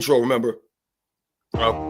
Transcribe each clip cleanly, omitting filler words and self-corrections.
intro, remember? Oh.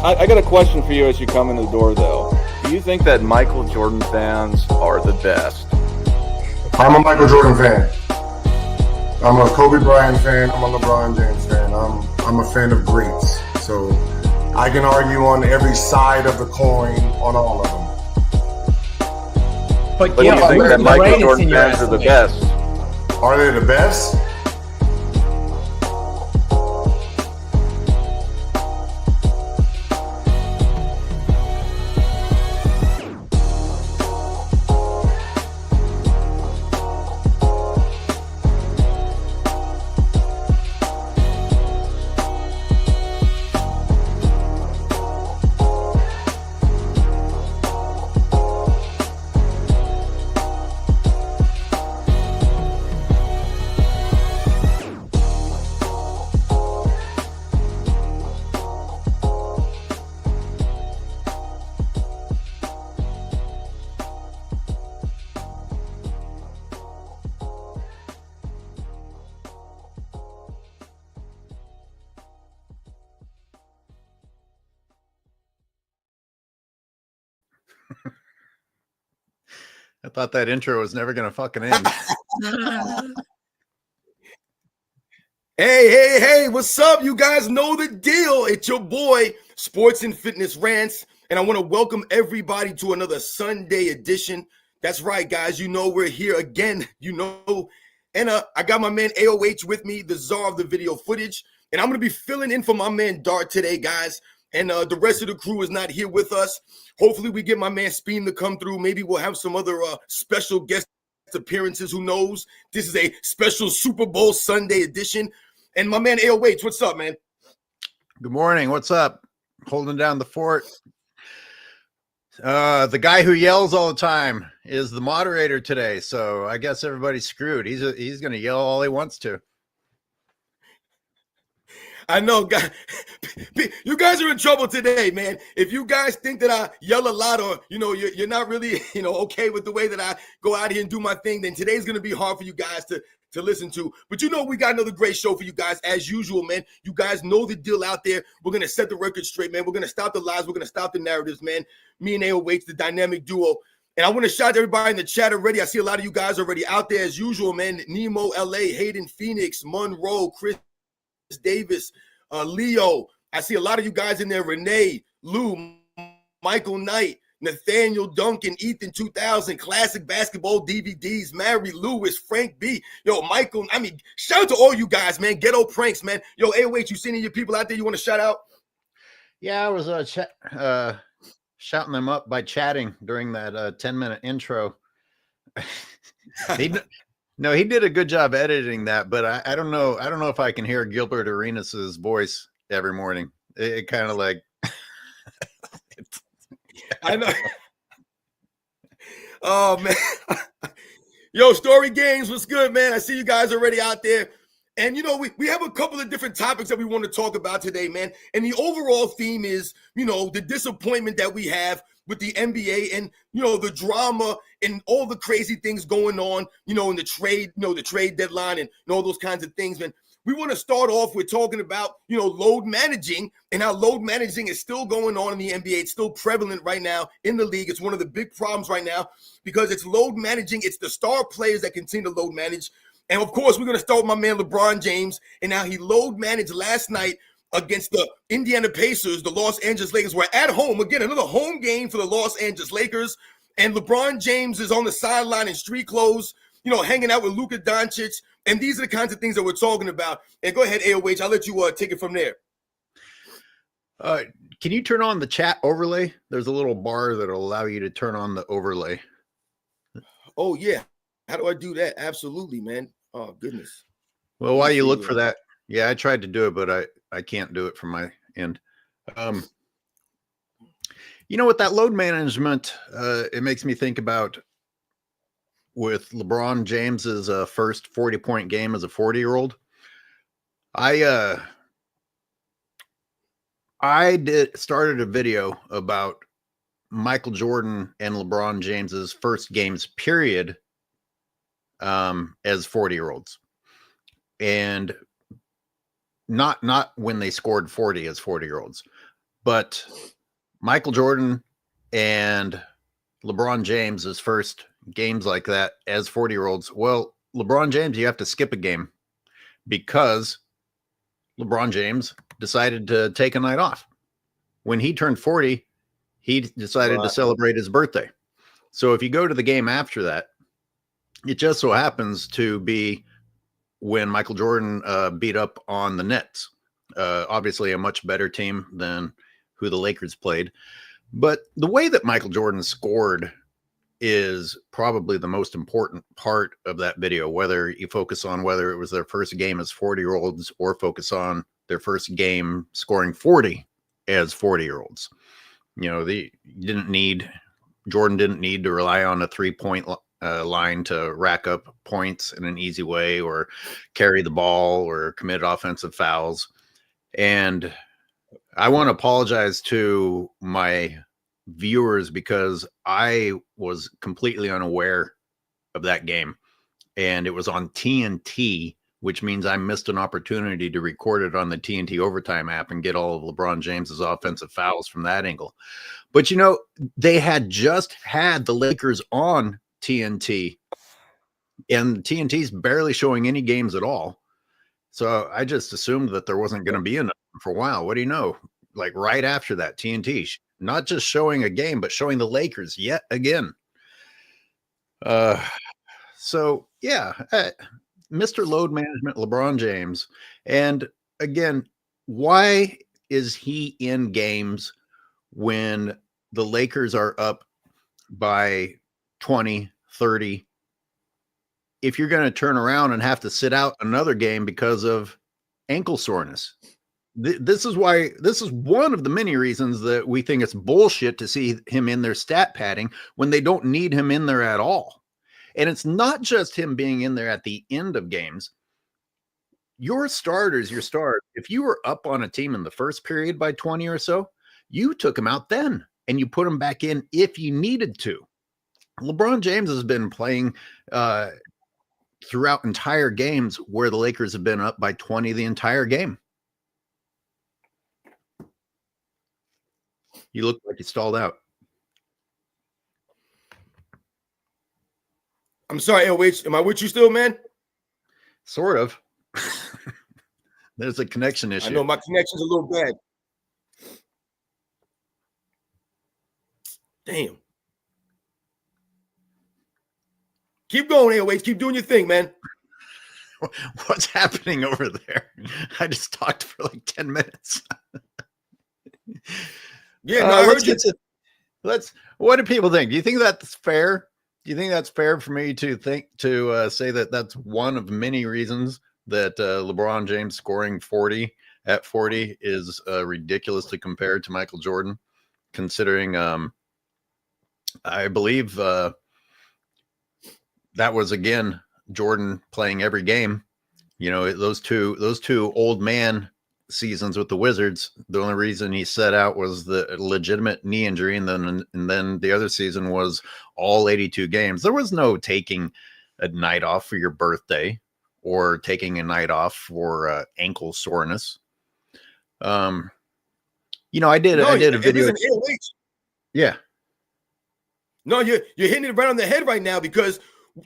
I got a question for you as you come in the door, though. Do you think that Michael Jordan fans are the best? I'm a Michael Jordan fan. I'm a Kobe Bryant fan. I'm a LeBron James fan. I'm a fan of greats. So I can argue on every side of the coin on all of them. But do you think that Michael Jordan fans are the best? Are they the best? I thought that intro was never going to fucking end. Hey, what's up? You guys know the deal. It's your boy, Sports and Fitness Rants, and I want to welcome everybody to another Sunday edition. That's right, guys. You know we're here again, And I got my man AOH with me, the czar of the video footage, and I'm going to be filling in for my man Dart today, guys. And the rest of the crew is not here with us. Hopefully we get my man Speen to come through. Maybe we'll have some other special guest appearances. Who knows? This is a special Super Bowl Sunday edition. And my man AOH, what's up, man? Good morning. What's up? Holding down the fort. The guy who yells all the time is the moderator today. So I guess everybody's screwed. He's going to yell all he wants to. I know, guys. You guys are in trouble today, man. If you guys think that I yell a lot, or you're not really, okay with the way that I go out here and do my thing, then today's gonna be hard for you guys to listen to. But we got another great show for you guys as usual, man. You guys know the deal out there. We're gonna set the record straight, man. We're gonna stop the lies. We're gonna stop the narratives, man. Me and AOH, the dynamic duo. And I want to shout out everybody in the chat already. I see a lot of you guys already out there as usual, man. Nemo, LA, Hayden, Phoenix, Monroe, Chris Davis, Leo. I see a lot of you guys in there. Renee, Lou, Michael Knight, Nathaniel Duncan, Ethan 2000, Classic Basketball DVDs, Mary Lewis, Frank B. Yo, Michael, shout out to all you guys, man. Ghetto Pranks, man. Yo, AOH, you seen any of your people out there you want to shout out? Yeah, I was shouting them up by chatting during that 10-minute intro. He did a good job editing that, but I don't know. I don't know if I can hear Gilbert Arenas' voice every morning. It kind of like. I know. Oh, man. Yo, Story Games, what's good, man? I see you guys already out there. And, we have a couple of different topics that we want to talk about today, man. And the overall theme is, the disappointment that we have with the NBA and, the drama and all the crazy things going on, in the trade deadline and all those kinds of things, man. We want to start off with talking about, load managing and how load managing is still going on in the NBA. It's still prevalent right now in the league. It's one of the big problems right now because it's load managing. It's the star players that continue to load manage. And, of course, we're going to start with my man LeBron James and how he load managed last night against the Indiana Pacers. The Los Angeles Lakers were at home. Again, another home game for the Los Angeles Lakers. And LeBron James is on the sideline in street clothes, hanging out with Luka Doncic. And these are the kinds of things that we're talking about. And go ahead, AOH. I'll let you take it from there. Can you turn on the chat overlay? There's a little bar that'll allow you to turn on the overlay. Oh, yeah. How do I do that? Absolutely, man. Oh, goodness. Well, while you look for that, yeah, I tried to do it, but I can't do it from my end. With that load management, it makes me think about with LeBron James's first 40-point game as a 40-year-old. I started a video about Michael Jordan and LeBron James's first games period as 40-year-olds, and not when they scored 40 as 40-year-olds, but Michael Jordan and LeBron James's first games like that as 40-year-olds. Well, LeBron James, you have to skip a game because LeBron James decided to take a night off. When he turned 40, he decided to celebrate his birthday. So if you go to the game after that, it just so happens to be when Michael Jordan beat up on the Nets. Obviously a much better team than who the Lakers played. But the way that Michael Jordan scored is probably the most important part of that video, whether you focus on whether it was their first game as 40-year-olds or focus on their first game scoring 40 as 40-year-olds. Jordan didn't need to rely on a 3-point line to rack up points in an easy way or carry the ball or commit offensive fouls. And I want to apologize to my viewers because I was completely unaware of that game, and it was on TNT, which means I missed an opportunity to record it on the TNT Overtime app and get all of LeBron James's offensive fouls from that angle. But they had just had the Lakers on TNT, and TNT's barely showing any games at all. So I just assumed that there wasn't going to be enough for a while. What do you know? Like right after that, TNT not just showing a game, but showing the Lakers yet again. So yeah, Mr. Load Management, LeBron James. And again, why is he in games when the Lakers are up by 20, 30? If you're going to turn around and have to sit out another game because of ankle soreness. This is one of the many reasons that we think it's bullshit to see him in their stat padding when they don't need him in there at all. And it's not just him being in there at the end of games. Your stars, if you were up on a team in the first period by 20 or so, you took him out then and you put him back in if you needed to. LeBron James has been playing throughout entire games where the Lakers have been up by 20 the entire game. You look like you stalled out. I'm sorry, LH. Am I with you still, man? Sort of. There's a connection issue. I know my connection's a little bad. Damn. Keep going, AOH. Keep doing your thing, man. What's happening over there? I just talked for like 10 minutes. Yeah, no, I heard you. What do people think? Do you think that's fair? Do you think that's fair for me to say that that's one of many reasons that LeBron James scoring 40 at 40 is ridiculously compared to Michael Jordan, considering I believe that was again Jordan playing every game. You know, those two old man seasons with the Wizards, the only reason he set out was the legitimate knee injury, and then the other season was all 82 games. There was no taking a night off for your birthday or taking a night off for ankle soreness. You know, I did a video. Yeah. No, you're hitting it right on the head right now, because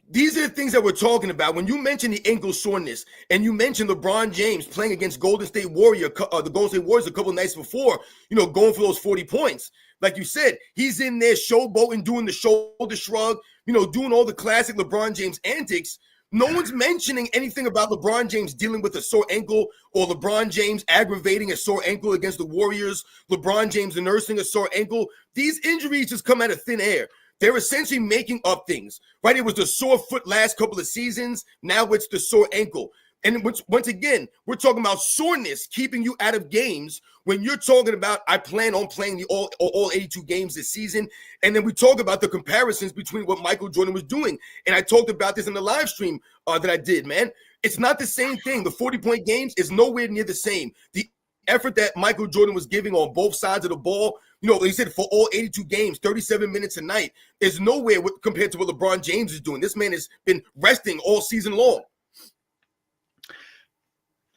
these are the things that we're talking about. When you mention the ankle soreness and you mention LeBron James playing against the Golden State Warriors a couple of nights before, you know, going for those 40 points. Like you said, he's in there showboating, doing the shoulder shrug, you know, doing all the classic LeBron James antics. No one's mentioning anything about LeBron James dealing with a sore ankle, or LeBron James aggravating a sore ankle against the Warriors, LeBron James nursing a sore ankle. These injuries just come out of thin air. They're essentially making up things, right? It was the sore foot last couple of seasons. Now it's the sore ankle. And once again, we're talking about soreness keeping you out of games, when you're talking about, I plan on playing the all 82 games this season. And then we talk about the comparisons between what Michael Jordan was doing. And I talked about this in the live stream that I did, man. It's not the same thing. The 40-point games is nowhere near the same. The effort that Michael Jordan was giving on both sides of the ball, you know, he said for all 82 games, 37 minutes a night, is nowhere compared to what LeBron James is doing. This man has been resting all season long.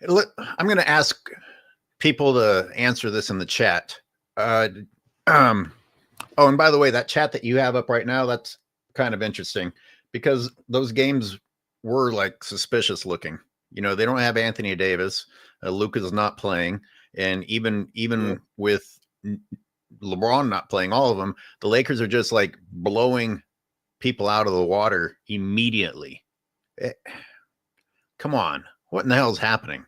I'm going to ask people to answer this in the chat. Oh, and by the way, that chat that you have up right now, that's kind of interesting, because those games were like suspicious looking. You know, they don't have Anthony Davis. Luka's not playing. And even with LeBron not playing all of them, the Lakers are just like blowing people out of the water immediately. Come on. What in the hell is happening?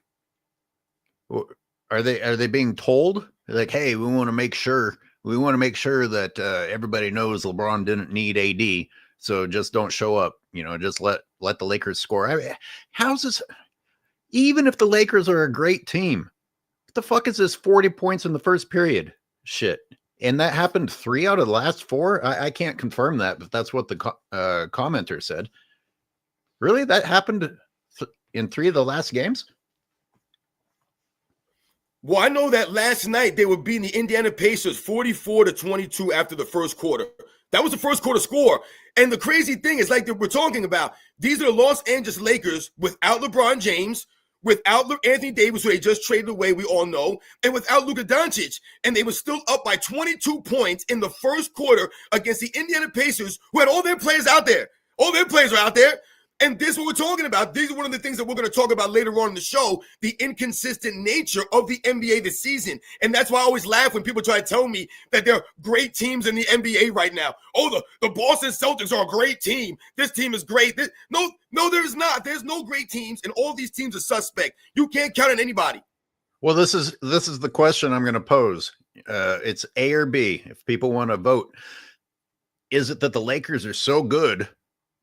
Are they being told, like, hey, we want to make sure that everybody knows LeBron didn't need AD, so just don't show up, you know, just let the Lakers score. I mean, how's this? Even if the Lakers are a great team, what the fuck is this 40 points in the first period shit? And that happened 3 out of the last 4. I can't confirm that, but that's what the commenter said. Really? That happened in 3 of the last games? Well, I know that last night they were beating the Indiana Pacers 44-22 after the first quarter. That was the first quarter score. And the crazy thing is, like we're talking about, these are the Los Angeles Lakers without LeBron James, without Anthony Davis, who they just traded away, we all know, and without Luka Doncic. And they were still up by 22 points in the first quarter against the Indiana Pacers, who had all their players out there. All their players are out there. And this is what we're talking about. These are one of the things that we're going to talk about later on in the show, the inconsistent nature of the NBA this season. And that's why I always laugh when people try to tell me that there are great teams in the NBA right now. Oh, the Boston Celtics are a great team. This team is great. No, there's not. There's no great teams, and all these teams are suspect. You can't count on anybody. Well, this is the question I'm going to pose. It's A or B, if people want to vote. Is it that the Lakers are so good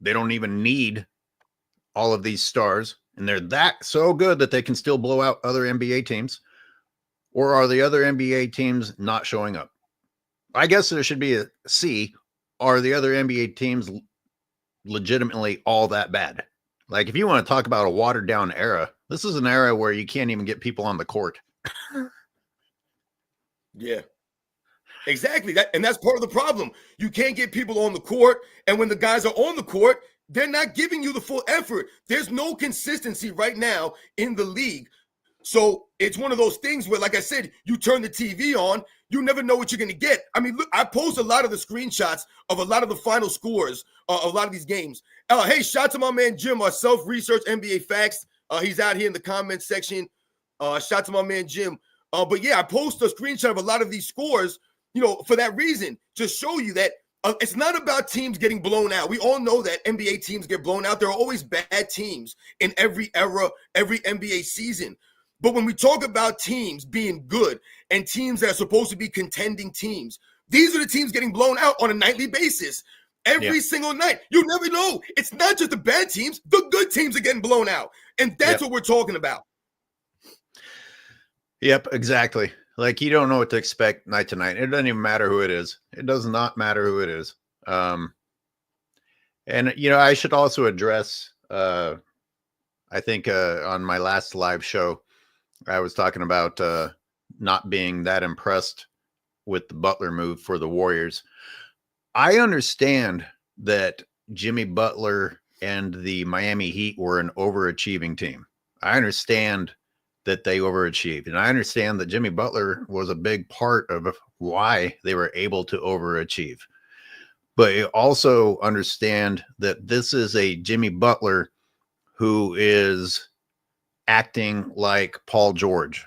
they don't even need all of these stars, and they're that so good that they can still blow out other NBA teams? Or are the other NBA teams not showing up? I guess there should be a C. Are the other NBA teams legitimately all that bad? Like, if you want to talk about a watered down era, this is an era where you can't even get people on the court. Yeah, exactly. And that's part of the problem. You can't get people on the court, and when the guys are on the court, they're not giving you the full effort. There's no consistency right now in the league. So it's one of those things where, like I said, you turn the TV on, you never know what you're going to get. I mean, look, I post a lot of the screenshots of a lot of the final scores of a lot of these games. Hey, shout to my man Jim, our self-research NBA facts. He's out here in the comments section. Shout to my man Jim. But yeah, I post a screenshot of a lot of these scores, you know, for that reason, to show you that it's not about teams getting blown out. We all know that NBA teams get blown out. There are always bad teams in every era, every NBA season. But when we talk about teams being good and teams that are supposed to be contending teams, these are the teams getting blown out on a nightly basis. Every single night. You never know. It's not just the bad teams. The good teams are getting blown out. And that's what we're talking about. Yep, exactly. Like, you don't know what to expect night to night. It doesn't even matter who it is. It does not matter who it is. And, I should also address, I think on my last live show, I was talking about not being that impressed with the Butler move for the Warriors. I understand that Jimmy Butler and the Miami Heat were an overachieving team. I understand that they overachieved. And I understand that Jimmy Butler was a big part of why they were able to overachieve. But you also understand that this is a Jimmy Butler who is acting like Paul George.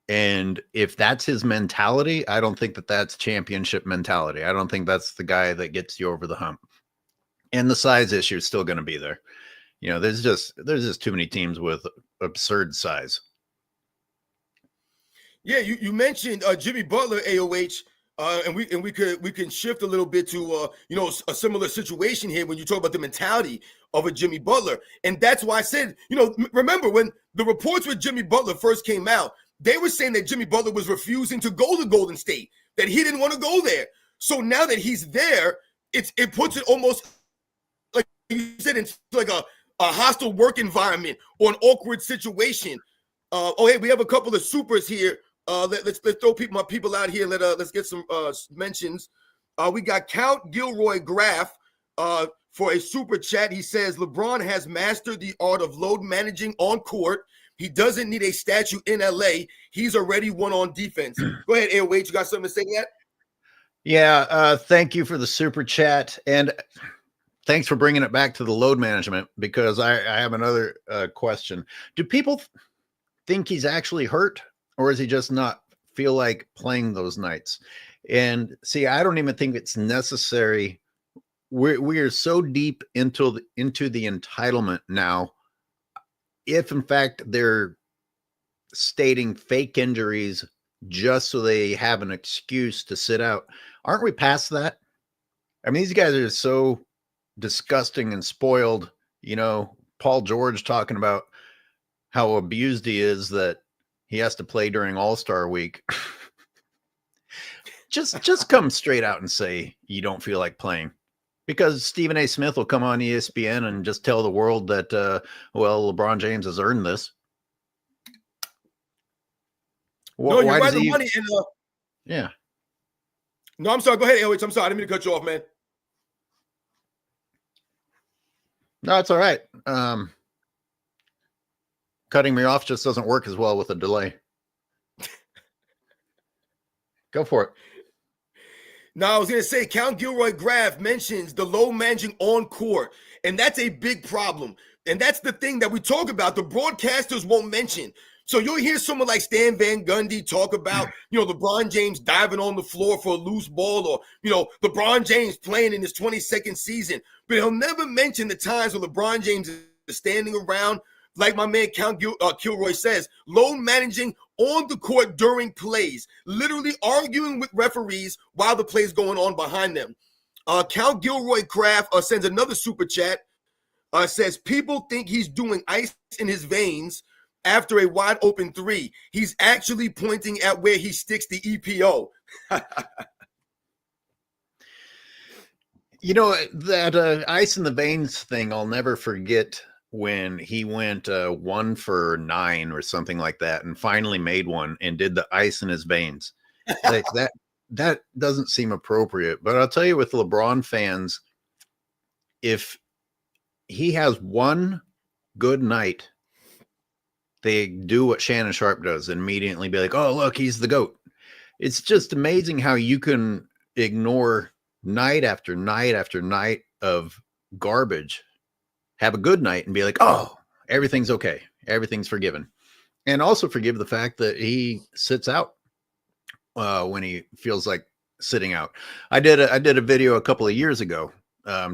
And if that's his mentality, I don't think that that's championship mentality. I don't think that's the guy that gets you over the hump. And the size issue is still going to be there. There's just too many teams with absurd size. Yeah, you mentioned Jimmy Butler, AOH, and we can shift a little bit to a similar situation here when you talk about the mentality of a Jimmy Butler, and that's why I said, remember when the reports with Jimmy Butler first came out, they were saying that Jimmy Butler was refusing to go to Golden State, that he didn't want to go there. So now that he's there, it puts it almost like you said, it's like a hostile work environment or an awkward situation. Hey, we have a couple of supers here. Let's throw my people out here. Let's get some mentions. We got Count Gilroy Graff for a super chat. He says LeBron has mastered the art of load managing on court. He doesn't need a statue in LA. He's already won on defense. Go ahead, AOH. You got something to say yet? Yeah. Thank you for the super chat, and thanks for bringing it back to the load management, because I have another question. Do people think he's actually hurt, or is he just not feel like playing those nights? And see, I don't even think it's necessary. We are so deep into the entitlement now. If in fact they're stating fake injuries just so they have an excuse to sit out, aren't we past that? I mean, these guys are so disgusting and spoiled. Paul George talking about how abused he is that he has to play during All-Star week. just come straight out and say you don't feel like playing, because Stephen A. Smith will come on ESPN and just tell the world that, LeBron James has earned this. No, you're right. The money. Yeah. No, I'm sorry. Go ahead, AOH. I'm sorry. I didn't mean to cut you off, man. No, it's all right. Cutting me off just doesn't work as well with a delay. Go for it. Now, I was going to say, Count Gilroy Graff mentions the low managing on court, and that's a big problem. And that's the thing that we talk about. The broadcasters won't mention. So you'll hear someone like Stan Van Gundy talk about, LeBron James diving on the floor for a loose ball, or, LeBron James playing in his 22nd season. But he'll never mention the times when LeBron James is standing around, like my man Count Gilroy says, load managing on the court during plays, literally arguing with referees while the play's going on behind them. Count Gilroy Craft sends another super chat, says, people think he's doing ice in his veins after a wide open three. He's actually pointing at where he sticks the EPO. That ice in the veins thing, I'll never forget when he went 1 for 9 or something like that, and finally made one and did the ice in his veins. Like that doesn't seem appropriate. But I'll tell you, with LeBron fans, if he has one good night, they do what Shannon Sharp does and immediately be like, oh, look, he's the GOAT. It's just amazing how you can ignore night after night after night of garbage, have a good night and be like, oh, everything's okay. Everything's forgiven. And also forgive the fact that he sits out when he feels like sitting out. I did a video a couple of years ago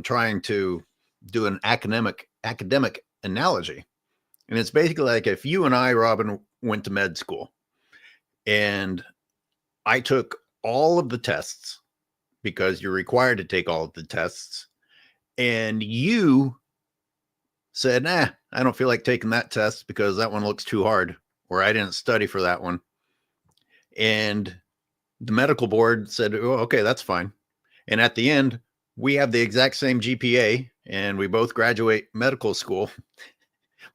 trying to do an academic analogy. And it's basically like if you and I, Robin, went to med school and I took all of the tests, because you're required to take all of the tests, and you said, I don't feel like taking that test because that one looks too hard, or I didn't study for that one. And the medical board said, oh, okay, that's fine. And at the end, we have the exact same GPA and we both graduate medical school,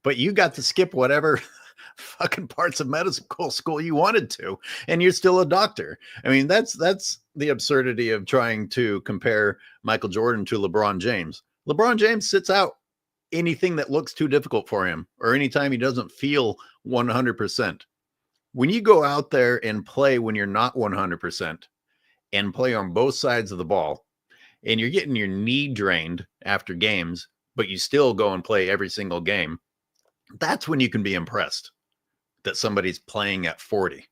but you got to skip whatever fucking parts of medical school you wanted to, and you're still a doctor. I mean, that's the absurdity of trying to compare Michael Jordan to LeBron James. LeBron James sits out anything that looks too difficult for him or anytime he doesn't feel 100%. When you go out there and play when you're not 100% and play on both sides of the ball and you're getting your knee drained after games, but you still go and play every single game, that's when you can be impressed that somebody's playing at 40.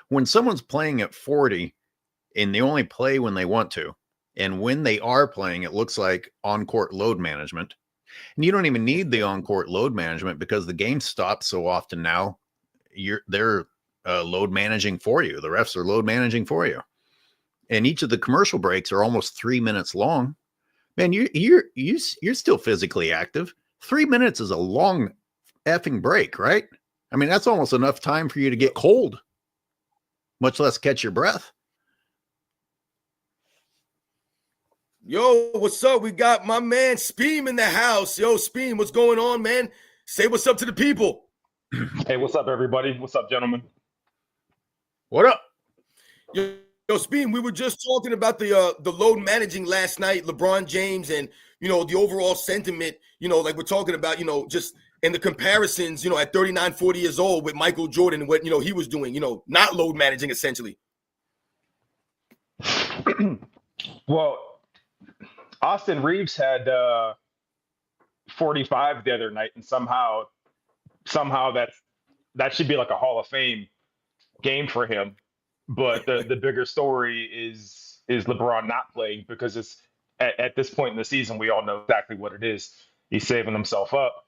When someone's playing at 40 and they only play when they want to, and when they are playing, it looks like on-court load management. And you don't even need the on-court load management because the game stops so often now. They're load managing for you. The refs are load managing for you. And each of the commercial breaks are almost 3 minutes long. Man, you're still physically active. 3 minutes is a long effing break, right? I mean, that's almost enough time for you to get cold, much less catch your breath. Yo, what's up? We got my man Speem in the house. Yo, Speem, what's going on, man? Say what's up to the people. Hey, what's up, everybody? What's up, gentlemen? What up? Yo, Speem, we were just talking about the load managing last night, LeBron James, and the overall sentiment. Like we're talking about, just in the comparisons, at 39, 40 years old with Michael Jordan and what he was doing, not load managing essentially. Well, Austin Reeves had 45 the other night, and somehow that should be like a Hall of Fame game for him. But the bigger story is LeBron not playing, because it's at this point in the season, we all know exactly what it is. He's saving himself up.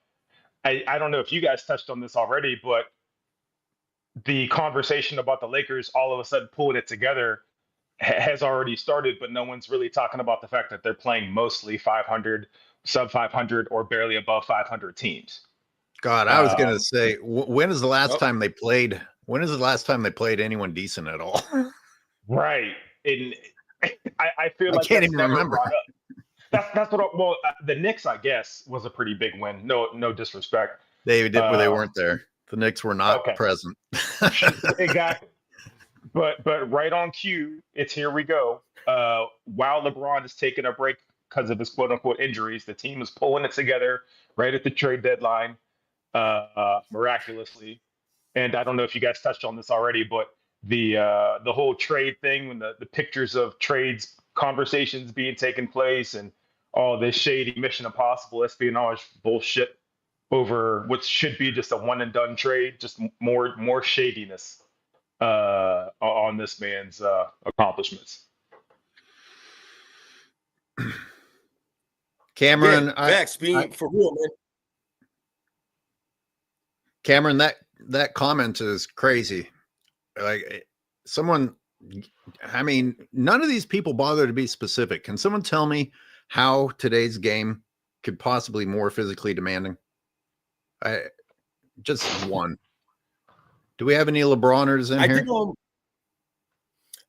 I don't know if you guys touched on this already, but the conversation about the Lakers all of a sudden pulling it together has already started, but no one's really talking about the fact that they're playing mostly 500, sub 500, or barely above 500 teams. God, I was going to say, when is the last time they played? When is the last time they played anyone decent at all? Right. And I feel like I can't even remember. That's what. The Knicks, I guess, was a pretty big win. No disrespect. They did, but they weren't there. The Knicks were not present. Exactly. But right on cue, it's here we go. While LeBron is taking a break because of his quote unquote injuries, the team is pulling it together right at the trade deadline, miraculously. And I don't know if you guys touched on this already, but the whole trade thing, when the pictures of trades conversations being taken place and all this shady Mission Impossible espionage bullshit over what should be just a one and done trade, just more shadiness on this man's accomplishments. Cameron, for real, man. Cameron, that comment is crazy. Like someone, I mean, none of these people bother to be specific. Can someone tell me how today's game could possibly more physically demanding? Just one. Do we have any LeBroners in here?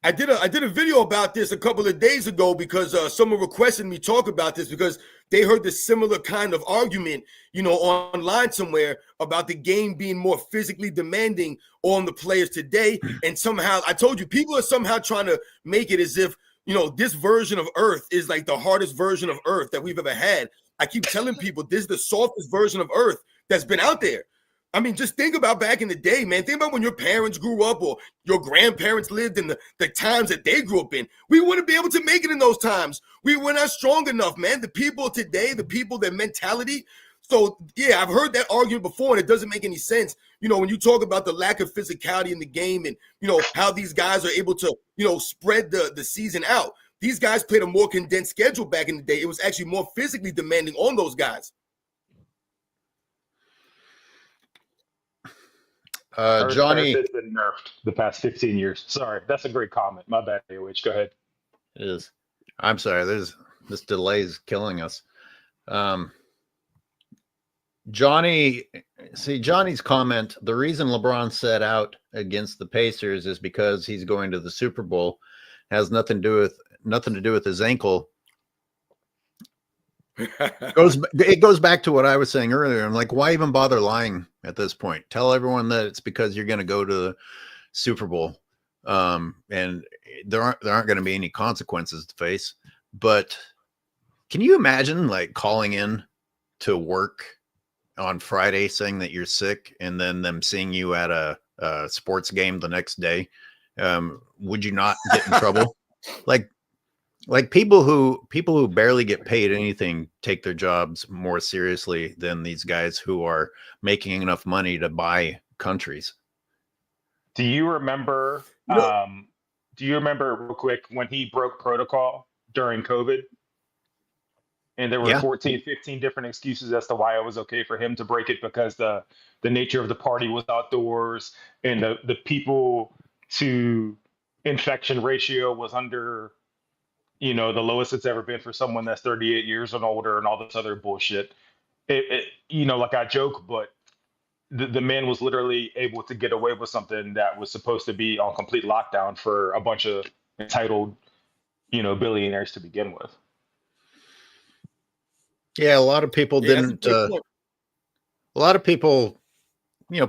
I did a video about this a couple of days ago because someone requested me talk about this because they heard the similar kind of argument, online somewhere about the game being more physically demanding on the players today. And somehow, I told you, people are somehow trying to make it as if, this version of Earth is like the hardest version of Earth that we've ever had. I keep telling people this is the softest version of Earth that's been out there. I mean, just think about back in the day, man. Think about when your parents grew up or your grandparents lived in the times that they grew up in. We wouldn't be able to make it in those times. We were not strong enough, man. The people today, their mentality. So, yeah, I've heard that argument before, and it doesn't make any sense. When you talk about the lack of physicality in the game and, how these guys are able to, spread the season out. These guys played a more condensed schedule back in the day. It was actually more physically demanding on those guys. Johnny, it's been nerfed the past 15 years. Sorry, that's a great comment. My bad, AOH. Go ahead. It is. I'm sorry. This delay is killing us. Johnny's comment. The reason LeBron set out against the Pacers is because he's going to the Super Bowl. Has nothing to do with his ankle. It goes back to what I was saying earlier. I'm like, why even bother lying at this point? Tell everyone that it's because you're going to go to the Super Bowl, and there aren't going to be any consequences to face. But can you imagine like calling in to work on Friday saying that you're sick, and then them seeing you at a sports game the next day? Would you not get in trouble? Like people who barely get paid anything take their jobs more seriously than these guys who are making enough money to buy countries. Do you remember? Do you remember real quick when he broke protocol during COVID? And there were 14, 15 different excuses as to why it was okay for him to break it, because the nature of the party was outdoors and the people to infection ratio was under, the lowest it's ever been for someone that's 38 years and older, and all this other bullshit. Like I joke, but the man was literally able to get away with something that was supposed to be on complete lockdown for a bunch of entitled, billionaires to begin with. Yeah, a lot of people didn't. A lot of people,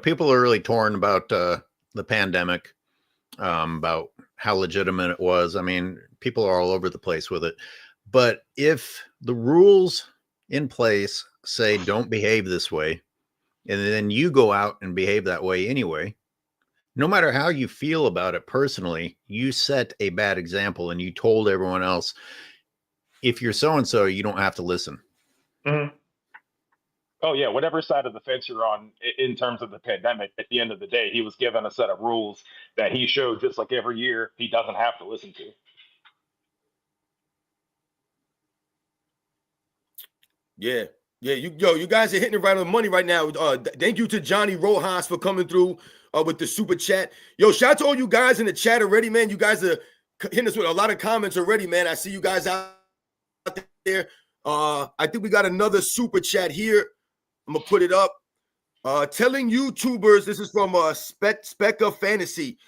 people are really torn about the pandemic, about how legitimate it was. I mean, people are all over the place with it. But if the rules in place say don't behave this way, and then you go out and behave that way anyway, no matter how you feel about it personally, you set a bad example, and you told everyone else, if you're so-and-so, you don't have to listen. Mm-hmm. Oh, yeah. Whatever side of the fence you're on in terms of the pandemic, at the end of the day, he was given a set of rules that he showed, just like every year, he doesn't have to listen to. Yeah. Yeah, you guys are hitting it right on the money right now. Thank you to Johnny Rojas for coming through with the super chat. Yo, shout out to all you guys in the chat already, man. You guys are hitting us with a lot of comments already, man. I see you guys out there. I think we got another super chat here. I'm gonna put it up. Telling YouTubers, this is from Specca Fantasy.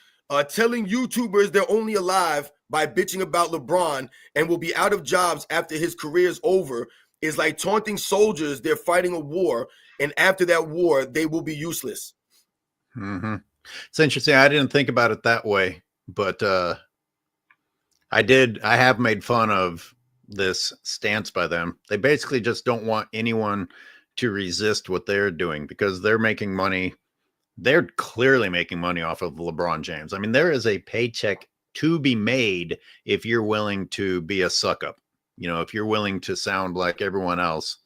Telling YouTubers they're only alive by bitching about LeBron and will be out of jobs after his career is over is like taunting soldiers they're fighting a war, and after that war they will be useless. Mm-hmm. It's interesting. I didn't think about it that way, but I have made fun of this stance by them. They basically just don't want anyone to resist what they're doing, because they're making money. They're clearly making money off of LeBron James. I mean, there is a paycheck to be made if you're willing to be a suck up. If you're willing to sound like everyone else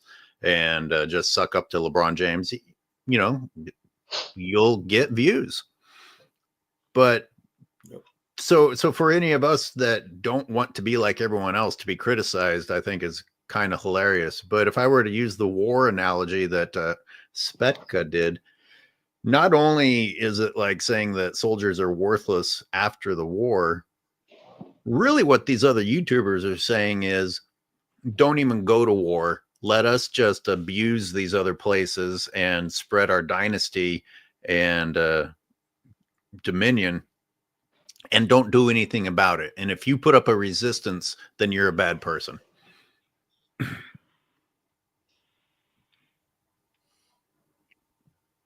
and just suck up to LeBron James, you'll get views. But so for any of us that don't want to be like everyone else, to be criticized, I think is kind of hilarious. But if I were to use the war analogy that Spetka did, not only is it like saying that soldiers are worthless after the war, really what these other YouTubers are saying is, don't even go to war. Let us just abuse these other places and spread our dynasty and dominion, and don't do anything about it. And if you put up a resistance, then you're a bad person.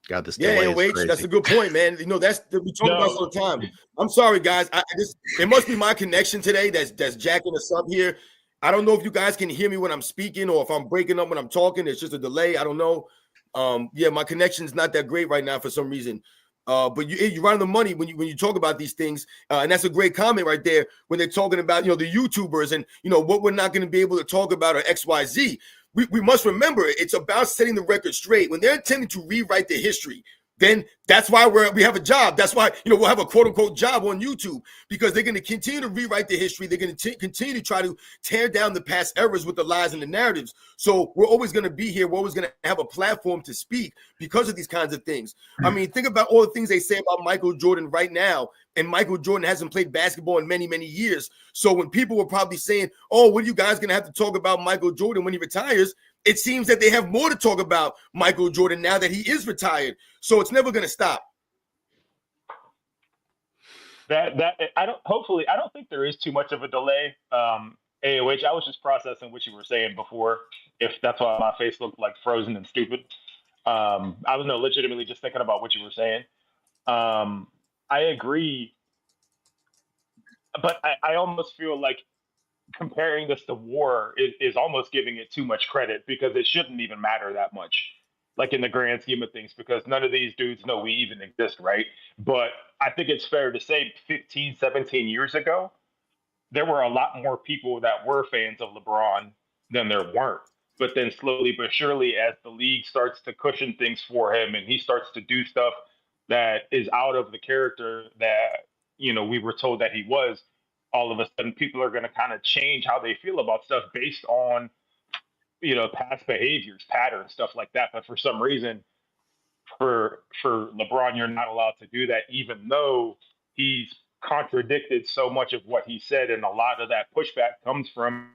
God, this delay is crazy. That's a good point, man. We talk about this all the time. I'm sorry, guys. It must be my connection today that's jacking us up here. I don't know if you guys can hear me when I'm speaking, or if I'm breaking up when I'm talking. It's just a delay. I don't know. My connection's not that great right now for some reason. But you're right on the money when you talk about these things, and that's a great comment right there when they're talking about the YouTubers and what we're not going to be able to talk about, or XYZ. We must remember, it's about setting the record straight. When they're intending to rewrite the history, then that's why we have a job. That's why we'll have a quote unquote job on YouTube, because they're going to continue to rewrite the history. They're going to continue to try to tear down the past errors with the lies and the narratives. So we're always going to be here. We're always going to have a platform to speak because of these kinds of things. I mean, think about all the things they say about Michael Jordan right now. And Michael Jordan hasn't played basketball in many, many years. So when people were probably saying, oh, what are you guys going to have to talk about Michael Jordan when he retires? It seems that they have more to talk about Michael Jordan now that he is retired. So it's never going to stop. I don't think there is too much of a delay. AOH, I was just processing what you were saying before. If that's why my face looked like frozen and stupid. I was legitimately just thinking about what you were saying. I agree, but I almost feel like comparing this to war is almost giving it too much credit because it shouldn't even matter that much, like in the grand scheme of things, because none of these dudes know we even exist, right? But I think it's fair to say 15, 17 years ago, there were a lot more people that were fans of LeBron than there weren't. But then slowly but surely, as the league starts to cushion things for him and he starts to do stuff that is out of the character that, we were told that he was, all of a sudden people are going to kind of change how they feel about stuff based on, past behaviors, patterns, stuff like that. But for some reason, for LeBron, you're not allowed to do that, even though he's contradicted so much of what he said, and a lot of that pushback comes from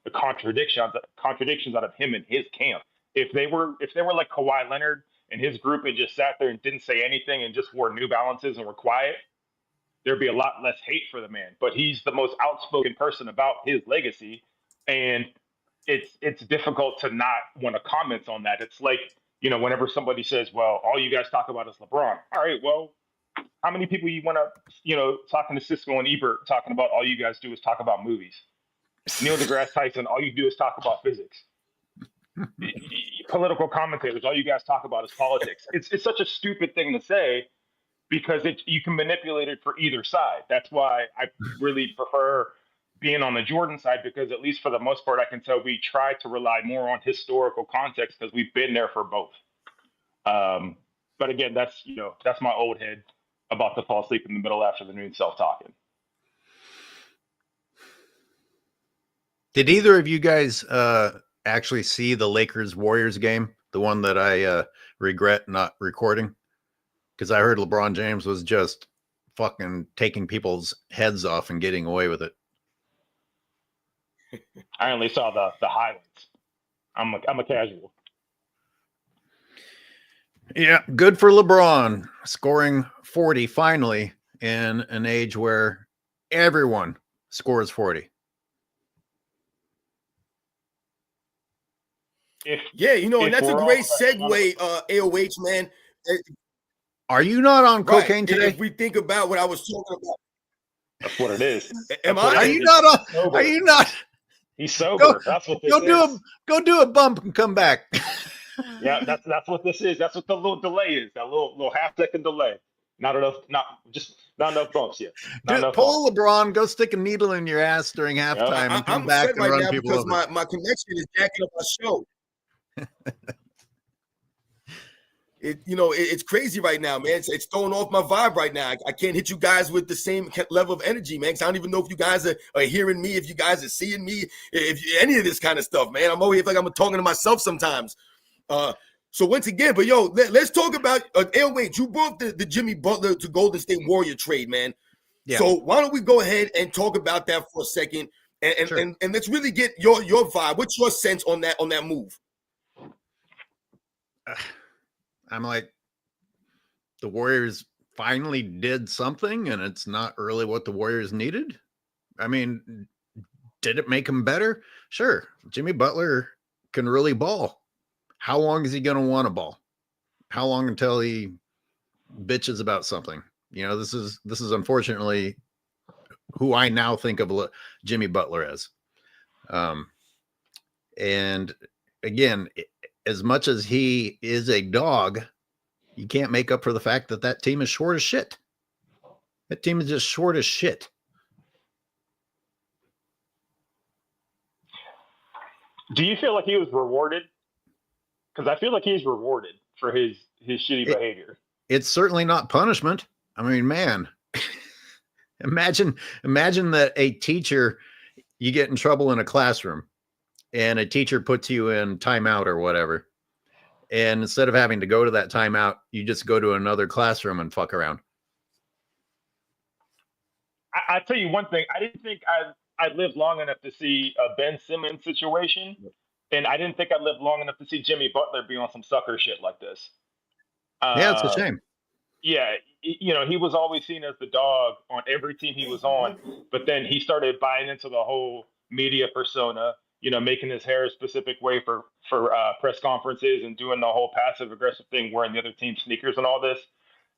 the contradictions out of him and his camp. If they were like Kawhi Leonard and his group and just sat there and didn't say anything and just wore New Balances and were quiet, there'd be a lot less hate for the man. But he's the most outspoken person about his legacy, and it's difficult to not want to comment on that. It's like, whenever somebody says, well, all you guys talk about is LeBron. All right, well, how many people you want to, talking to Cisco and Ebert, talking about all you guys do is talk about movies? Neil deGrasse Tyson, all you do is talk about physics. Political commentators, all you guys talk about is politics. It's such a stupid thing to say because you can manipulate it for either side. That's why I really prefer being on the Jordan side, because at least for the most part, I can tell we try to rely more on historical context because we've been there for both. But again, that's my old head about to fall asleep in the middle after the noon self-talking. Did either of you guys actually see the Lakers-Warriors game? The one that I regret not recording? Because I heard LeBron James was just fucking taking people's heads off and getting away with it. I only saw the highlights. I'm a casual. Yeah, good for LeBron, scoring 40 finally in an age where everyone scores 40. And that's a great segue, AOH, man. Are you not on cocaine today? If we think about what I was talking about. That's what it is. Are you not on? Sober. Are you not? He's sober. That's what this is. Go do a bump and come back. Yeah, that's what this is. That's what the little delay is. That little half-second delay. Not enough bumps yet. Pull LeBron, go stick a needle in your ass during halftime and come back and run people over. Because my connection is jacking up my show. It's crazy right now, man. It's throwing off my vibe right now. I can't hit you guys with the same level of energy, man. Because I don't even know if you guys are hearing me, if you guys are seeing me, if any of this kind of stuff, man. I'm always like I'm talking to myself sometimes. So once again, but let's talk about wait, you brought the Jimmy Butler to Golden State Warrior trade, man. Yeah. So why don't we go ahead and talk about that for a second, and sure. and let's really get your vibe. What's your sense on that move? I'm like, the Warriors finally did something, and it's not really what the Warriors needed. I mean, did it make them better? Sure. Jimmy Butler can really ball. How long is he going to want to ball? How long until he bitches about something? This is unfortunately who I now think of Jimmy Butler as. And again, as much as he is a dog, you can't make up for the fact that team is short as shit. That team is just short as shit. Do you feel like he was rewarded? Because I feel like he's rewarded for his shitty behavior. It's certainly not punishment. I mean, man, imagine that a teacher, you get in trouble in a classroom and a teacher puts you in timeout or whatever. And instead of having to go to that timeout, you just go to another classroom and fuck around. I tell you one thing. I didn't think I'd lived long enough to see a Ben Simmons situation. And I didn't think I'd live long enough to see Jimmy Butler be on some sucker shit like this. Yeah, it's a shame. Yeah, he was always seen as the dog on every team he was on. But then he started buying into the whole, media persona, making his hair a specific way for press conferences and doing the whole passive aggressive thing, wearing the other team's sneakers and all this.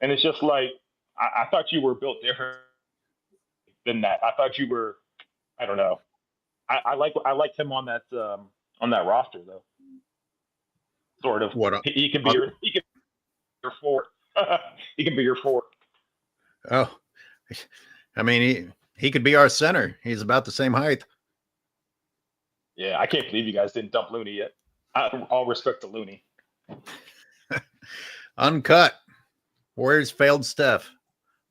And it's just like, I thought you were built different than that. I thought you were, I don't know. I liked him on that roster though. Sort of. What? He can be your four. He can be your four. Oh, I mean, he could be our center. He's about the same height. Yeah, I can't believe you guys didn't dump Looney yet. All respect to Looney. Uncut. Warriors failed Steph.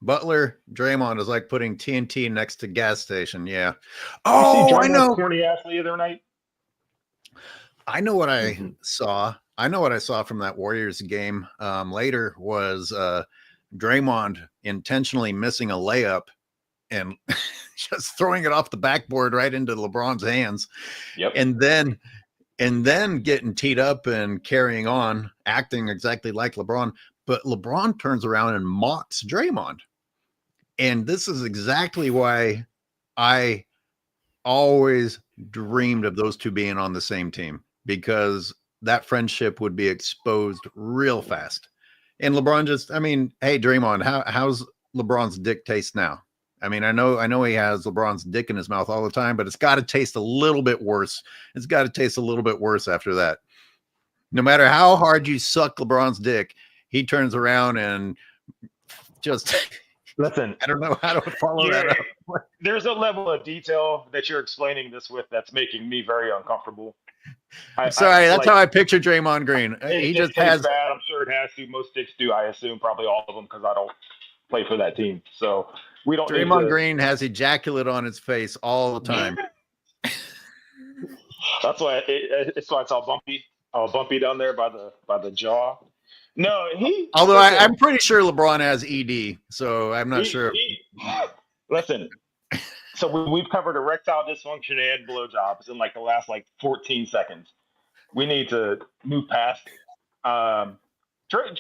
Butler, Draymond is like putting TNT next to gas station. Yeah. Oh, I know. Corny ass the other night. I know what I saw. I know what I saw from that Warriors game later was Draymond intentionally missing a layup and just throwing it off the backboard right into LeBron's hands. Yep. And then getting teed up and carrying on, acting exactly like LeBron. But LeBron turns around and mocks Draymond. And this is exactly why I always dreamed of those two being on the same team, because that friendship would be exposed real fast. And LeBron hey, Draymond, how's LeBron's dick taste now? I mean, I know he has LeBron's dick in his mouth all the time, but it's got to taste a little bit worse. It's got to taste a little bit worse after that. No matter how hard you suck LeBron's dick, he turns around and just listen. I don't know how to follow that up. There's a level of detail that you're explaining this with that's making me very uncomfortable. Sorry, that's how I picture Draymond Green. He just has bad. I'm sure it has to. Most dicks do. I assume probably all of them, because I don't play for that team. So we don't. Draymond Green has ejaculate on his face all the time. That's why it's all bumpy down there by the jaw. No, Although I'm pretty sure LeBron has ED, so I'm not sure. Listen, so we've covered erectile dysfunction and blowjobs in like the last 14 seconds. We need to move past.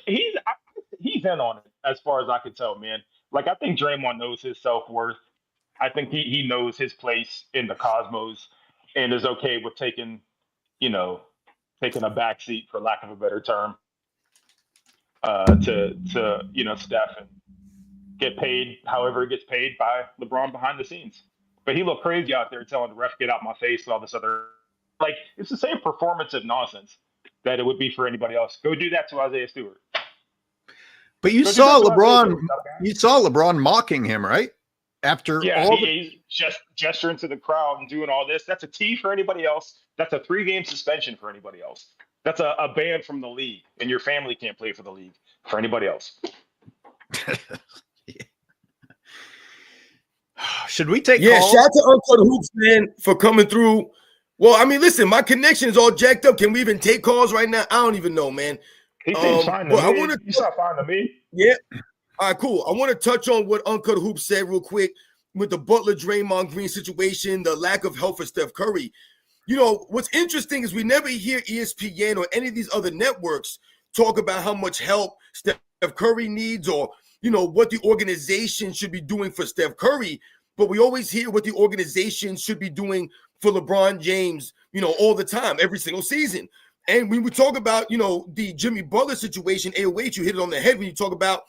He's in on it as far as I can tell, man. I think Draymond knows his self-worth. I think he knows his place in the cosmos and is okay with taking a backseat, for lack of a better term, to Steph and get paid however it gets paid by LeBron behind the scenes. But he looked crazy out there telling the ref, get out my face, and all this other, it's the same performative nonsense that it would be for anybody else. Go do that to Isaiah Stewart. But you saw LeBron mocking him, right? After he's just gesturing to the crowd and doing all this. That's a T for anybody else. That's a 3-game suspension for anybody else. That's a ban from the league, and your family can't play for the league for anybody else. Should we take calls? Shout out to Uncle Hoops, man, for coming through. Well, I mean, listen, my connection is all jacked up. Can we even take calls right now? I don't even know, man. He seems fine to me. You sound fine to me. Yeah. All right, cool. I want to touch on what Uncut Hoop said real quick with the Butler Draymond Green situation, the lack of help for Steph Curry. What's interesting is we never hear ESPN or any of these other networks talk about how much help Steph Curry needs or, what the organization should be doing for Steph Curry. But we always hear what the organization should be doing for LeBron James, all the time, every single season. And when we talk about, the Jimmy Butler situation, AOH, you hit it on the head when you talk about,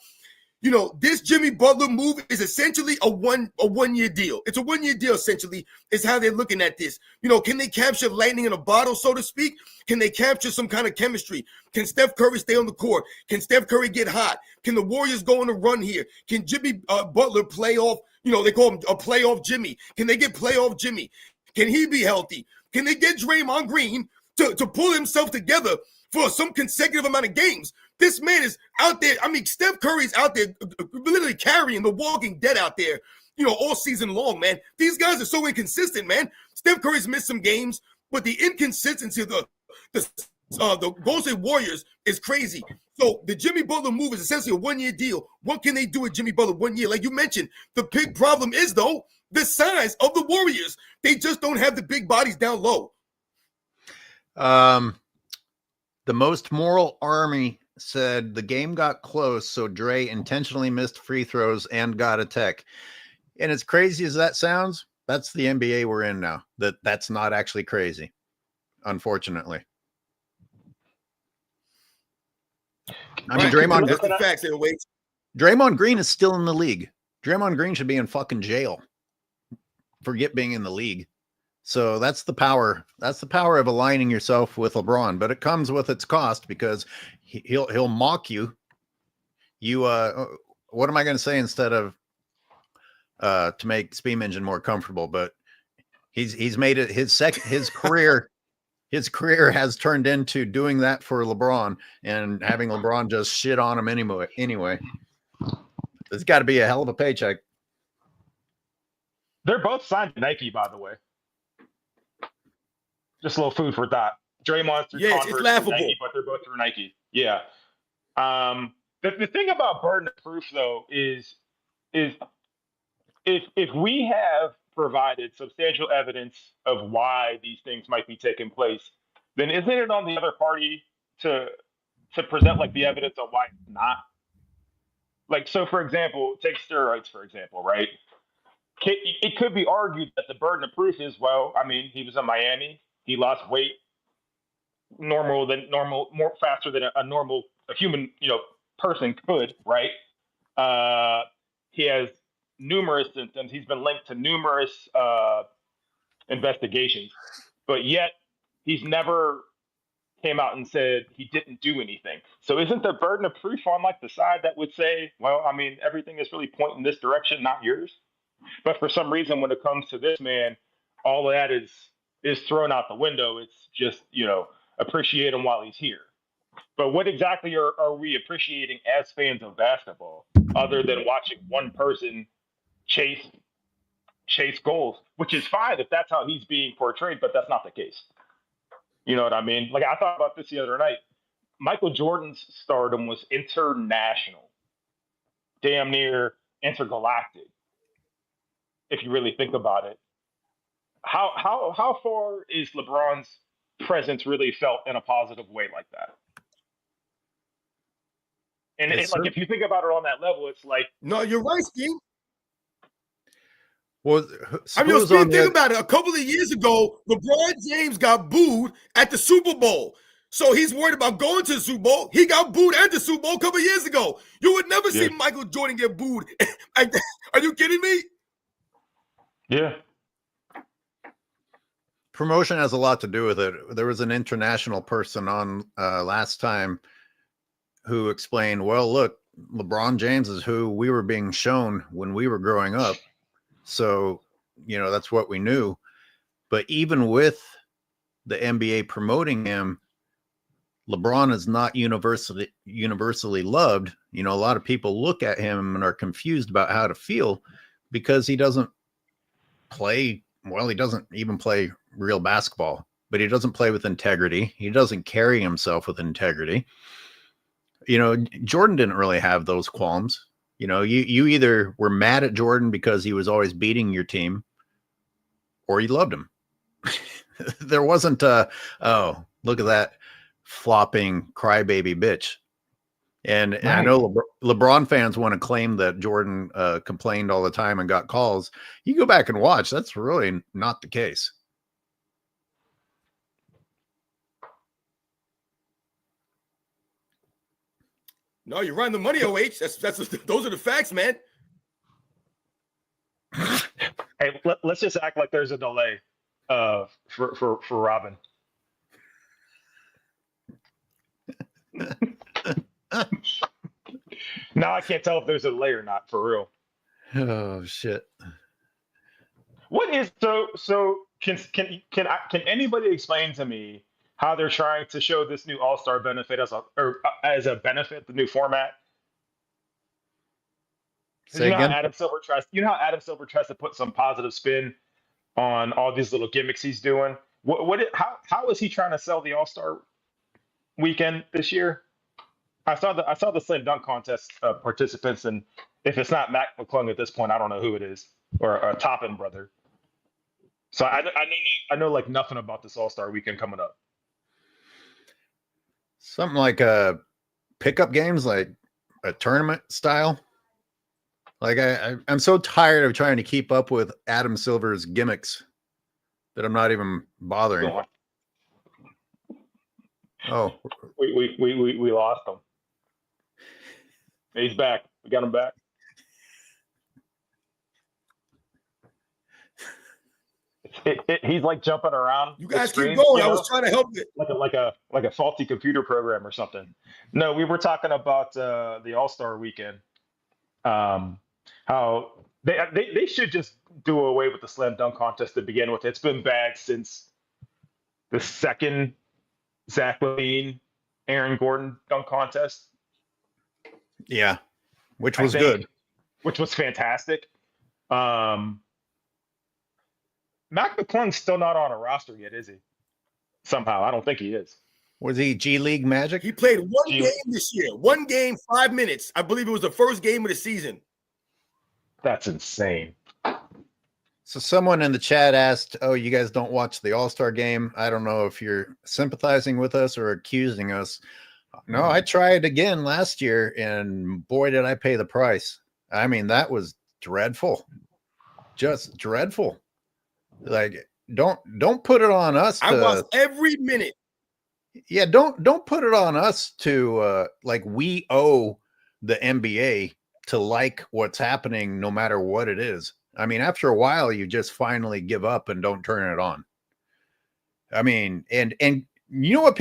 this Jimmy Butler move is essentially a one-year deal. It's a one-year deal, essentially, is how they're looking at this. Can they capture lightning in a bottle, so to speak? Can they capture some kind of chemistry? Can Steph Curry stay on the court? Can Steph Curry get hot? Can the Warriors go on a run here? Can Jimmy Butler play off, they call him a playoff Jimmy. Can they get playoff Jimmy? Can he be healthy? Can they get Draymond Green to pull himself together for some consecutive amount of games? This man is out there. I mean, Steph Curry's out there literally carrying the Walking Dead out there, all season long, man. These guys are so inconsistent, man. Steph Curry's missed some games, but the inconsistency of the Golden State Warriors is crazy. So the Jimmy Butler move is essentially a one-year deal. What can they do with Jimmy Butler 1 year? Like you mentioned, the big problem is, though, the size of the Warriors. They just don't have the big bodies down low. The most moral army said the game got close, so Dre intentionally missed free throws and got a tech. And as crazy as that sounds, That's the NBA we're in now. That's not actually crazy, unfortunately. I mean, Right. That's the facts here, wait. Draymond Green is still in the league. Draymond Green should be in fucking jail. Forget being in the league. So that's the power. That's the power of aligning yourself with LeBron, but it comes with its cost because he'll mock you. You what am I going to say instead of to make Steam Engine more comfortable? But he's made it his career. His career has turned into doing that for LeBron and having LeBron just shit on him anyway. It's got to be a hell of a paycheck. They're both signed to Nike, by the way. Just a little food for thought. Draymond's through Converse, it's laughable. Nike, but they're both through Nike. Yeah. The thing about burden of proof, though, is if we have provided substantial evidence of why these things might be taking place, then isn't it on the other party to present like the evidence on why it's not? Like, so for example, take steroids, for example, right? It could be argued that the burden of proof is, well, I mean, he was in Miami, he lost weight more faster than a human, person could, right? He has numerous symptoms. He's been linked to numerous investigations, but yet he's never came out and said he didn't do anything. So isn't the burden of proof on like the side that would say, well, I mean, everything is really pointing this direction, not yours? But for some reason, when it comes to this man, all of that is thrown out the window. It's just, appreciate him while he's here. But what exactly are we appreciating as fans of basketball, other than watching one person chase goals, which is fine if that's how he's being portrayed, but that's not the case. You know what I mean? Like, I thought about this the other night. Michael Jordan's stardom was international, damn near intergalactic, if you really think about it. How far is LeBron's presence really felt in a positive way like that? And like, if you think about it on that level, it's like, no, you're right, Steve. Well, I mean, Steve, think about it. A couple of years ago, LeBron James got booed at the Super Bowl. So he's worried about going to the Super Bowl. He got booed at the Super Bowl a couple of years ago. You would never see Michael Jordan get booed. Are you kidding me? Yeah. Promotion has a lot to do with it. There was an international person on last time who explained, well, look, LeBron James is who we were being shown when we were growing up. So, that's what we knew. But even with the NBA promoting him, LeBron is not universally loved. A lot of people look at him and are confused about how to feel because he doesn't play. Well, he doesn't even play real basketball, but he doesn't play with integrity. He doesn't carry himself with integrity. Jordan didn't really have those qualms. You either were mad at Jordan because he was always beating your team, or you loved him. There wasn't oh, look at that flopping crybaby bitch. And I know LeBron fans want to claim that Jordan complained all the time and got calls. You go back and watch. That's really not the case. No, you're running the money, OH. Those are the facts, man. Hey, let's just act like there's a delay for Robin. Now I can't tell if there's a delay or not, for real. Oh shit. What is so can anybody explain to me how they're trying to show this new All-Star benefit as a benefit, the new format? Say again? How Adam Silver tries to put some positive spin on all these little gimmicks he's doing. How is he trying to sell the All-Star weekend this year? I saw the slam dunk contest participants, and if it's not Mac McClung at this point, I don't know who it is, or a Toppin brother. So I know like nothing about this All-Star weekend coming up. Something like pickup games, like a tournament style, Like I'm so tired of trying to keep up with Adam Silver's gimmicks that I'm not even bothering. Oh, we lost him. He's back. We got him back. He's like jumping around. You guys screen, keep going. I was trying to help you. Like a faulty computer program or something. No, we were talking about the All-Star weekend. How they should just do away with the slam dunk contest to begin with. It's been bad since the second Zach LaVine, Aaron Gordon dunk contest. Yeah, which was good. Which was fantastic. Mac McClung's still not on a roster yet, is he? Somehow. I don't think he is. Was he G League Magic? He played one game this year. 1 game, 5 minutes. I believe it was the first game of the season. That's insane. So someone in the chat asked, "Oh, you guys don't watch the All-Star game?" I don't know if you're sympathizing with us or accusing us. No, I tried again last year, and boy, did I pay the price. I mean, that was dreadful. Just dreadful. Like, don't put it on us. I watched every minute. Yeah, don't put it on us to like we owe the NBA to like what's happening no matter what it is. I mean, after a while, you just finally give up and don't turn it on. I mean, and you know what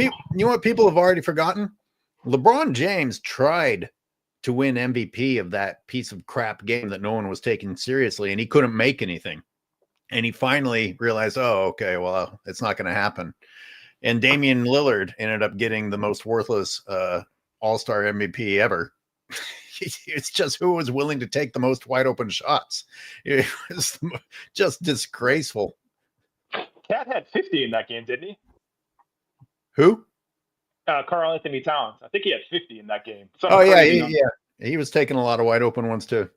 people have already forgotten? LeBron James tried to win MVP of that piece of crap game that no one was taking seriously, and he couldn't make anything. And he finally realized, oh, okay, well, it's not going to happen. And Damian Lillard ended up getting the most worthless All-Star MVP ever. It's just who was willing to take the most wide open shots. It was just disgraceful. Cat had 50 in that game, didn't he? Who? Karl Anthony Towns. I think he had 50 in that game. Oh, yeah. He was taking a lot of wide open ones too.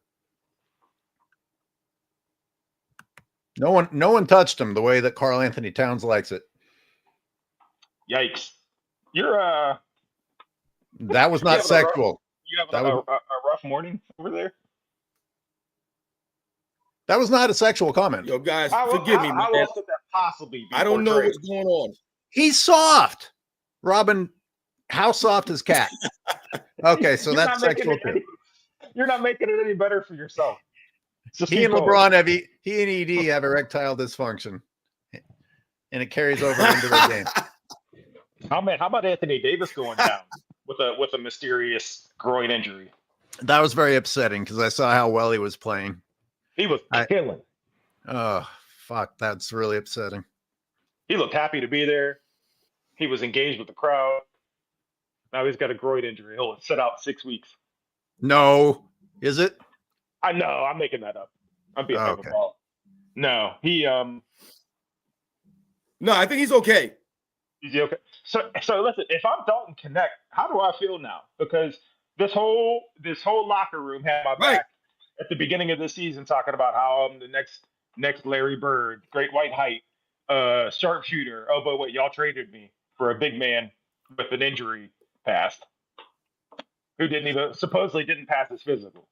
No one touched him the way that Karl Anthony Towns likes it. Yikes. You're that was not sexual. You have a rough morning over there? That was not a sexual comment. Yo, guys, forgive me, man. How else could that possibly be? I don't know what's going on. He's soft. Robin, how soft is Cat? Okay, so that's sexual too. You're not making it any better for yourself. He and LeBron he and ED have erectile dysfunction, and it carries over into their game. How about Anthony Davis going down with a mysterious groin injury? That was very upsetting because I saw how well he was playing. He was killing. Oh, fuck. That's really upsetting. He looked happy to be there. He was engaged with the crowd. Now he's got a groin injury. He'll sit out 6 weeks. No. Is it? I know. I'm making that up. I'm being okay. No, No, I think he's okay. Is he okay? So listen, if I'm Dalton Connect, how do I feel now? Because this whole locker room had my back at the beginning of the season, talking about how I'm the next Larry Bird, great white height, sharpshooter. Oh, but wait, y'all traded me for a big man with an injury past, who supposedly didn't pass his physical.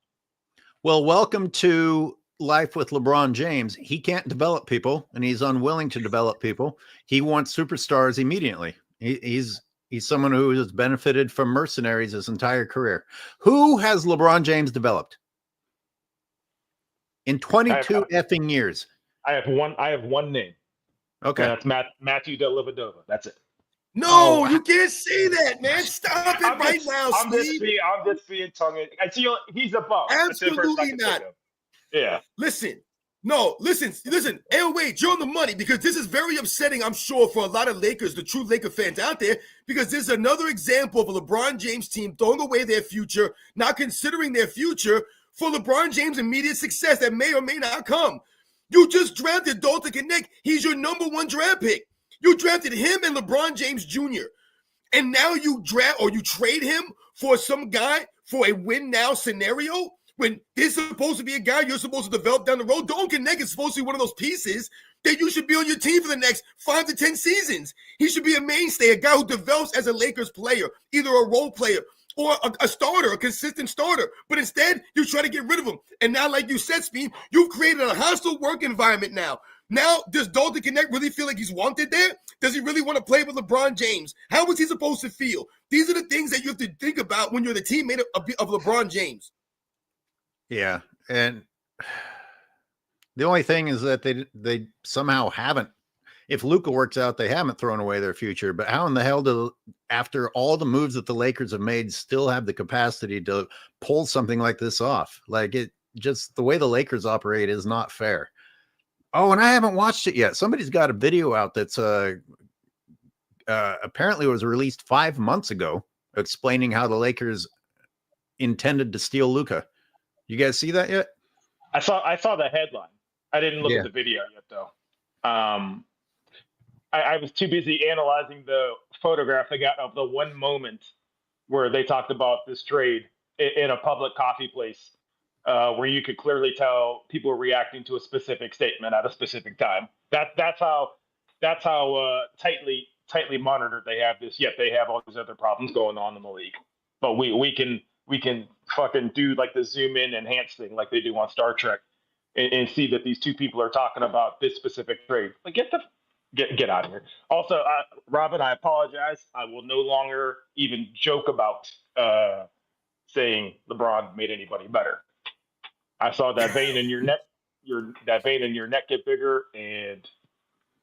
Well, welcome to life with LeBron James. He can't develop people, and he's unwilling to develop people. He wants superstars immediately. He's someone who has benefited from mercenaries his entire career. Who has LeBron James developed in 22 effing years? I have one name. Okay, and that's Matthew Dellavedova. That's it. No, you can't say that, man. Stop it right now, Steve. I'm just being tongue. I see he's above. Absolutely not. Yeah. Listen. Hey, wait, you're on the money because this is very upsetting, I'm sure, for a lot of Lakers, the true Laker fans out there, because this is another example of a LeBron James team throwing away their future, not considering their future for LeBron James' immediate success that may or may not come. You just drafted Dalton Connect. He's your number 1 draft pick. You drafted him and LeBron James Jr. And now you trade him for some guy for a win now scenario when this is supposed to be a guy you're supposed to develop down the road. Dalton Connect is supposed to be one of those pieces that you should be on your team for the next 5 to 10 seasons. He should be a mainstay, a guy who develops as a Lakers player, either a role player or a starter, a consistent starter. But instead, you try to get rid of him. And now, like you said, Speed, you've created a hostile work environment now. Now, does Dalton Connect really feel like he's wanted there? Does he really want to play with LeBron James? How is he supposed to feel? These are the things that you have to think about when you're the teammate of LeBron James. Yeah, and the only thing is that they somehow haven't. If Luka works out, they haven't thrown away their future. But how in the hell do, after all the moves that the Lakers have made, still have the capacity to pull something like this off? Like, it just, the way the Lakers operate is not fair. Oh, and I haven't watched it yet. Somebody's got a video out that's apparently was released 5 months ago, explaining how the Lakers intended to steal Luka. You guys see that yet? I saw the headline. I didn't look at the video yet, though. I was too busy analyzing the photograph I got of the one moment where they talked about this trade in a public coffee place, where you could clearly tell people were reacting to a specific statement at a specific time. That's how tightly monitored they have this. Yet they have all these other problems going on in the league. But we can fucking do like the zoom in enhance thing like they do on Star Trek and see that these two people are talking about this specific trade. Like, get out of here. Also, Robin, I apologize. I will no longer even joke about saying LeBron made anybody better. I saw that vein in your neck. That vein in your neck get bigger, and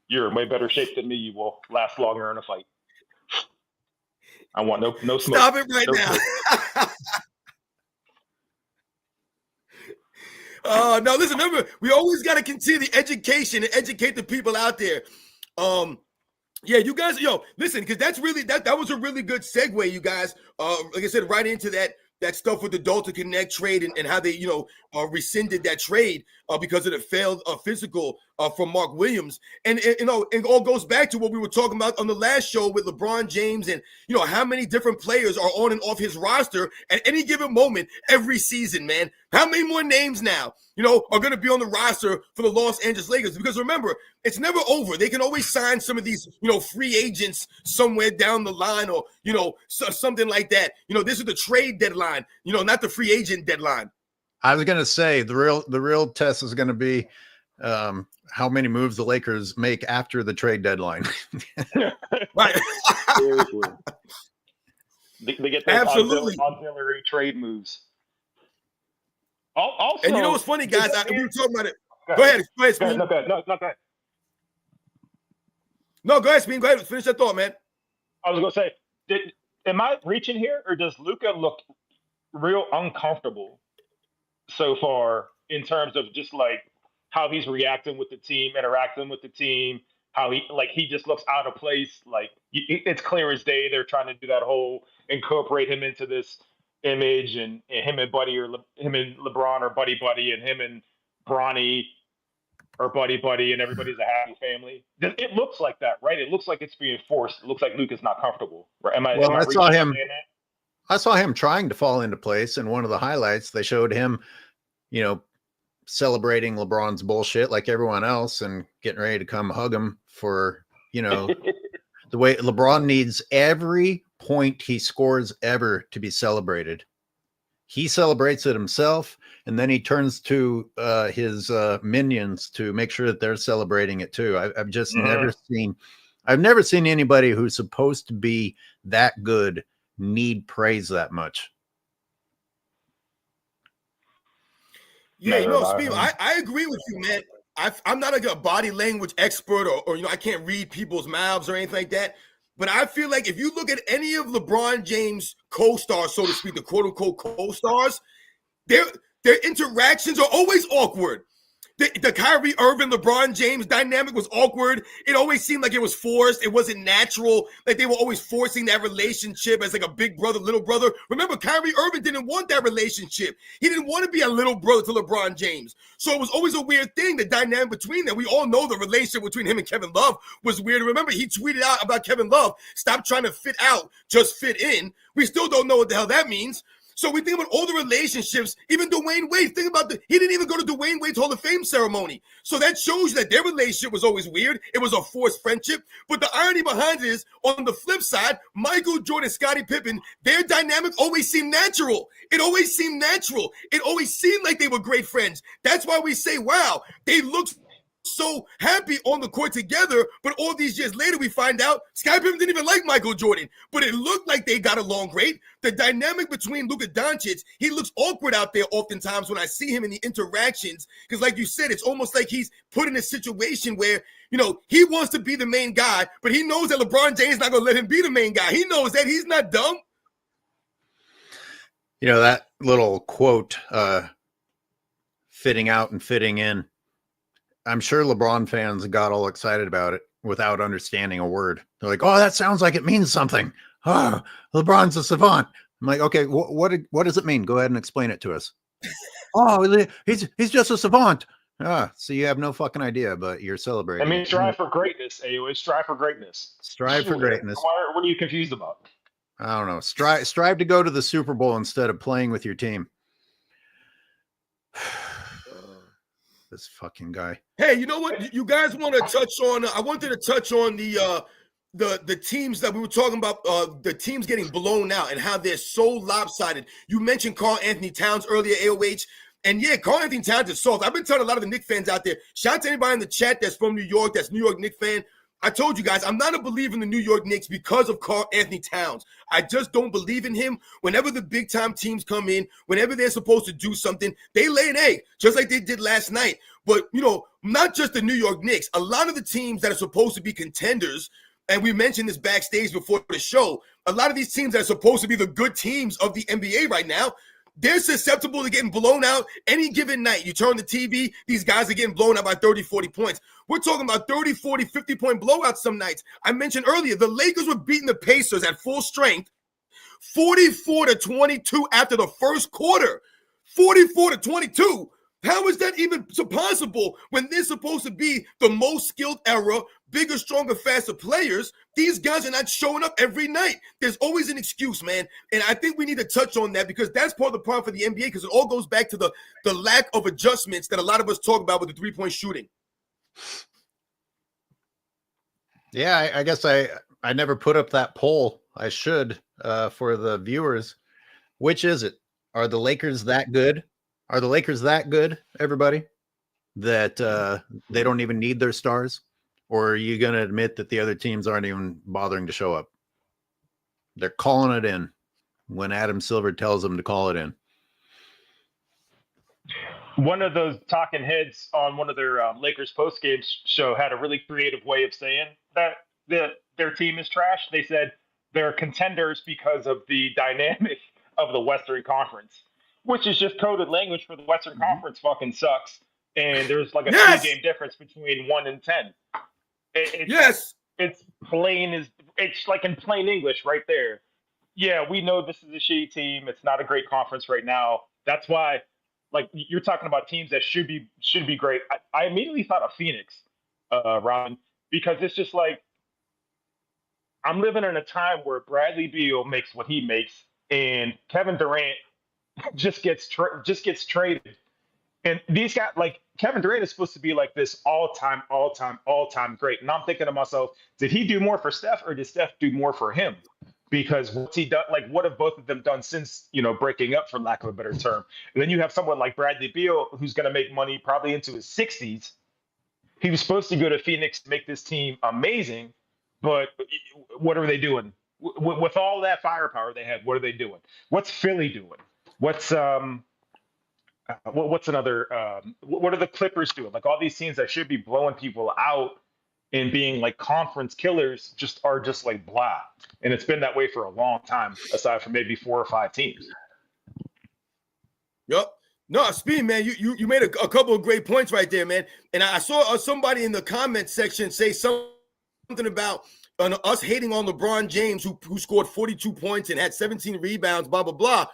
you're in way better shape than me. You will last longer in a fight. I want no smoke. Stop it right now. No, listen, remember, we always got to continue the education and educate the people out there. Yeah, you guys, listen, because that's really, that was a really good segue, you guys. Like I said, right into that stuff with the Dalton Connect trade and how they, rescinded that trade because of the failed physical from Mark Williams. And it all goes back to what we were talking about on the last show with LeBron James and, how many different players are on and off his roster at any given moment every season, man. How many more names now, are going to be on the roster for the Los Angeles Lakers? Because remember, it's never over. They can always sign some of these, free agents somewhere down the line or, something like that. This is the trade deadline, not the free agent deadline. I was going to say the real test is going to be how many moves the Lakers make after the trade deadline. Right. Seriously. They get those auxiliary trade moves. Also, and what's funny, guys? We were talking about it. Go ahead, Speed. No, go ahead. No, go ahead, Speed. Go ahead. Finish that thought, man. I was going to say, am I reaching here, or does Luka look real uncomfortable so far in terms of just like how he's reacting with the team, interacting with the team, how he just looks out of place. Like, it's clear as day they're trying to do that whole incorporate him into this image, and him and Buddy, or him and LeBron are buddy, and him and Bronny are buddy, and everybody's a happy family. It looks like that, right? It looks like it's being forced. It looks like Luka's not comfortable. Right? I saw him trying to fall into place. In one of the highlights, they showed him, celebrating LeBron's bullshit like everyone else and getting ready to come hug him for, the way LeBron needs every point he scores ever to be celebrated. He celebrates it himself, and then he turns to his minions to make sure that they're celebrating it too. I've just never seen anybody who's supposed to be that good need praise that much. Yeah, Steve, I agree with you, man. I'm not like a body language expert or I can't read people's mouths or anything like that. But I feel like if you look at any of LeBron James' co-stars, so to speak, the quote-unquote co-stars, their interactions are always awkward. The Kyrie Irving, LeBron James dynamic was awkward. It always seemed like it was forced. It wasn't natural. Like they were always forcing that relationship as like a big brother, little brother. Remember, Kyrie Irving didn't want that relationship. He didn't want to be a little brother to LeBron James. So it was always a weird thing, the dynamic between them. We all know the relationship between him and Kevin Love was weird. Remember, he tweeted out about Kevin Love, stop trying to fit out, just fit in. We still don't know what the hell that means. So we think about all the relationships, even Dwayne Wade. Think about he didn't even go to Dwayne Wade's Hall of Fame ceremony. So that shows you that their relationship was always weird. It was a forced friendship. But the irony behind it is, on the flip side, Michael Jordan, Scottie Pippen, their dynamic always seemed natural. It always seemed natural. It always seemed like they were great friends. That's why we say, wow, they look so happy on the court together, but all these years later we find out Scottie Pippen didn't even like Michael Jordan, but it looked like they got along great. The dynamic between Luka Doncic, he looks awkward out there oftentimes when I see him in the interactions, because like you said, it's almost like he's put in a situation where, he wants to be the main guy, but he knows that LeBron James is not going to let him be the main guy. He knows that. He's not dumb. That little quote, fitting out and fitting in, I'm sure LeBron fans got all excited about it without understanding a word. They're like, oh, that sounds like it means something. Oh, LeBron's a savant. I'm like, okay, what does it mean? Go ahead and explain it to us. Oh, he's just a savant. So you have no fucking idea, but you're celebrating. I mean, strive for greatness, AOA. Strive for greatness. Strive for greatness. What are you confused about? I don't know. Strive to go to the Super Bowl instead of playing with your team. This fucking guy. Hey, you know what? You guys want to touch on? I wanted to touch on the teams that we were talking about. The teams getting blown out and how they're so lopsided. You mentioned Karl Anthony Towns earlier, AOH, and yeah, Karl Anthony Towns is soft. I've been telling a lot of the Knicks fans out there. Shout out to anybody in the chat that's from New York, that's New York Knicks fan. I told you guys, I'm not a believer in the New York Knicks because of Karl Anthony Towns. I just don't believe in him. Whenever the big-time teams come in, whenever they're supposed to do something, they lay an egg, just like they did last night. But, not just the New York Knicks. A lot of the teams that are supposed to be contenders, and we mentioned this backstage before the show, a lot of these teams that are supposed to be the good teams of the NBA right now, they're susceptible to getting blown out any given night. You turn the TV, these guys are getting blown out by 30, 40 points. We're talking about 30, 40, 50-point blowouts some nights. I mentioned earlier, the Lakers were beating the Pacers at full strength, 44-22 after the first quarter. 44-22. How is that even possible when they're supposed to be the most skilled era, bigger, stronger, faster players? These guys are not showing up every night. There's always an excuse, man. And I think we need to touch on that because that's part of the problem for the NBA because it all goes back to the lack of adjustments that a lot of us talk about with the three-point shooting. Yeah, I guess I never put up that poll. I should for the viewers. Which is it? Are the Lakers that good? Are the Lakers that good, everybody, that they don't even need their stars? Or are you going to admit that the other teams aren't even bothering to show up? They're calling it in when Adam Silver tells them to call it in. One of those talking heads on one of their Lakers post-game show had a really creative way of saying that their team is trash. They said they're contenders because of the dynamic of the Western Conference, which is just coded language for the Western Conference fucking sucks. And there's like a 3-game difference between 1 and 10. It's plain it's like in plain English right there. Yeah, we know this is a shitty team. It's not a great conference right now. That's why, like, you're talking about teams that should be great. I immediately thought of Phoenix, Robin, because it's just like I'm living in a time where Bradley Beal makes what he makes, and Kevin Durant just gets traded. And these guys, like Kevin Durant, is supposed to be like this all-time great. And I'm thinking to myself, did he do more for Steph, or did Steph do more for him? Because what's he done? Like, what have both of them done since breaking up, for lack of a better term? And then you have someone like Bradley Beal, who's going to make money probably into his 60s. He was supposed to go to Phoenix to make this team amazing, but what are they doing with all that firepower they had? What are they doing? What's Philly doing? What's another? What are the Clippers doing? Like, all these teams that should be blowing people out and being like conference killers are just like blah. And it's been that way for a long time, aside from maybe 4 or 5 teams. Yep. No, Speed, man, you made a couple of great points right there, man. And I saw somebody in the comment section say something about us hating on LeBron James, who scored 42 points and had 17 rebounds, blah, blah, blah.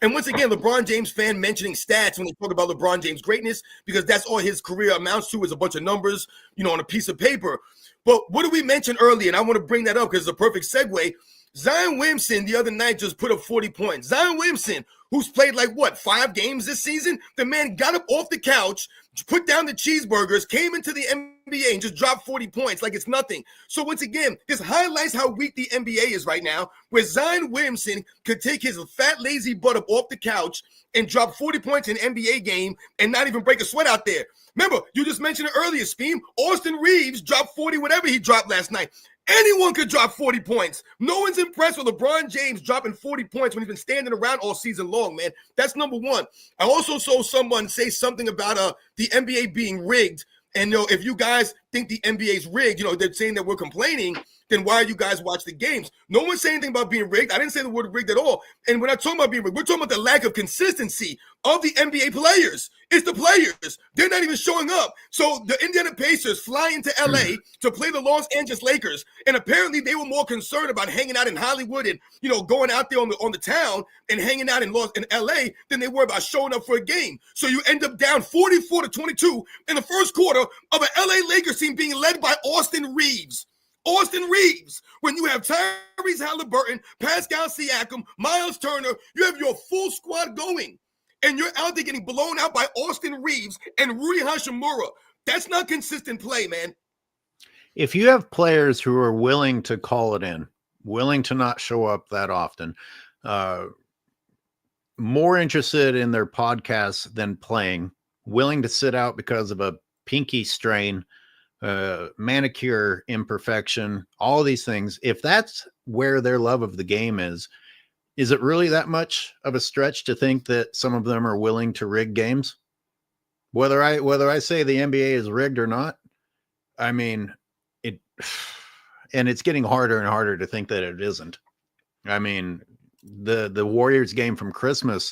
And once again, LeBron James fan mentioning stats when they talk about LeBron James' greatness, because that's all his career amounts to is a bunch of numbers, on a piece of paper. But what did we mention earlier? And I want to bring that up because it's a perfect segue. Zion Williamson the other night just put up 40 points. Zion Williamson, who's played like, 5 games this season? The man got up off the couch, put down the cheeseburgers, came into the NBA and just dropped 40 points like it's nothing. So once again, this highlights how weak the NBA is right now, where Zion Williamson could take his fat, lazy butt up off the couch and drop 40 points in an NBA game and not even break a sweat out there. Remember, you just mentioned it earlier, Speem. Austin Reeves dropped 40, whatever he dropped last night. Anyone could drop 40 points. No one's impressed with LeBron James dropping 40 points when he's been standing around all season long, man. That's number one. I also saw someone say something about the NBA being rigged. And, if you guys think the NBA's rigged, they're saying that we're complaining, then why are you guys watch the games? No one's saying anything about being rigged. I didn't say the word rigged at all. And when I talk about being rigged, we're talking about the lack of consistency of the NBA players. It's the players. They're not even showing up. So the Indiana Pacers fly into LA to play the Los Angeles Lakers. And apparently they were more concerned about hanging out in Hollywood and, going out there on the town and hanging out in LA than they were about showing up for a game. So you end up down 44-22 in the first quarter of an LA Lakers team being led by Austin Reeves. Austin Reeves, when you have Tyrese Halliburton, Pascal Siakam, Miles Turner, you have your full squad going, and you're out there getting blown out by Austin Reeves and Rui Hachimura. That's not consistent play, man. If you have players who are willing to call it in, willing to not show up that often, more interested in their podcasts than playing, willing to sit out because of a pinky strain, manicure imperfection, all these things. If that's where their love of the game is it really that much of a stretch to think that some of them are willing to rig games? Whether I say the NBA is rigged or not, I mean, and it's getting harder and harder to think that it isn't. I mean, the Warriors game from Christmas,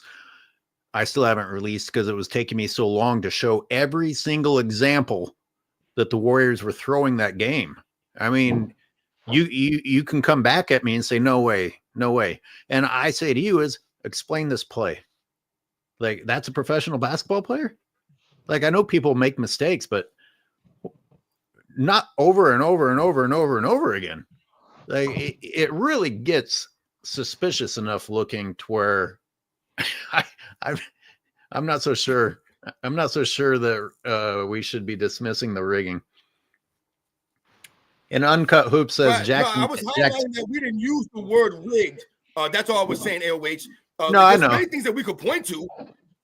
I still haven't released because it was taking me so long to show every single example that the Warriors were throwing that game. I mean, you can come back at me and say, no way. And I say to you is, explain this play. Like, that's a professional basketball player? Like, I know people make mistakes, but not over and over and over and over and over again. Like, it really gets suspicious enough looking to where I'm not so sure. I'm not so sure that we should be dismissing the rigging. And Uncut Hoop says, right, Jackson. No, I was highlighting that we didn't use the word rigged. That's all I was saying, AOH. No, I know. Many things that we could point to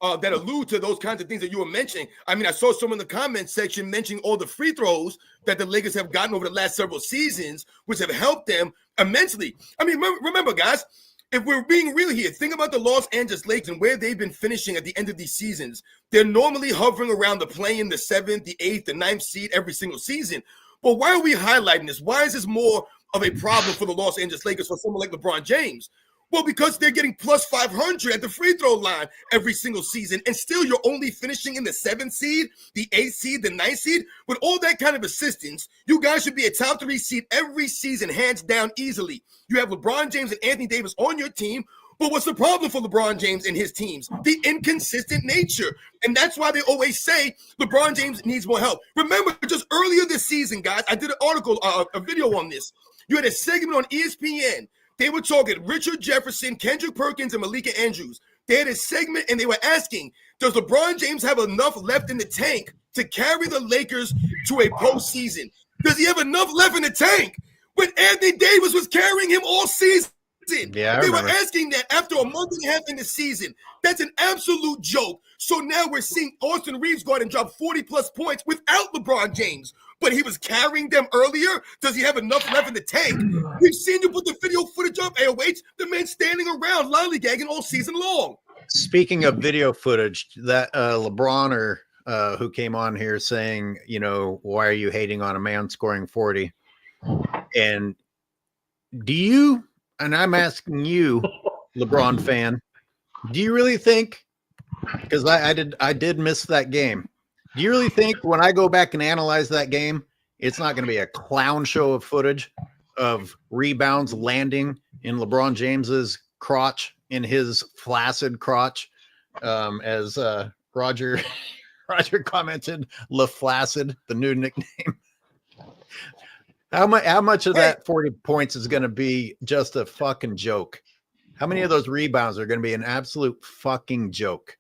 that allude to those kinds of things that you were mentioning. I mean, I saw someone in the comments section mentioning all the free throws that the Lakers have gotten over the last several seasons, which have helped them immensely. I mean, remember, guys, if we're being real here, think about the Los Angeles Lakers and where they've been finishing at the end of these seasons. They're normally hovering around the play-in, the 7th, the 8th, the 9th seed every single season. But why are we highlighting this? Why is this more of a problem for the Los Angeles Lakers for someone like LeBron James? Well, because they're getting plus 500 at the free throw line every single season, and still you're only finishing in the 7th seed, the 8th seed, the 9th seed. With all that kind of assistance, you guys should be a top 3 seed every season, hands down, easily. You have LeBron James and Anthony Davis on your team, but what's the problem for LeBron James and his teams? The inconsistent nature. And that's why they always say LeBron James needs more help. Remember, just earlier this season, guys, I did an article, a video on this. You had a segment on ESPN. They were talking Richard Jefferson, Kendrick Perkins, and Malika Andrews. They had a segment, and they were asking, does LeBron James have enough left in the tank to carry the Lakers to a postseason? Does he have enough left in the tank when Anthony Davis was carrying him all season? Yeah, they were asking that after a month and a half in the season. That's an absolute joke. So now we're seeing Austin Reeves go out and drop 40-plus points without LeBron James. But he was carrying them earlier. Does he have enough left in the tank? We've seen you put the video footage up, AOH. The man standing around lollygagging all season long. Speaking of video footage, that LeBroner who came on here saying, why are you hating on a man scoring 40? And and I'm asking you, LeBron fan, do you really think, because I did miss that game, do you really think when I go back and analyze that game, it's not going to be a clown show of footage of rebounds landing in LeBron James's crotch, in his flaccid crotch, as Roger commented, La Flaccid, the new nickname. How much of Hey. that 40 points is going to be just a fucking joke? How many of those rebounds are going to be an absolute fucking joke?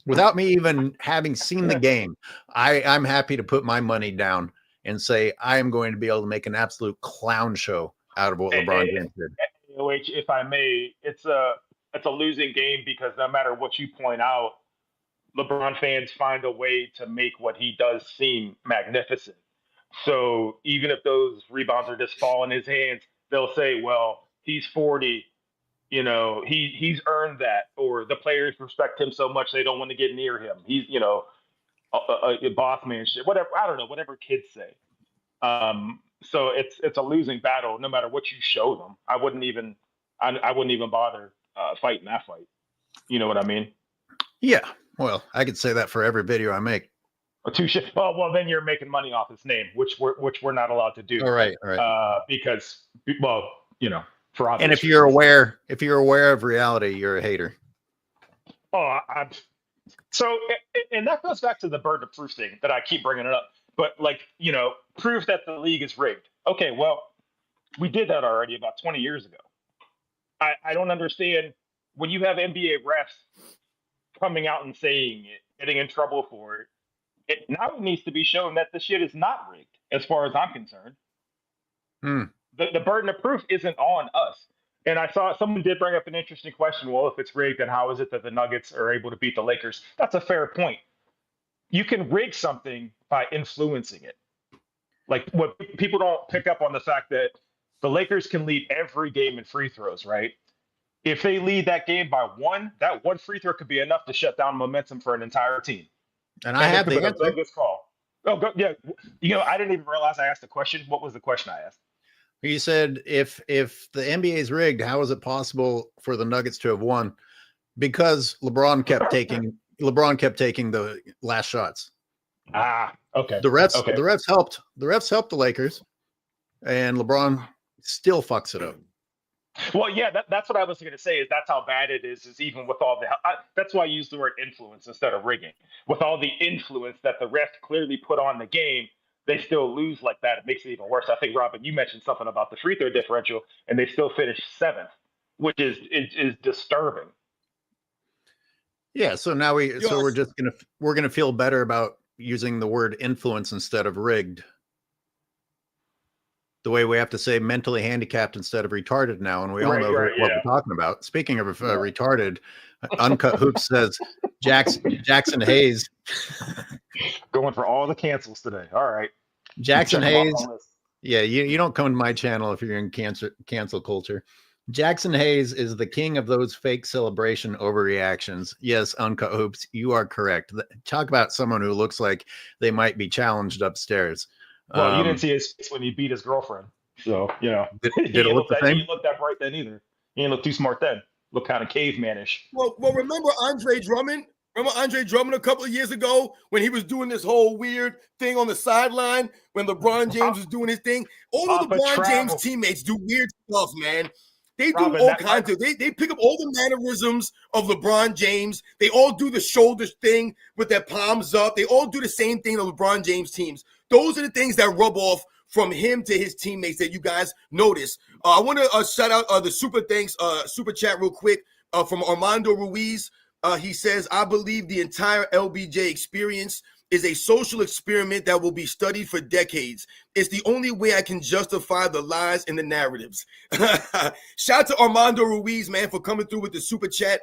Without me even having seen the game, I'm happy to put my money down and say I am going to be able to make an absolute clown show out of what LeBron James did. If I may, it's a losing game because no matter what you point out, LeBron fans find a way to make what he does seem magnificent. So even if those rebounds are just fall in his hands, they'll say, "Well, he's 40. He's earned that," or the players respect him so much they don't want to get near him. He's a boss man shit. Whatever, I don't know. Whatever kids say. So it's a losing battle no matter what you show them. I wouldn't even bother fighting that fight. You know what I mean? Yeah. Well, I could say that for every video I make. Oh, well, then you're making money off his name, which we're not allowed to do. All right. Because, for obvious and if you're aware of reality, you're a hater. Oh, and that goes back to the burden of proof thing that I keep bringing it up. But proof that the league is rigged. Okay, well, we did that already about 20 years ago. I don't understand when you have NBA refs coming out and saying it, getting in trouble for it. Now it needs to be shown that the shit is not rigged, as far as I'm concerned. The burden of proof isn't on us. And I saw someone did bring up an interesting question. Well, if it's rigged, then how is it that the Nuggets are able to beat the Lakers? That's a fair point. You can rig something by influencing it. Like, what people don't pick up on the fact that the Lakers can lead every game in free throws, right? If they lead that game by one, that one free throw could be enough to shut down momentum for an entire team. And I have the answer. This call. Oh, yeah. I didn't even realize I asked a question. What was the question I asked? You said if the NBA is rigged, how is it possible for the Nuggets to have won? Because LeBron kept taking the last shots. Okay. The refs helped the Lakers, and LeBron still fucks it up. Well, yeah, that's what I was going to say. Is that's how bad it is even with all the. That's why I use the word influence instead of rigging. With all the influence that the refs clearly put on the game, they still lose like that. It makes it even worse. I think, Robin, you mentioned something about the free throw differential, and they still finished 7th, which is disturbing. Yeah. So now we're gonna feel better about using the word influence instead of rigged. The way we have to say mentally handicapped instead of retarded now, and we all know what we're talking about. Speaking of retarded, Uncut Hoops says Jackson Hayes going for all the cancels today. All right, Jackson Hayes. Yeah, you don't come to my channel if you're in cancel culture. Jackson Hayes is the king of those fake celebration overreactions. Yes, Uncut Hoops, you are correct. Talk about someone who looks like they might be challenged upstairs. Well, you didn't see his face when he beat his girlfriend. So, did it look the same? He didn't look that bright then either. He didn't look too smart then. Looked kind of cavemanish. Well, remember Andre Drummond? Remember Andre Drummond a couple of years ago when he was doing this whole weird thing on the sideline when LeBron James was doing his thing? All of LeBron James teammates do weird stuff, man. They do all kinds of. They pick up all the mannerisms of LeBron James. They all do the shoulders thing with their palms up. They all do the same thing to LeBron James teams. Those are the things that rub off from him to his teammates that you guys notice. I want to shout out the super chat real quick from Armando Ruiz. He says, I believe the entire LBJ experience is a social experiment that will be studied for decades. It's the only way I can justify the lies and the narratives. Shout out to Armando Ruiz, man, for coming through with the super chat.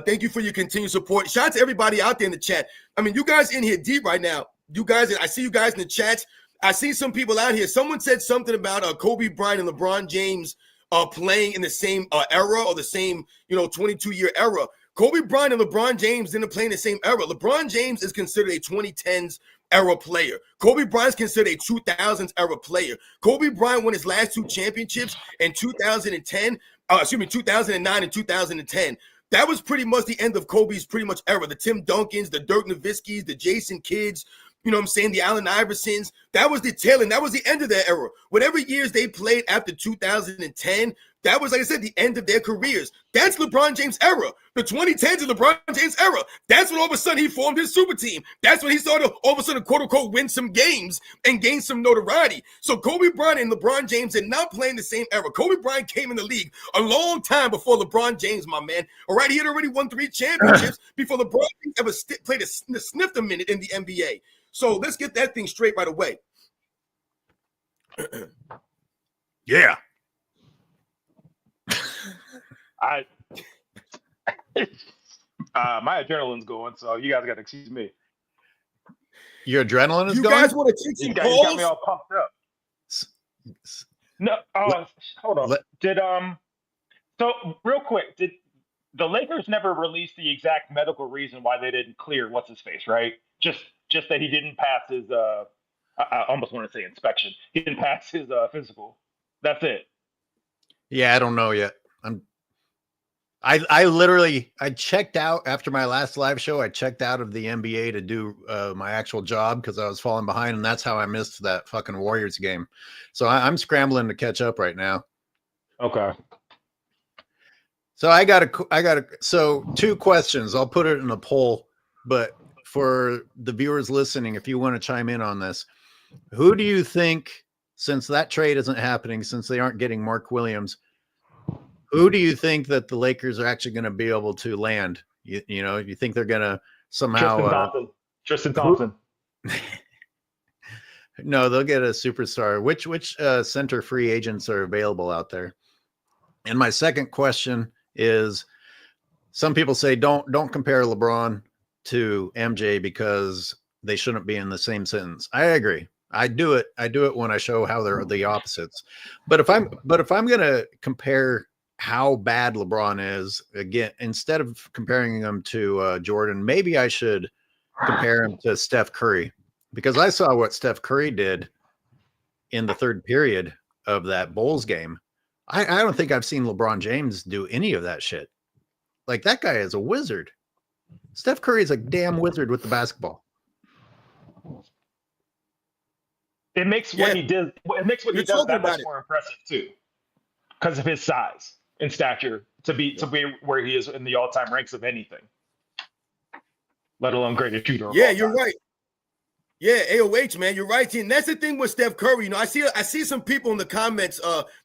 Thank you for your continued support. Shout out to everybody out there in the chat. I mean, you guys in here deep right now. You guys, I see you guys in the chats. I see some people out here. Someone said something about Kobe Bryant and LeBron James playing in the same era or the same, 22-year era. Kobe Bryant and LeBron James didn't play in the same era. LeBron James is considered a 2010s era player. Kobe Bryant is considered a 2000s era player. Kobe Bryant won his last 2 championships in 2009 and 2010. That was pretty much the end of Kobe's pretty much era. The Tim Duncans, the Dirk Nowitzkis, the Jason Kidds, the Allen Iversons. That was the tail end. That was the end of their era. Whatever years they played after 2010, That was, like I said, the end of their careers. That's LeBron James' era. The 2010s is LeBron James' era. That's when all of a sudden he formed his super team. That's when he started all of a sudden, quote unquote, win some games and gain some notoriety. So Kobe Bryant and LeBron James did not play in the same era. Kobe Bryant came in the league a long time before LeBron James, my man. All right, he had already won 3 championships before LeBron James ever sniffed a minute in the NBA. So let's get that thing straight right away. Yeah. My adrenaline's going, so you guys got to excuse me. Your adrenaline is You going? guys want to take some You got me calls? all pumped up. No, hold on. So real quick, did the Lakers never release the exact medical reason why they didn't clear what's his face, right? Just that he didn't pass his I almost want to say inspection. He didn't pass his physical. That's it. Yeah, I don't know yet. I literally checked out after my last live show. I checked out of the NBA to do my actual job because I was falling behind, and that's how I missed that fucking Warriors game. So I'm scrambling to catch up right now. Okay. So I got so 2 questions. I'll put it in a poll, but for the viewers listening, if you want to chime in on this, who do you think, since that trade isn't happening, since they aren't getting Mark Williams, who do you think that the Lakers are actually going to be able to land? You know, you think they're going to somehow Tristan Thompson. No, they'll get a superstar. Which center free agents are available out there? And my second question is, some people say don't compare LeBron to MJ because they shouldn't be in the same sentence. I agree. I do it when I show how they're the opposites. But if I'm going to compare how bad LeBron is, again, instead of comparing him to Jordan, maybe I should compare him to Steph Curry, because I saw what Steph Curry did in the third period of that Bulls game. I don't think I've seen LeBron James do any of that shit. Like, that guy is a wizard. Steph Curry is a damn wizard with the basketball. It makes what he does. It makes what he does that much more impressive too, because of his size and stature to be where he is in the all-time ranks of anything, let alone greatest shooter. Yeah, you're right. Yeah, AOH, man, you're right. And that's the thing with Steph Curry. You know, I see some people in the comments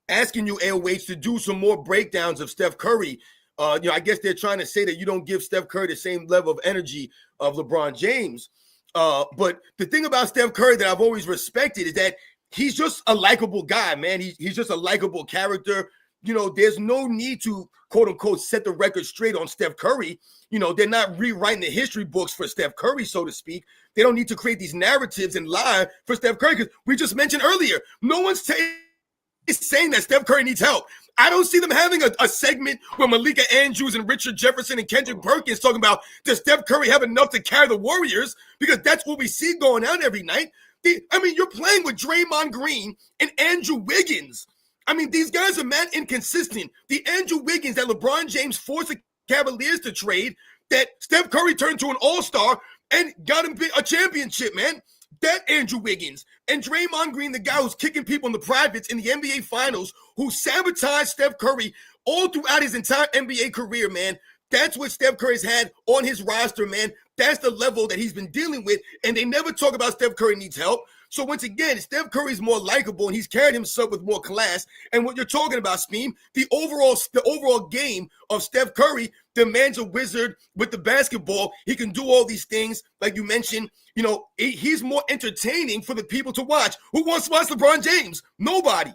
asking you, AOH, to do some more breakdowns of Steph Curry. You know, I guess they're trying to say that you don't give Steph Curry the same level of energy of LeBron James. But the thing about Steph Curry that I've always respected is that he's just a likable guy, man. He's just a likable character. You know, there's no need to, quote unquote, set the record straight on Steph Curry. You know, they're not rewriting the history books for Steph Curry, so to speak. They don't need to create these narratives and lie for Steph Curry, because we just mentioned earlier, no one's saying that Steph Curry needs help. I don't see them having a segment where Malika Andrews and Richard Jefferson and Kendrick Perkins talking about, does Steph Curry have enough to carry the Warriors? Because that's what we see going on every night. You're playing with Draymond Green and Andrew Wiggins. I mean, these guys are mad inconsistent. The Andrew Wiggins that LeBron James forced the Cavaliers to trade, that Steph Curry turned to an all-star and got him a championship, man. That Andrew Wiggins and Draymond Green, the guy who's kicking people in the privates in the NBA Finals, who sabotaged Steph Curry all throughout his entire NBA career, man. That's what Steph Curry's had on his roster, man. That's the level that he's been dealing with, and they never talk about Steph Curry needs help. So once again, Steph Curry's more likable, and he's carried himself with more class. And what you're talking about, Speem, the overall game of Steph Curry, the man's a wizard with the basketball. He can do all these things, like you mentioned. You know, he's more entertaining for the people to watch. Who wants to watch LeBron James? Nobody.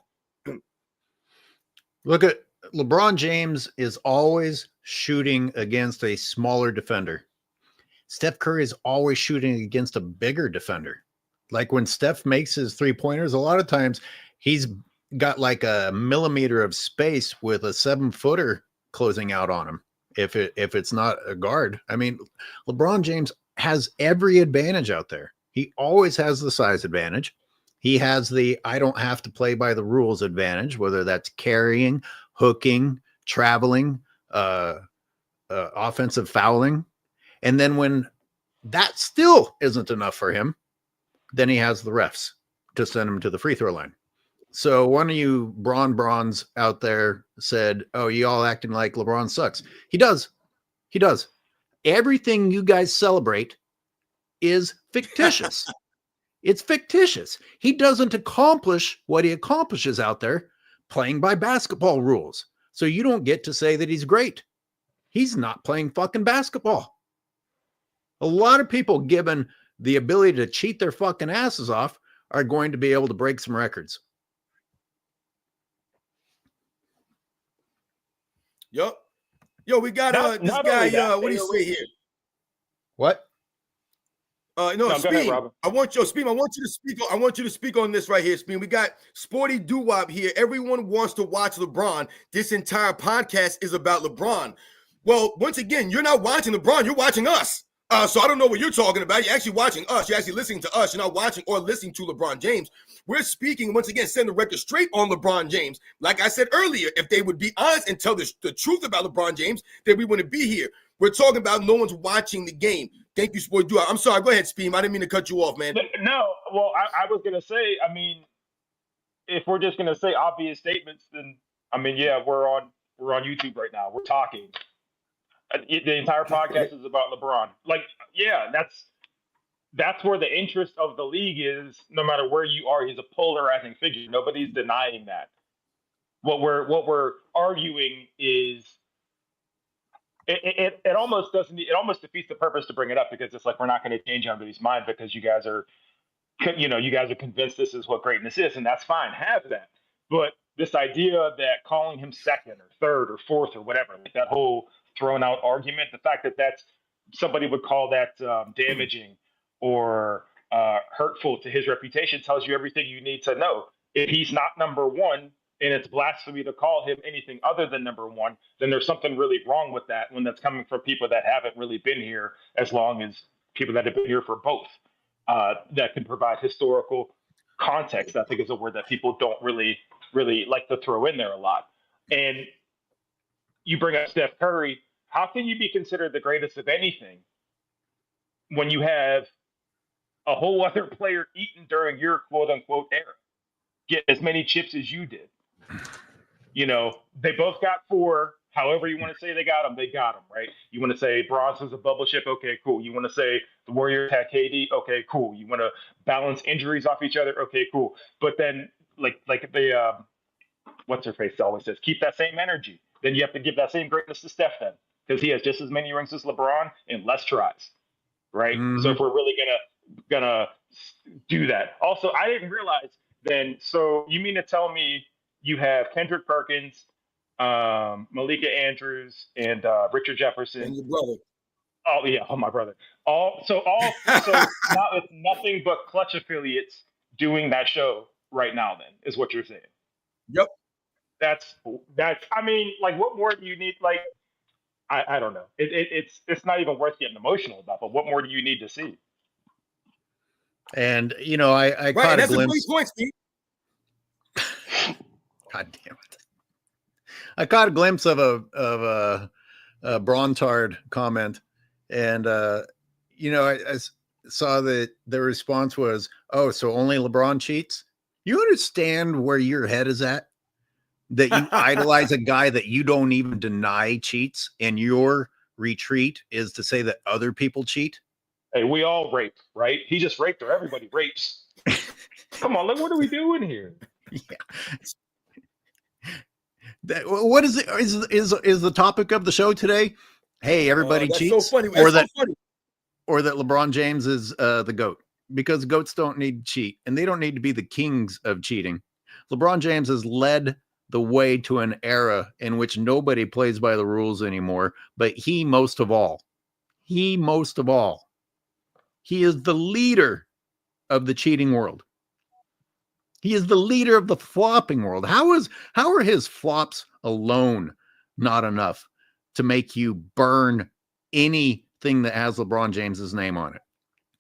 Look at LeBron James is always shooting against a smaller defender. Steph Curry is always shooting against a bigger defender. Like when Steph makes his 3-pointers, a lot of times he's got like a millimeter of space with a 7-footer closing out on him. If it's not a guard, I mean, LeBron James has every advantage out there. He always has the size advantage. He has the I don't have to play by the rules advantage, whether that's carrying, hooking, traveling, offensive fouling. And then when that still isn't enough for him, then he has the refs to send him to the free throw line. So one of you Bronze out there said, "Oh, you all acting like LeBron sucks." He does. He does. Everything you guys celebrate is fictitious. It's fictitious. He doesn't accomplish what he accomplishes out there playing by basketball rules. So you don't get to say that he's great. He's not playing fucking basketball. A lot of people given the ability to cheat their fucking asses off are going to be able to break some records. Yup. Yo, we got this guy. What do you say here? What? No, go Speed. ahead, Robin. I want you to speak. I want you to speak on this right here, Speed. We got Sporty Doo-Wop here. Everyone wants to watch LeBron. This entire podcast is about LeBron. Well, once again, you're not watching LeBron. You're watching us. So I don't know what you're talking about. You're actually watching us. You're actually listening to us. You're not watching or listening to LeBron James. We're speaking, once again, setting the record straight on LeBron James. Like I said earlier, if they would be honest and tell the truth about LeBron James, then we wouldn't be here. We're talking about no one's watching the game. Thank you, Sport Doo. I'm sorry. Go ahead, Speed. I didn't mean to cut you off, man. No, well, I was going to say, I mean, if we're just going to say obvious statements, then, I mean, yeah, we're on YouTube right now. We're talking. The entire podcast is about LeBron. Like, yeah, that's where the interest of the league is. No matter where you are, he's a polarizing figure. Nobody's denying that. What we're arguing is it almost doesn't. It almost defeats the purpose to bring it up, because it's like we're not going to change anybody's mind because you guys are convinced this is what greatness is, and that's fine. Have that, but this idea that calling him second or third or fourth or whatever, like that whole thrown out argument, the fact that somebody would call that damaging or hurtful to his reputation tells you everything you need to know. If he's not number one and it's blasphemy to call him anything other than number one, then there's something really wrong with that when that's coming from people that haven't really been here as long as people that have been here for both. That can provide historical context, I think, is a word that people don't really like to throw in there a lot. And you bring up Steph Curry. How can you be considered the greatest of anything when you have a whole other player eaten during your quote unquote era, get as many chips as you did? They both got 4. However you want to say they got them, right? You want to say Bronze was a bubble chip? Okay, cool. You want to say the Warriors had KD? Okay, cool. You want to balance injuries off each other? Okay, cool. But then, like the what's her face always says, keep that same energy. Then you have to give that same greatness to Steph then, because he has just as many rings as LeBron and less tries, right? Mm-hmm. So if we're really gonna do that, also I didn't realize then. So you mean to tell me you have Kendrick Perkins, Malika Andrews, and Richard Jefferson, and your brother? Oh yeah, my brother. So now it's nothing but Clutch affiliates doing that show right now. Then is what you're saying? Yep. That's. I mean, like, what more do you need? Like, I don't know. It's not even worth getting emotional about. But what more do you need to see? And I caught a glimpse. A great point, Steve. God damn it! I caught a glimpse of a Brontard comment, and I saw that the response was, "Oh, so only LeBron cheats?" You understand where your head is at? That you idolize a guy that you don't even deny cheats, and your retreat is to say that other people cheat? Hey, we all rape, right? He just raped her. Everybody rapes. Come on, look, what are we doing here? Yeah. What is it? Is the topic of the show today? Hey, everybody cheats, so funny. Or that LeBron James is the GOAT, because GOATs don't need to cheat, and they don't need to be the kings of cheating. LeBron James has led the way to an era in which nobody plays by the rules anymore, but he most of all. He is the leader of the cheating world. He is the leader of the flopping world. How are his flops alone not enough to make you burn anything that has LeBron James's name on it?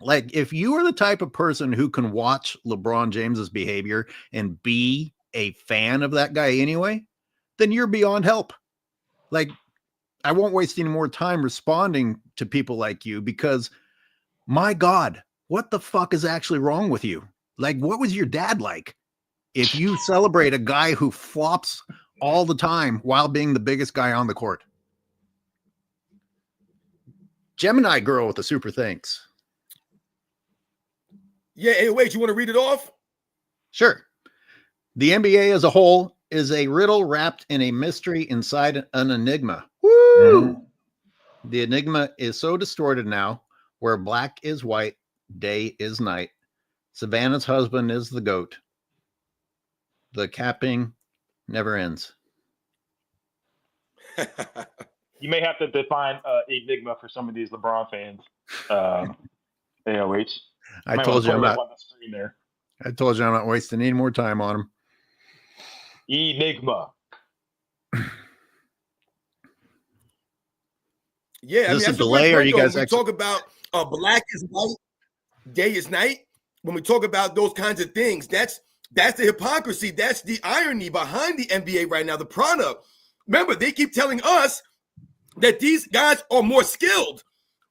Like, if you are the type of person who can watch LeBron James's behavior and be a fan of that guy anyway, then you're beyond help. Like, I won't waste any more time responding to people like you, because my God, what the fuck is actually wrong with you? Like, what was your dad like? if you celebrate a guy who flops all the time while being the biggest guy on the court. Gemini girl with the super thanks. Yeah, hey, wait, you want to read it off? Sure. The NBA as a whole is a riddle wrapped in a mystery inside an enigma. Woo! The enigma is so distorted now, where black is white, day is night. Savannah's husband is the goat. The capping never ends. You may have to define enigma for some of these LeBron fans. AOH. I told you I'm not. On the screen there. I told you I'm not wasting any more time on him. Enigma. Yeah, Is this a delay, or you guys when we talk about black is white, day is night? When we talk about those kinds of things, that's the hypocrisy. That's the irony behind the NBA right now. The product. Remember, they keep telling us that these guys are more skilled,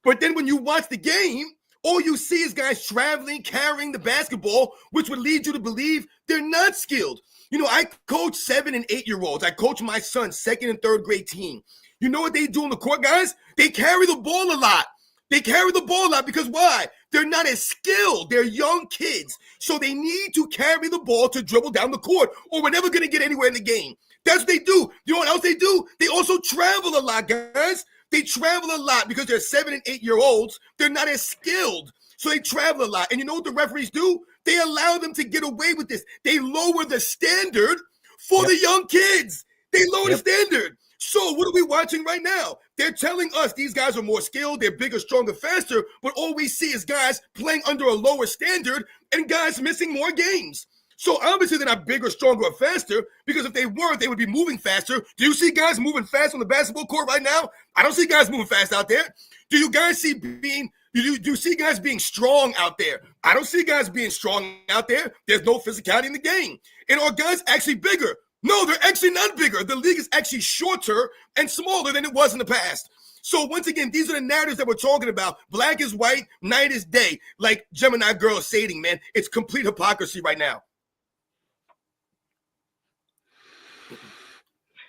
but then when you watch the game, all you see is guys traveling, carrying the basketball, which would lead you to believe they're not skilled. You know, I coach 7- and 8-year-olds. I coach my son's 2nd and 3rd grade team. You know what they do on the court, guys? They carry the ball a lot. They carry the ball a lot because why? They're not as skilled. They're young kids. So they need to carry the ball to dribble down the court, or we're never going to get anywhere in the game. That's what they do. You know what else they do? They also travel a lot, guys. They travel a lot because they're 7- and 8-year-olds. They're not as skilled. So they travel a lot. And you know what the referees do? They allow them to get away with this. They lower the standard for the young kids. They lower the standard. So what are we watching right now? They're telling us these guys are more skilled, they're bigger, stronger, faster, but all we see is guys playing under a lower standard and guys missing more games. So obviously they're not bigger, stronger, or faster, because if they were, they would be moving faster. Do you see guys moving fast on the basketball court right now? I don't see guys moving fast out there. Do you guys see do you see guys being strong out there? I don't see guys being strong out there. There's no physicality in the game. And are guys actually bigger? No, they're actually not bigger. The league is actually shorter and smaller than it was in the past. So once again, these are the narratives that we're talking about. Black is white, night is day. Like Gemini girl is saying, man, it's complete hypocrisy right now.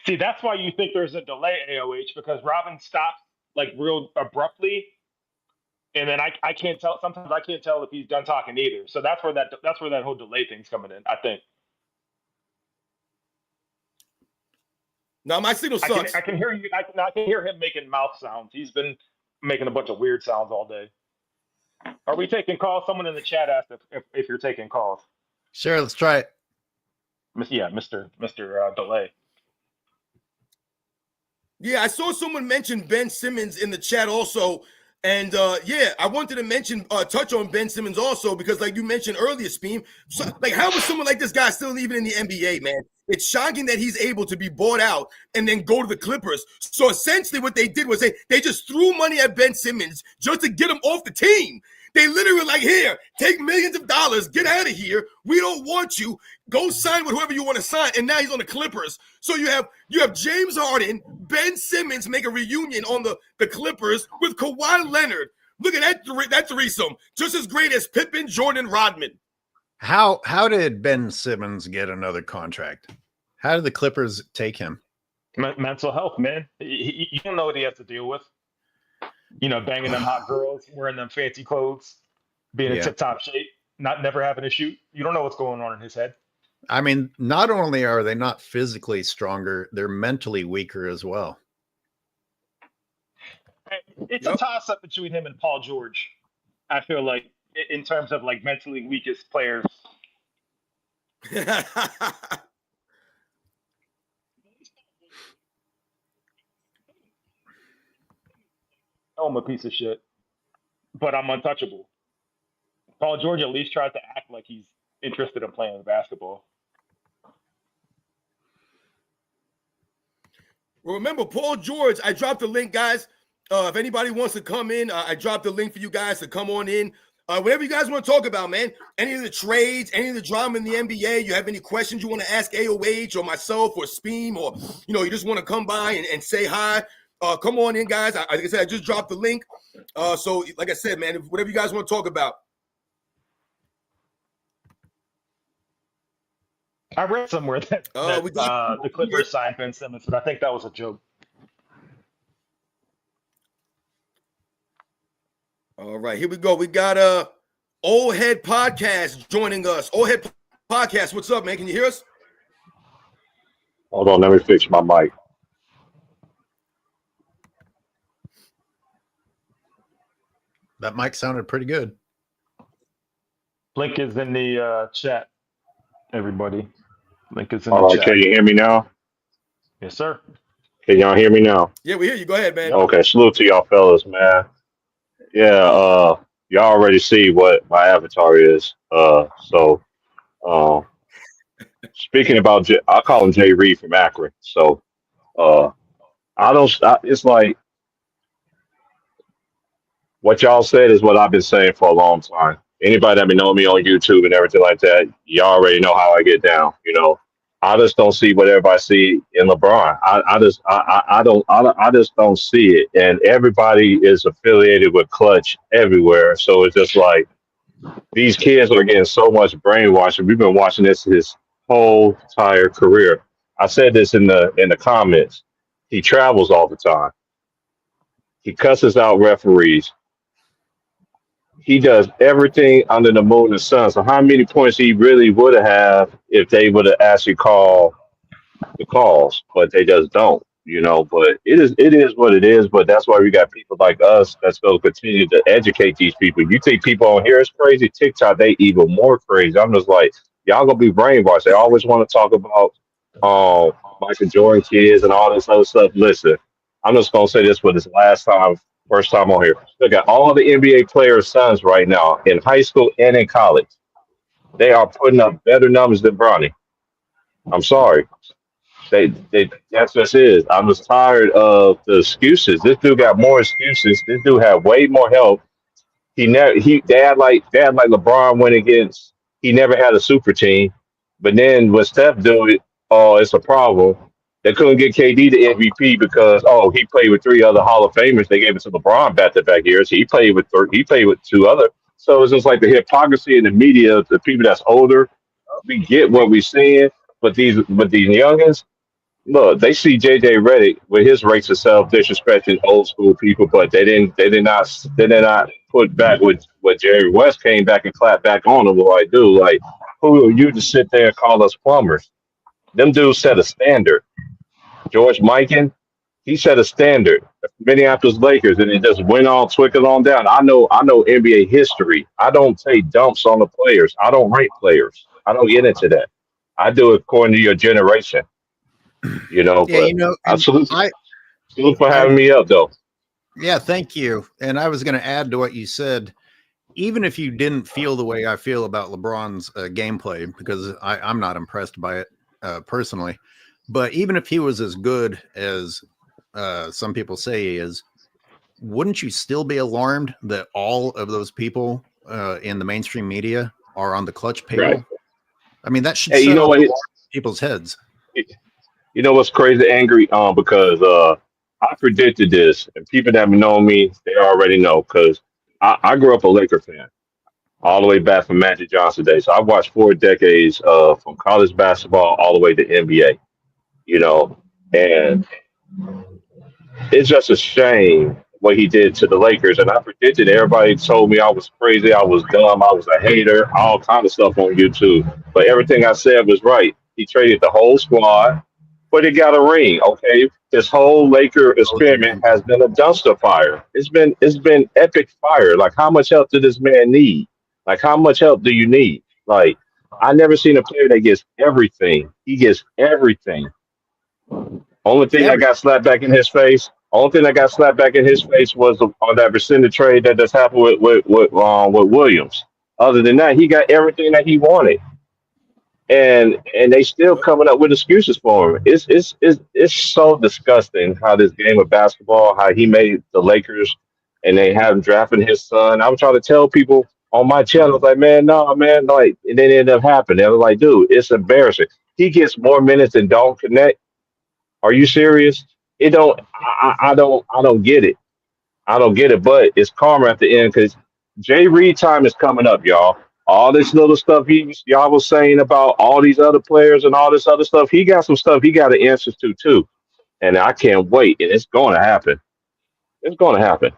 See, that's why you think there's a delay, AOH, because Robin stops like real abruptly, and then I can't tell. Sometimes I can't tell if he's done talking either. So that's where that whole delay thing's coming in, I think. No, my signal sucks. I can hear you. I can hear him making mouth sounds. He's been making a bunch of weird sounds all day. Are we taking calls? Someone in the chat asked if you're taking calls. Sure, let's try it. Yeah, Mr. Delay. Yeah, I saw someone mention Ben Simmons in the chat also. And I wanted to mention, touch on Ben Simmons also, because like you mentioned earlier, Speem, so, like how is someone like this guy still even in the NBA, man? It's shocking that he's able to be bought out and then go to the Clippers. So essentially what they did was they just threw money at Ben Simmons just to get him off the team. They literally were like, here, take millions of dollars, get out of here. We don't want you. Go sign with whoever you want to sign. And now he's on the Clippers. So you have James Harden, Ben Simmons make a reunion on the Clippers with Kawhi Leonard. Look at that threesome. Just as great as Pippen, Jordan, Rodman. How did Ben Simmons get another contract? How did the Clippers take him? Mental health, man. You don't know what he has to deal with. You know, banging them hot girls, wearing them fancy clothes, being in tip-top shape, never having to shoot. You don't know what's going on in his head. I mean, not only are they not physically stronger, they're mentally weaker as well. It's a toss-up between him and Paul George, I feel like, in terms of like mentally weakest players. I'm a piece of shit, but I'm untouchable. Paul George at least tried to act like he's interested in playing basketball. Well, remember, Paul George, I dropped the link, guys. If anybody wants to come in, I dropped the link for you guys to come on in. Whatever you guys want to talk about, man. Any of the trades, any of the drama in the NBA, you have any questions you want to ask AOH or myself or Speem, or, you just want to come by and say hi. Come on in, guys. Like I said, I just dropped the link. So, like I said, man, whatever you guys want to talk about. I read somewhere that We got the Clippers signed Ben Simmons, but I think that was a joke. all right. Here we go. We got Old Head Podcast joining us. Old Head Podcast, what's up, man? Can you hear us? Hold on, let me fix my mic. That mic sounded pretty good. Link is in the chat, everybody. Link is in All the right, chat. can you hear me now? Yes, sir. Can y'all hear me now? Yeah, we hear you. Go ahead, man. Okay, salute to y'all fellas, man. Yeah, y'all already see what my avatar is. So speaking about, I call him Jay Reed from Akron. So it's like what y'all said is what I've been saying for a long time. Anybody that been knowing me on YouTube and everything like that, y'all already know how I get down. I just don't see what everybody see in LeBron. I just don't see it. And everybody is affiliated with Clutch everywhere. So it's just like these kids are getting so much brainwashing. We've been watching this his whole entire career. I said this in the comments. He travels all the time. He cusses out referees. He does everything under the moon and sun. So how many points he really would have if they would have actually called the calls, but they just don't, But it is what it is. But that's why we got people like us that's going to continue to educate these people. You think people on here is crazy? TikTok, they even more crazy. I'm just like, y'all gonna be brainwashed. They always want to talk about Michael Jordan kids and all this other stuff. Listen, I'm just gonna say this for this first time on here. Look at all the NBA players' sons right now in high school and in college. They are putting up better numbers than Bronny. I'm sorry. That's just it. I'm just tired of the excuses. This dude got more excuses. This dude had way more help. They had like LeBron went against. He never had a super team, but then when Steph do it, oh, it's a problem. They couldn't get KD the MVP because he played with three other Hall of Famers. They gave it to LeBron back-to-back years. He played with two other. So it's just like the hypocrisy in the media. The people that's older, we get what we're seeing, but these youngins. Look, they see JJ Redick with his racist self disrespecting old school people, but they did not put back what Jerry West came back and clapped back on them. What I do, like, who are you to sit there and call us plumbers? Them dudes set a standard. George Mikan, he set a standard. Minneapolis Lakers, and it just went on, twickled on down. I know NBA history. I don't take dumps on the players. I don't rank players. I don't get into that. I do it according to your generation. Yeah, but I salute for having me up, though. Yeah, thank you. And I was going to add to what you said. Even if you didn't feel the way I feel about LeBron's gameplay, because I'm not impressed by it personally, but even if he was as good as some people say he is, wouldn't you still be alarmed that all of those people in the mainstream media are on the Clutch payroll? Right. I mean, that should set off people's heads. You know what's crazy, angry? Because I predicted this, and people that have known me, they already know. Because I grew up a Laker fan, all the way back from Magic Johnson days. So I watched 4 decades from college basketball all the way to NBA. And it's just a shame what he did to the Lakers. And I predicted. Everybody told me I was crazy, I was dumb, I was a hater, all kind of stuff on YouTube. But everything I said was right. He traded the whole squad. But he got a ring, okay? This whole Laker experiment has been a dumpster fire. It's been epic fire. Like, how much help did this man need? Like, how much help do you need? Like, I never seen a player that gets everything. He gets everything. Only thing that got slapped back in his face. Only thing that got slapped back in his face was on that rescinded trade that just happened with Williams. Other than that, he got everything that he wanted. And they still coming up with excuses for him. It's so disgusting how this game of basketball, how he made the Lakers, and they have him drafting his son. I was trying to tell people on my channel, like, man, no, man, like, and then it ended up happening. They were like, dude, it's embarrassing. He gets more minutes than Don't Connect. Are you serious? It don't. I don't get it. I don't get it. But it's karma at the end because Jay Reed time is coming up, y'all. All this little stuff y'all was saying about all these other players and all this other stuff, he got some stuff he got to answer to too. And I can't wait. And it's going to happen. It's going to happen.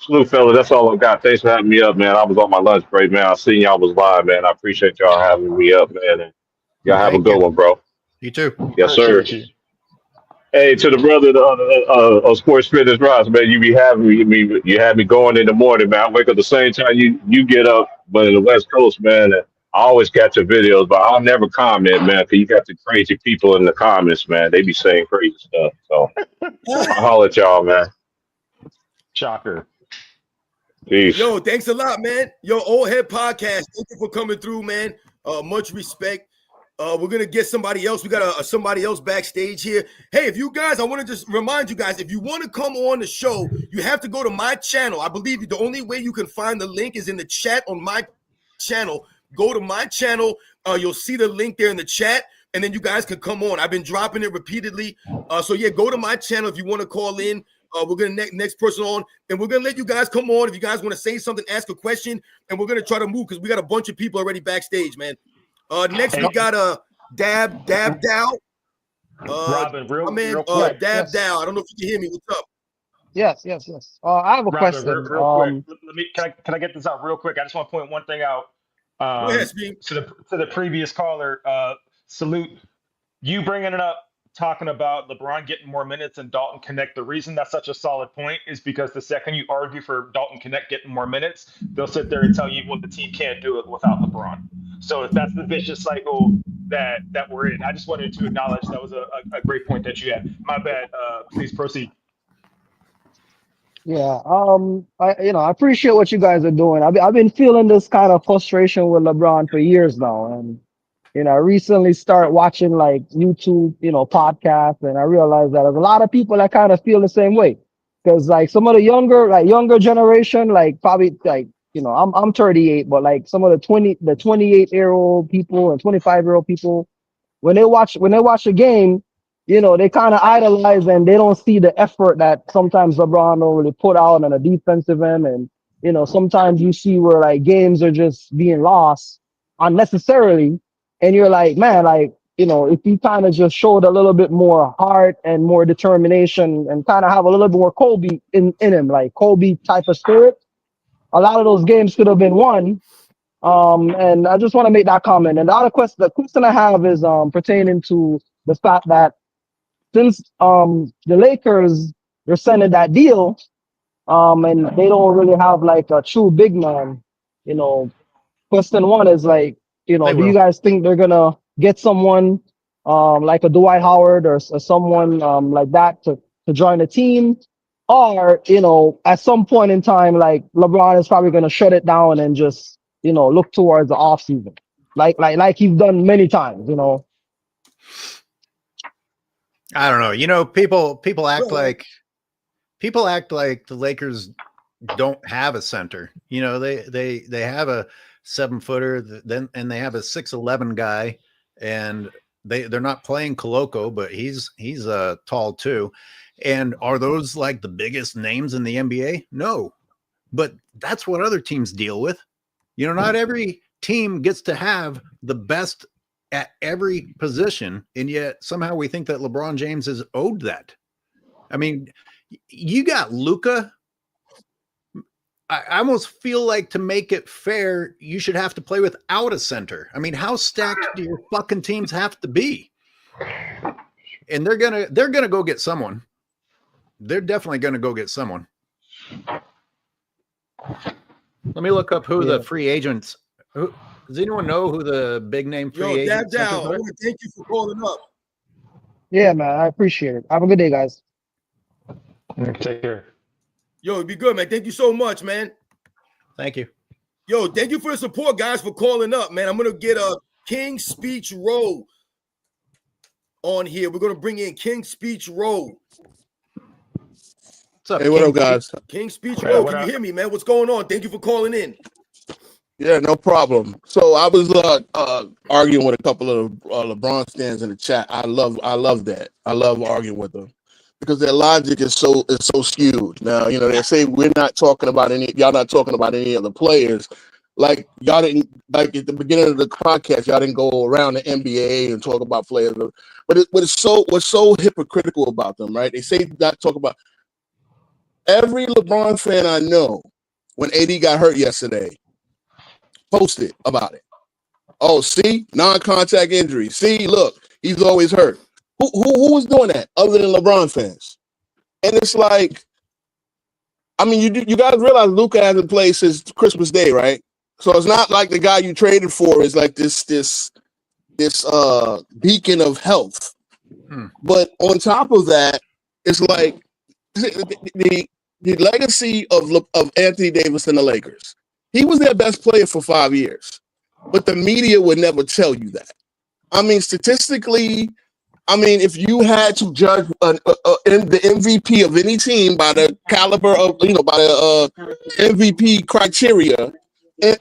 Salute, fella. That's all I've got. Thanks for having me up, man. I was on my lunch break, man. I seen y'all was live, man. I appreciate y'all having me up, man. And y'all have a Thank good you. one, bro. You too. Yes, sir. Appreciate you. Hey, to the brother of Sports Fitness Ross, man, you be having me. You have me going in the morning, man. I wake up the same time you get up, but in the West Coast, man. And I always catch your videos, but I'll never comment, man, because you got the crazy people in the comments, man. They be saying crazy stuff. So I'll holler at y'all, man. Shocker. Peace. Yo, thanks a lot, man. Yo, Old Head Podcast. Thank you for coming through, man. Much respect. We're gonna get somebody else. We got somebody else backstage here. Hey, if you guys, I want to just remind you guys, if you want to come on the show, you have to go to my channel. I believe the only way you can find the link is in the chat on my channel. Go to my channel. You'll see the link there in the chat, and then you guys can come on. I've been dropping it repeatedly. So yeah, go to my channel if you want to call in. We're gonna next person on, and we're gonna let you guys come on if you guys want to say something, ask a question, and we're gonna try to move because we got a bunch of people already backstage, man. Next we got Dab Dow. Robin, real Dab quick. Dow. I don't know if you can hear me. What's up? Yes. I have a Robin, question. real quick. Let me can I get this out real quick? I just want to point one thing out. Go ahead, Steve. To the previous caller, salute you bringing it up, talking about LeBron getting more minutes and Dalton Connect. The reason that's such a solid point is because the second you argue for Dalton Connect getting more minutes, they'll sit there and tell you, well, the team can't do it without LeBron. So if that's the vicious cycle that we're in, I just wanted to acknowledge that was a great point that you had. My bad. Please proceed. Yeah. I appreciate what you guys are doing. I've been feeling this kind of frustration with LeBron for years now, and I recently started watching like YouTube, podcasts, and I realized that there's a lot of people that kind of feel the same way. Because like some of the younger generation, like probably like I'm 38, but like some of the 28-year-old people and 25-year-old people, when they watch a game, they kind of idolize and they don't see the effort that sometimes LeBron don't really put out on a defensive end. And, sometimes you see where like games are just being lost unnecessarily. And you're like, man, like, if he kind of just showed a little bit more heart and more determination and kind of have a little bit more Kobe in him, like Kobe type of spirit, a lot of those games could have been won. And I just want to make that comment. And the question I have is pertaining to the fact that since the Lakers rescinded that deal, and they don't really have like a true big man, question one is like, do you guys think they're gonna get someone like a Dwight Howard or someone like that to join the team? Or, at some point in time, like LeBron is probably gonna shut it down and just, look towards the offseason. Like he's done many times, I don't know. People act like the Lakers don't have a center. They have a 7-footer, and they have a 6'11" guy, and they're not playing Koloko, but he's tall too. And are those like the biggest names in the NBA? No, but that's what other teams deal with. Not every team gets to have the best at every position, and yet somehow we think that LeBron James is owed that. I mean, you got Luka. I almost feel like to make it fair, you should have to play without a center. I mean, how stacked do your fucking teams have to be? And they're gonna go get someone. They're definitely gonna go get someone. Let me look up who the free agents. Does anyone know who the big name free agents are? I want to thank you for calling up. Yeah, man, I appreciate it. Have a good day, guys. Take care. Yo, it'd be good, man. Thank you so much, man. Thank you. Yo, thank you for the support, guys, for calling up, man. I'm gonna get a King Speech Row on here. We're gonna bring in King Speech Row. What's up? Hey, what up, guys? King Speech Row, can you hear me, man? What's going on? Thank you for calling in. Yeah, no problem. So I was arguing with a couple of LeBron stands in the chat. I love that. I love arguing with them because their logic is so skewed. Now, they say we're not talking about y'all not talking about any other players, Like y'all didn't, like at the beginning of the podcast, y'all didn't go around the NBA and talk about players. But what's so hypocritical about them, right? They say not talk about every LeBron fan I know when AD got hurt yesterday, posted about it. Oh, see, non-contact injury. See, look, he's always hurt. Who was doing that other than LeBron fans? And it's like, I mean, you guys realize Luka hasn't played since Christmas Day, right? So it's not like the guy you traded for is like this beacon of health. But on top of that, it's like the legacy of Anthony Davis and the Lakers. He was their best player for 5 years, but the media would never tell you that. I mean, statistically, I mean, if you had to judge the MVP of any team by the caliber of, by the MVP criteria, AD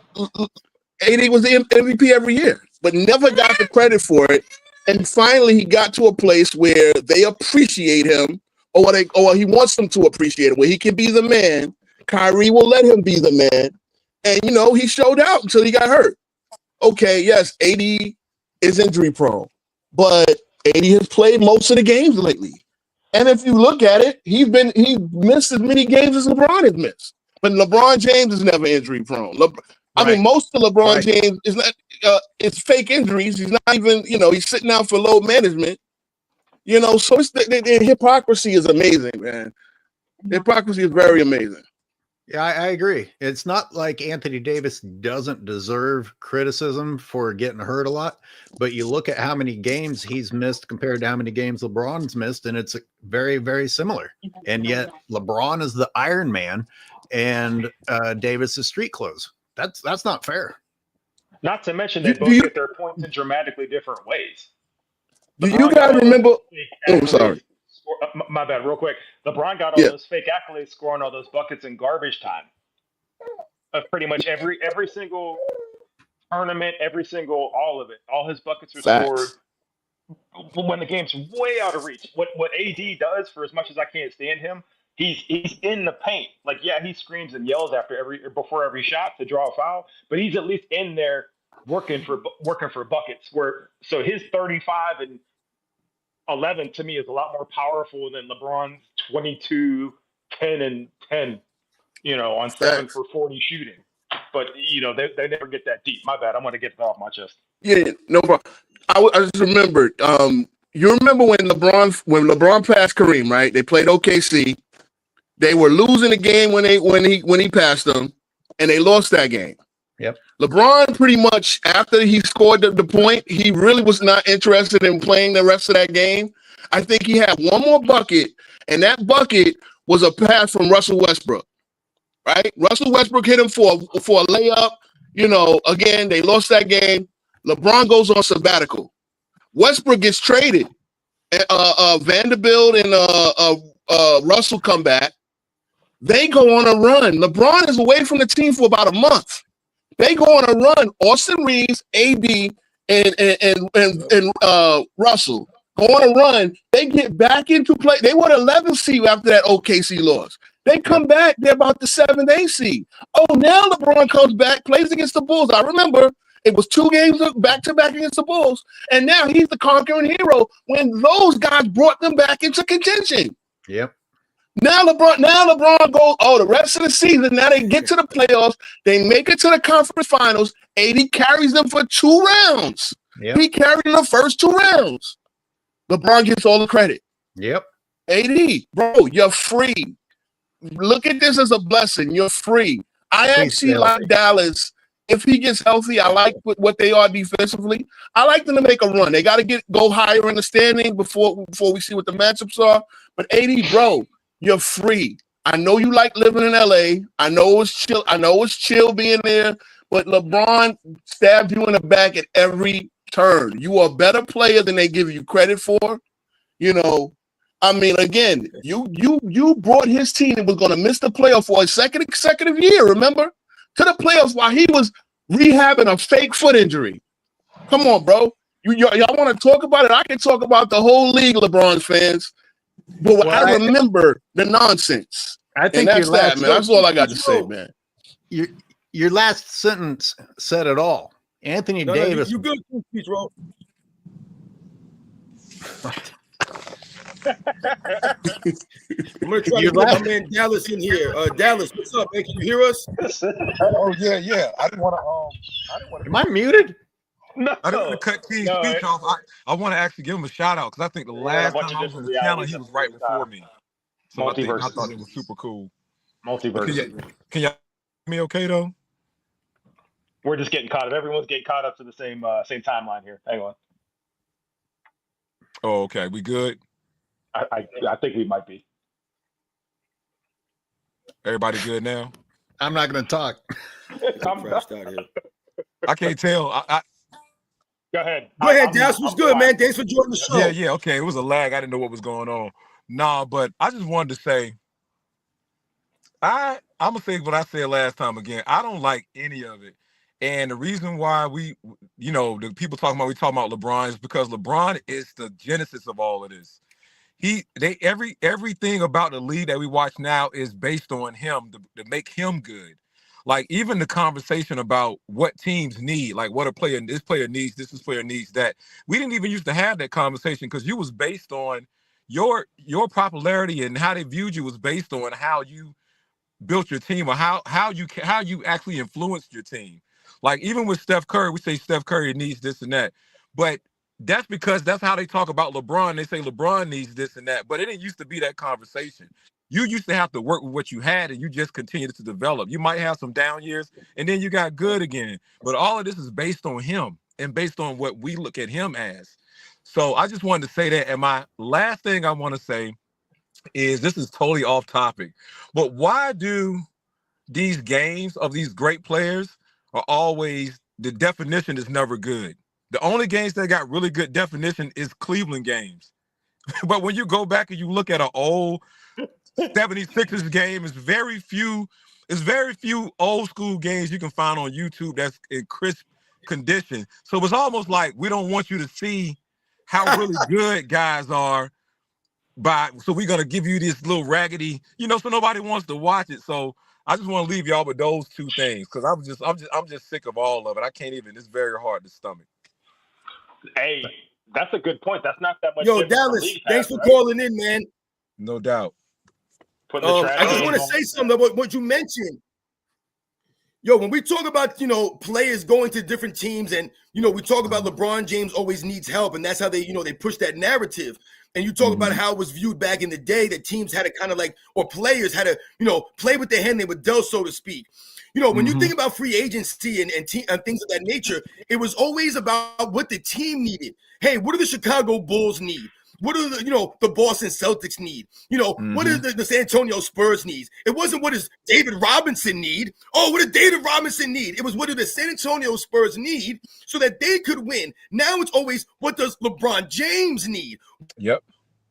was the MVP every year, but never got the credit for it. And finally, he got to a place where they appreciate him, or he wants them to appreciate him, where he can be the man. Kyrie will let him be the man. And, he showed out until he got hurt. Okay, yes, AD is injury prone, but AD has played most of the games lately. And if you look at it, he missed as many games as LeBron has missed. But LeBron James is never injury prone. I mean, most of LeBron James is not. It's fake injuries. He's not even. He's sitting out for load management. So it's the hypocrisy is amazing, man. The hypocrisy is very amazing. Yeah, I agree. It's not like Anthony Davis doesn't deserve criticism for getting hurt a lot, but you look at how many games he's missed compared to how many games LeBron's missed, and it's very, very similar. And yet LeBron is the Iron Man, and Davis is street clothes. That's not fair. Not to mention they both get their points in dramatically different ways. Do you guys remember? Oh, sorry. My bad, real quick. LeBron got all those fake accolades, scoring all those buckets in garbage time. Pretty much every single tournament, all of it. All his buckets are scored when the game's way out of reach. What AD does, for as much as I can't stand him, he's in the paint. Like, yeah, he screams and yells before every shot to draw a foul, but he's at least in there working for buckets. So his 35 and 11 to me is a lot more powerful than LeBron's 22, 10 and 10, on 7 for 40 shooting. But, they never get that deep. My bad. I'm going to get that off my chest. Yeah, no problem. I just remembered. You remember when LeBron passed Kareem, right? They played OKC. They were losing the game when he passed them, and they lost that game. Yep. LeBron pretty much, after he scored the point, he really was not interested in playing the rest of that game. I think he had one more bucket, and that bucket was a pass from Russell Westbrook, right? Russell Westbrook hit him for a layup. Again, they lost that game. LeBron goes on sabbatical. Westbrook gets traded. Vanderbilt and Russell come back. They go on a run. LeBron is away from the team for about a month. They go on a run. Austin Reeves, AD, and Russell go on a run. They get back into play. They were 11th seed after that OKC loss. They come back. They're about the 7th, 8th seed. Oh, now LeBron comes back, plays against the Bulls. I remember it was 2 games back-to-back against the Bulls, and now he's the conquering hero when those guys brought them back into contention. Yep. Now LeBron goes, the rest of the season, now they get to the playoffs. They make it to the conference finals. AD carries them for 2 rounds. Yep. He carried the first 2 rounds. LeBron gets all the credit. Yep. AD, bro, you're free. Look at this as a blessing. You're free. I actually like Dallas. If he gets healthy, I like what they are defensively. I like them to make a run. They got to go higher in the standing before we see what the matchups are. But AD, bro, you're free. I know you like living in LA. I know it's chill. I know it's chill being there. But LeBron stabbed you in the back at every turn. You are a better player than they give you credit for. I mean, again, you brought his team and was going to miss the playoff for a second consecutive year. Remember, to the playoffs while he was rehabbing a fake foot injury. Come on, bro. Y'all want to talk about it? I can talk about the whole league, LeBron fans. But I remember the nonsense. I think that's that, man. That's all I got to say, man. You Your last sentence said it all. Anthony Davis. You good, Speech Roll. I'm gonna try to get my man Dallas in here. Dallas, what's up, man? Can you hear us? Oh yeah. I didn't want to. Am I muted? No, I didn't want to cut King's speech off. I want to actually give him a shout out because I think the last time I was on the channel, he was right before me. So I thought it was super cool. Multiverse. Can y'all hear me okay though? We're just getting caught up. Everyone's getting caught up to the same timeline here. Hang on. Oh, okay. We good? I think we might be. Everybody good now? I'm not going to talk. I can't tell. Go ahead. Go ahead, Dallas. What's good, man? Thanks for joining the show. Yeah. Okay. It was a lag. I didn't know what was going on. Nah, but I just wanted to say, I'm gonna say what I said last time again. I don't like any of it. And the reason why the people talking about LeBron is because LeBron is the genesis of all of this. Everything about the league that we watch now is based on him to make him good. Like even the conversation about what teams need, like what this player needs, this player needs that. We didn't even used to have that conversation because you was based on your popularity and how they viewed you was based on how you built your team or how you actually influenced your team. Like even with Steph Curry, we say Steph Curry needs this and that, but that's because that's how they talk about LeBron. They say LeBron needs this and that, but it didn't used to be that conversation. You used to have to work with what you had and you just continued to develop. You might have some down years and then you got good again, but all of this is based on him and based on what we look at him as. So I just wanted to say that. And my last thing I want to say is this is totally off topic, but why do these games of these great players are always, the definition is never good? The only games that got really good definition is Cleveland games. But when you go back and you look at an old 76ers game, it's very few old school games you can find on YouTube that's in crisp condition. So it's almost like we don't want you to see how really good guys are so we're gonna give you this little raggedy, so nobody wants to watch it. So I just want to leave y'all with those two things because I'm just sick of all of it. I can't even. It's very hard to stomach. Hey, that's a good point. That's not that much. Yo, Dallas, thanks for calling in, man. No doubt. I just want to say something about what you mentioned. Yo, when we talk about players going to different teams, and we talk about LeBron James always needs help, and that's how they they push that narrative. And you talk about how it was viewed back in the day that teams had to kind of or players had to, play with the hand they were dealt, so to speak. When you think about free agency and things of that nature, it was always about what the team needed. Hey, what do the Chicago Bulls need? What do the Boston Celtics need? What do the San Antonio Spurs need? It wasn't what does David Robinson need? Oh, what did David Robinson need? It was what do the San Antonio Spurs need so that they could win. Now it's always what does LeBron James need? Yep.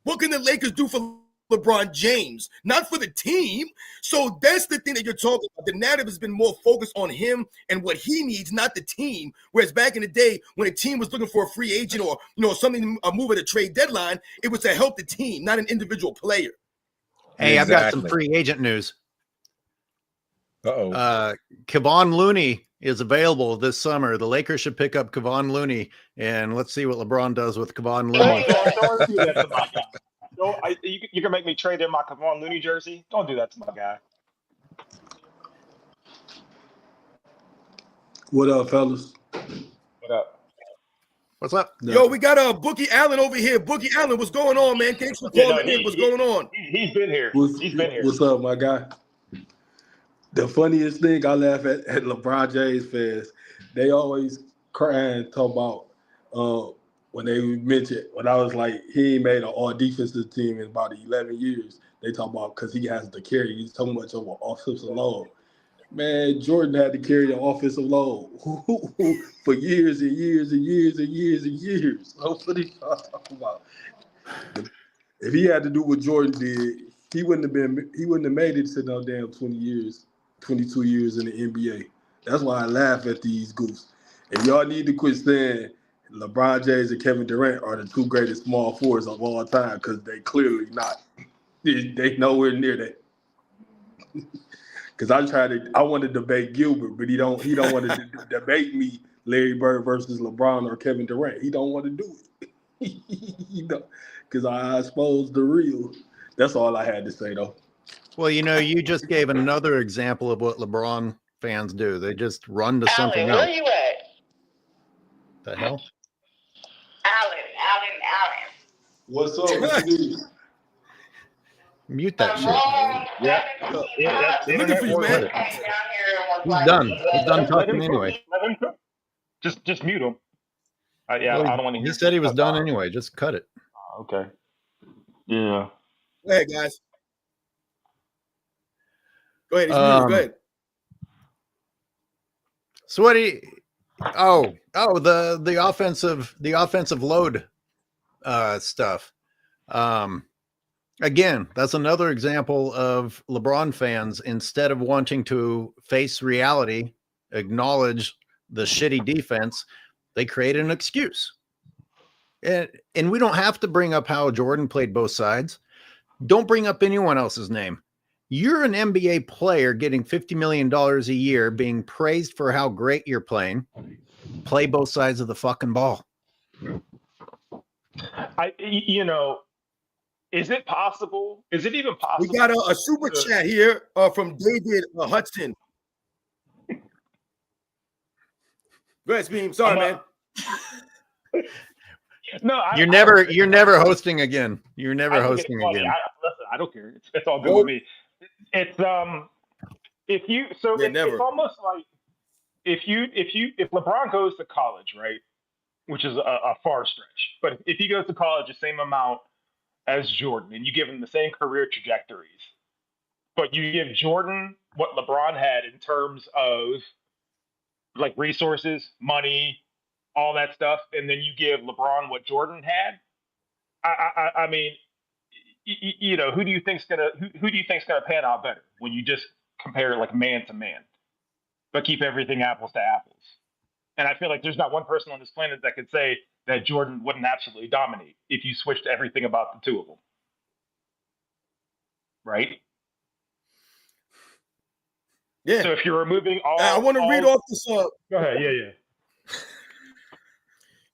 What can the Lakers do for LeBron James, not for the team? So that's the thing that you're talking about. The narrative has been more focused on him and what he needs, not the team. Whereas back in the day, when a team was looking for a free agent or something, a move at a trade deadline, it was to help the team, not an individual player. Hey, I've got some free agent news. Kavon Looney is available this summer. The Lakers should pick up Kavon Looney, and let's see what LeBron does with Kavon Looney. Don't do that to my guy. You can make me trade in my Kavon Looney jersey. Don't do that to my guy. What up, fellas? What up? What's up? Yo, we got Bookie Allen over here. Bookie Allen, what's going on, man? Thanks for calling in. What's going on? He's been here. He's been here. What's up, my guy? The funniest thing I laugh at LeBron James fans, they always cry and talk about when they mentioned, when I was like, he ain't made an all-defensive team in about 11 years. They talk about because he has to carry so much of an offensive load. Man, Jordan had to carry an offensive load for years and years and years and years and years. That's what he's talking about. If he had to do what Jordan did, he wouldn't have made it to no damn 22 years in the NBA. That's why I laugh at these goofs. And y'all need to quit saying LeBron James and Kevin Durant are the two greatest small forwards of all time, because they clearly not. They nowhere near that. because I want to debate Gilbert, but he don't want to debate me, Larry Bird versus LeBron or Kevin Durant. He don't want to do it. Because I exposed the real. That's all I had to say, though. Well, you just gave another example of what LeBron fans do. They just run to something else. Where you at? The hell? Allen. What's up? What you need? Mute that shit. Yeah. That's Looking for you, man. He's done. He's done talking anyway. Let him cook. Just mute him. Yeah, Well, I don't want to hear. he said he was done anyway. Just cut it. Okay. Yeah. Go ahead, guys. Go ahead. Go ahead. So what do you? The offensive load stuff. Again, that's another example of LeBron fans, instead of wanting to face reality, acknowledge the shitty defense, they create an excuse. And we don't have to bring up how Jordan played both sides. Don't bring up anyone else's name. You're an NBA player getting $50 million a year, being praised for how great you're playing. Play both sides of the fucking ball. Is it possible? Is it even possible? We got a super chat here from David Hudson. Go ahead, Speem. Sorry, man. No, You're never hosting again. You're never hosting again. Listen, I don't care. It's all good with me. It's it's almost like if LeBron goes to college, right, which is a far stretch, but if he goes to college the same amount as Jordan, and you give him the same career trajectories, but you give Jordan what LeBron had in terms of like resources, money, all that stuff, and then you give LeBron what Jordan had. I mean, who do you think's gonna pan out better when you just compare like man to man, but keep everything apples to apples? And I feel like there's not one person on this planet that could say that Jordan wouldn't absolutely dominate if you switched everything about the two of them. Right? Yeah. So if you're removing all... I want to read off this... Go ahead. Yeah.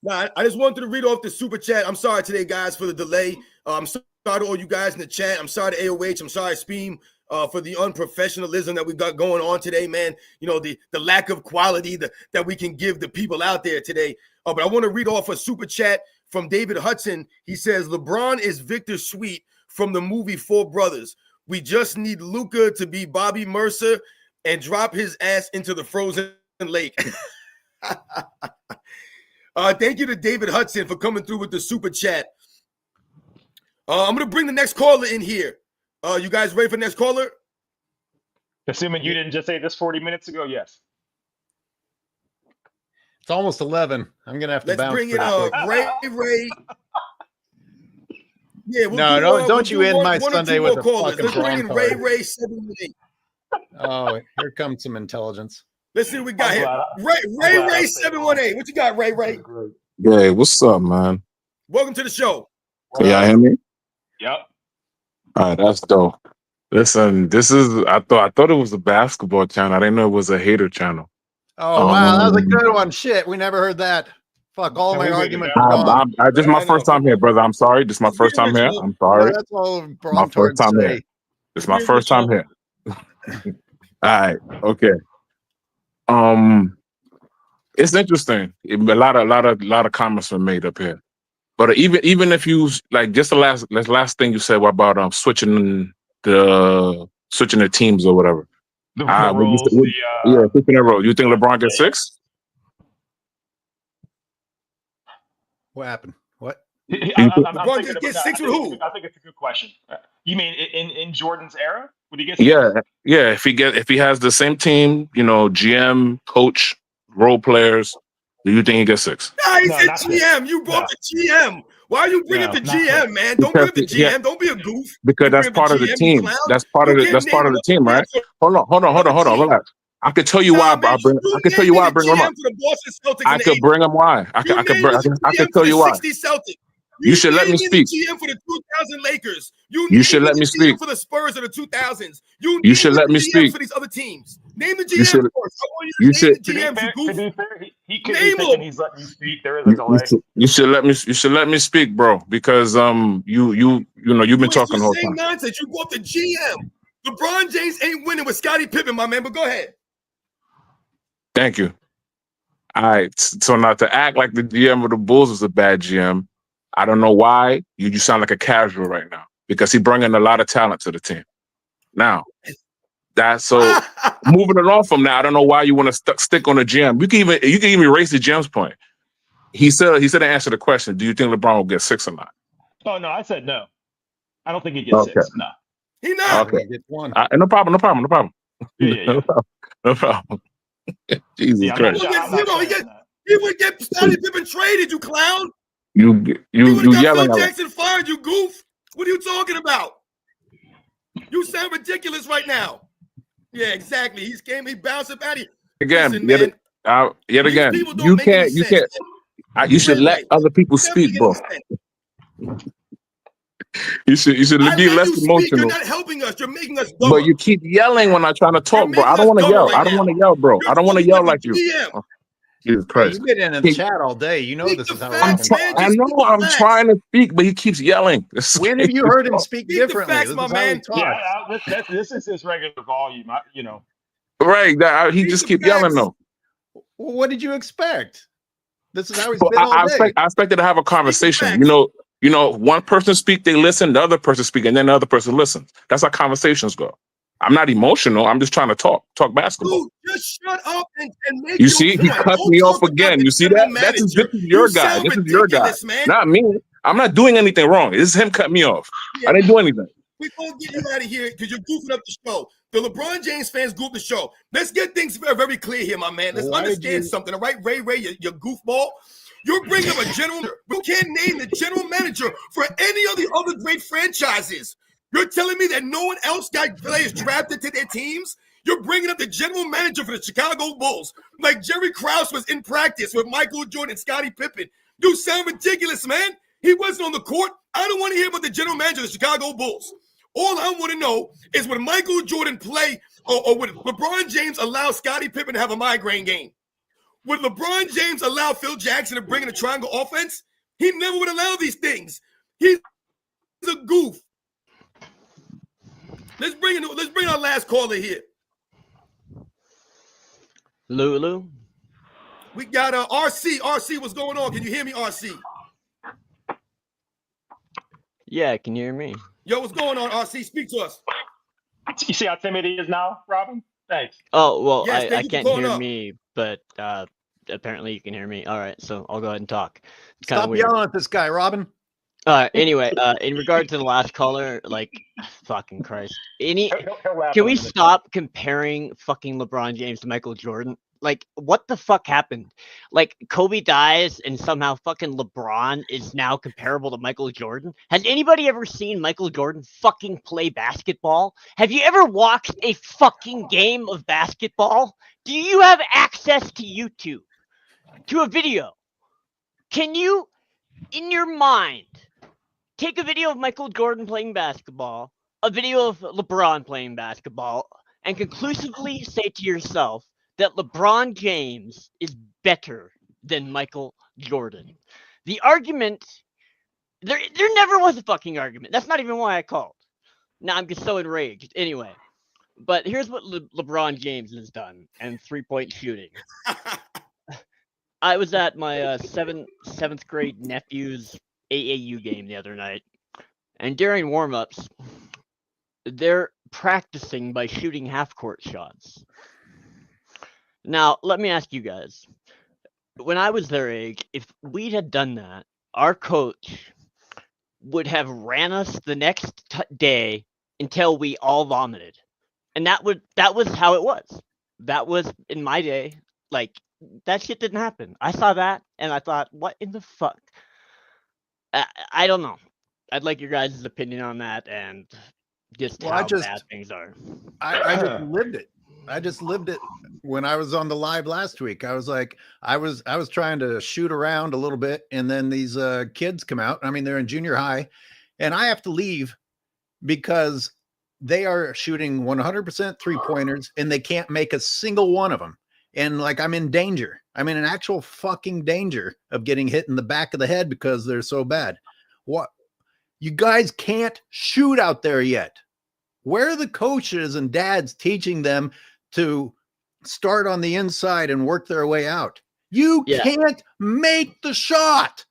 No, I just wanted to read off the super chat. I'm sorry today, guys, for the delay. I'm sorry to all you guys in the chat. I'm sorry to AOH. I'm sorry, Speem, for the unprofessionalism that we got going on today, man. The lack of quality that we can give the people out there today. But I want to read off a super chat from David Hudson. He says, LeBron is Victor Sweet from the movie Four Brothers. We just need Luka to be Bobby Mercer and drop his ass into the frozen lake. Thank you to David Hudson for coming through with the super chat. I'm going to bring the next caller in here. You guys ready for the next caller? Assuming you didn't just say this 40 minutes ago, yes. It's almost 11. I'm going to have to bounce. Let's bring it Ray. Yeah, don't you end my Sunday with a callers. fucking Let's bring in Ray 718. Oh, here comes some intelligence. Let's see what we got here. Ray 718. What you got, Ray? Hey, what's up, man? Welcome to the show. Can y'all hear me? Yep. All right, that's dope. Listen, I thought it was a basketball channel. I didn't know it was a hater channel. Oh, wow, that was a good one. Shit, we never heard that. Fuck, all my arguments. This is my first time here, brother. I'm sorry. This is my first time here. I'm sorry. That's all my first time here. This is my first time here. All right. Okay. It's interesting. A lot of comments were made up here. But even if you like, just the last thing you said about switching the teams or whatever. The roles, switching the role. You think LeBron gets 6? What happened? What? LeBron just gets 6 with who? I think it's a good question. You mean in Jordan's era? Would he get 6? Yeah. If he has the same team, GM, coach, role players, do you think he gets 6? Nah, he said GM. You brought the GM. Why are you bringing the GM, man? Don't bring up the GM. Yeah. Don't be a goof. Because that's part of the team. That's part of the team, right? Hold on. Relax. I could tell you why. I could tell you why I bring him up. I could bring him why. I could tell you why. You should let me named speak. the GM for the 2000 Lakers. You You should named let the me GM speak. for the Spurs of the 2000s. You You named should let the me GMs speak. for these other teams. Name the You GM should. first. I want You you to name should. the GMs, you To goof. be fair, he could be Name thinking them. he's letting you speak. There is a delay. You should let me. You should let me speak, bro. Because you know you've been talking the You're whole saying time. nonsense. You go up the GM. LeBron James ain't winning with Scottie Pippen, my man. But go ahead. Thank you. All right. So now to act like the GM of the Bulls was a bad GM, I don't know why you sound like a casual right now because he bringing a lot of talent to the team. Now, that's so moving it on from that. I don't know why you want to stick on the GM. You can even erase the GM's point. He said to answer the question. Do you think LeBron will get 6 or not? Oh no, I said no. I don't think he gets Okay. 6. No. He not. Okay. Get one. No problem. Yeah. No problem. Jesus Yeah, I'm Christ. not, I'm not saying that. He would get Scottie Pippen traded, you clown. You He would have got yelling Phil at him. Jackson fired, you goof. What are you talking about? You sound ridiculous right now. Yeah, exactly. He bounced up out of here. Again, Listen, yet man, again, people don't you make any can't. You sense, can't. man. You should let Anyway, other people doesn't speak, make bro. any sense. You should I be let less you speak. You're emotional. not helping us. You're making us But dumber. you keep yelling when I'm trying to You're talk, bro. I making don't us want to dumber yell. right I don't now. want to yell, bro. You're I don't want to talking yell like like you. GM. Oh, Jesus Hey, Christ. you've been in the chat all day. You know Speak this the is how facts, Robin man. talks. I Just know speak the I'm facts. trying to speak, but he keeps yelling. When have you heard him speak Speak the differently? facts, This my is how he man. talks. This is his regular volume. You know. Right. He Speak just the keep yelling facts. though. Well, what did you expect? This is how he's So been all day. I expected to have a Speak the conversation. facts. You know, one person speak, they listen, the other person speak, and then the other person listens. That's how conversations go. I'm not emotional. I'm just trying to talk basketball. Dude, just shut up and make You your see, he point. cut Don't me off talk about again. the You see general that? manager. This is You your guy. sound This is your guy, ridiculous, man. not me. I'm not doing anything wrong. This is him cutting me off. Yeah, I didn't do anything. we're going to get you out of here because you're goofing up the show. The LeBron James fans goof the show. Let's get things very, very clear here, my man. Let's Why did understand you- something, all right? Ray, you goofball. You're bringing up a general manager. You can't name the general manager for any of the other great franchises. You're telling me that no one else got players drafted to their teams? You're bringing up the general manager for the Chicago Bulls like Jerry Krause was in practice with Michael Jordan and Scottie Pippen. You sound ridiculous, man. He wasn't on the court. I don't want to hear about the general manager of the Chicago Bulls. All I want to know is would Michael Jordan play or would LeBron James allow Scottie Pippen to have a migraine game? Would LeBron James allow Phil Jackson to bring in a triangle offense? He never would allow these things. He's a goof. Let's bring our last caller here. Lulu. We got RC. RC, what's going on? Can you hear me, RC? Yeah, can you hear me? Yo, what's going on, RC? Speak to us. You see how timid he is now, Robin? Thanks. Oh, well, Yes, I thank you for can't calling hear up. me, but apparently you can hear me. All right, so I'll go ahead and talk. It's Stop weird. yelling at this guy, Robin. Anyway, in regard to the last caller, like, fucking Christ. He'll laugh Can in a we minute. stop comparing fucking LeBron James to Michael Jordan? Like, what the fuck happened? Like, Kobe dies and somehow fucking LeBron is now comparable to Michael Jordan? Has anybody ever seen Michael Jordan fucking play basketball? Have you ever watched a fucking game of basketball? Do you have access to YouTube? To a video? Can you, in your mind, take a video of Michael Jordan playing basketball, a video of LeBron playing basketball, and conclusively say to yourself that LeBron James is better than Michael Jordan? The argument, there never was a fucking argument. That's not even why I called. Now I'm just so enraged. Anyway, but here's what LeBron James has done and 3-point shooting. I was at my seventh grade nephew's AAU game the other night, and during warm-ups, they're practicing by shooting half-court shots. Now, let me ask you guys. When I was their age, if we had done that, our coach would have ran us the next day until we all vomited. And that was how it was. That was in my day. Like, that shit didn't happen. I saw that and I thought, what in the fuck? I don't know. I'd like your guys' opinion on that and just how bad things are. I just lived it. I just lived it when I was on the live last week. I was like, I was trying to shoot around a little bit, and then these kids come out. I mean, they're in junior high, and I have to leave because they are shooting 100% 3-pointers, and they can't make a single one of them. And like, I'm in danger. I'm in an actual fucking danger of getting hit in the back of the head because they're so bad. What? You guys can't shoot out there yet. Where are the coaches and dads teaching them to start on the inside and work their way out? You can't make the shot.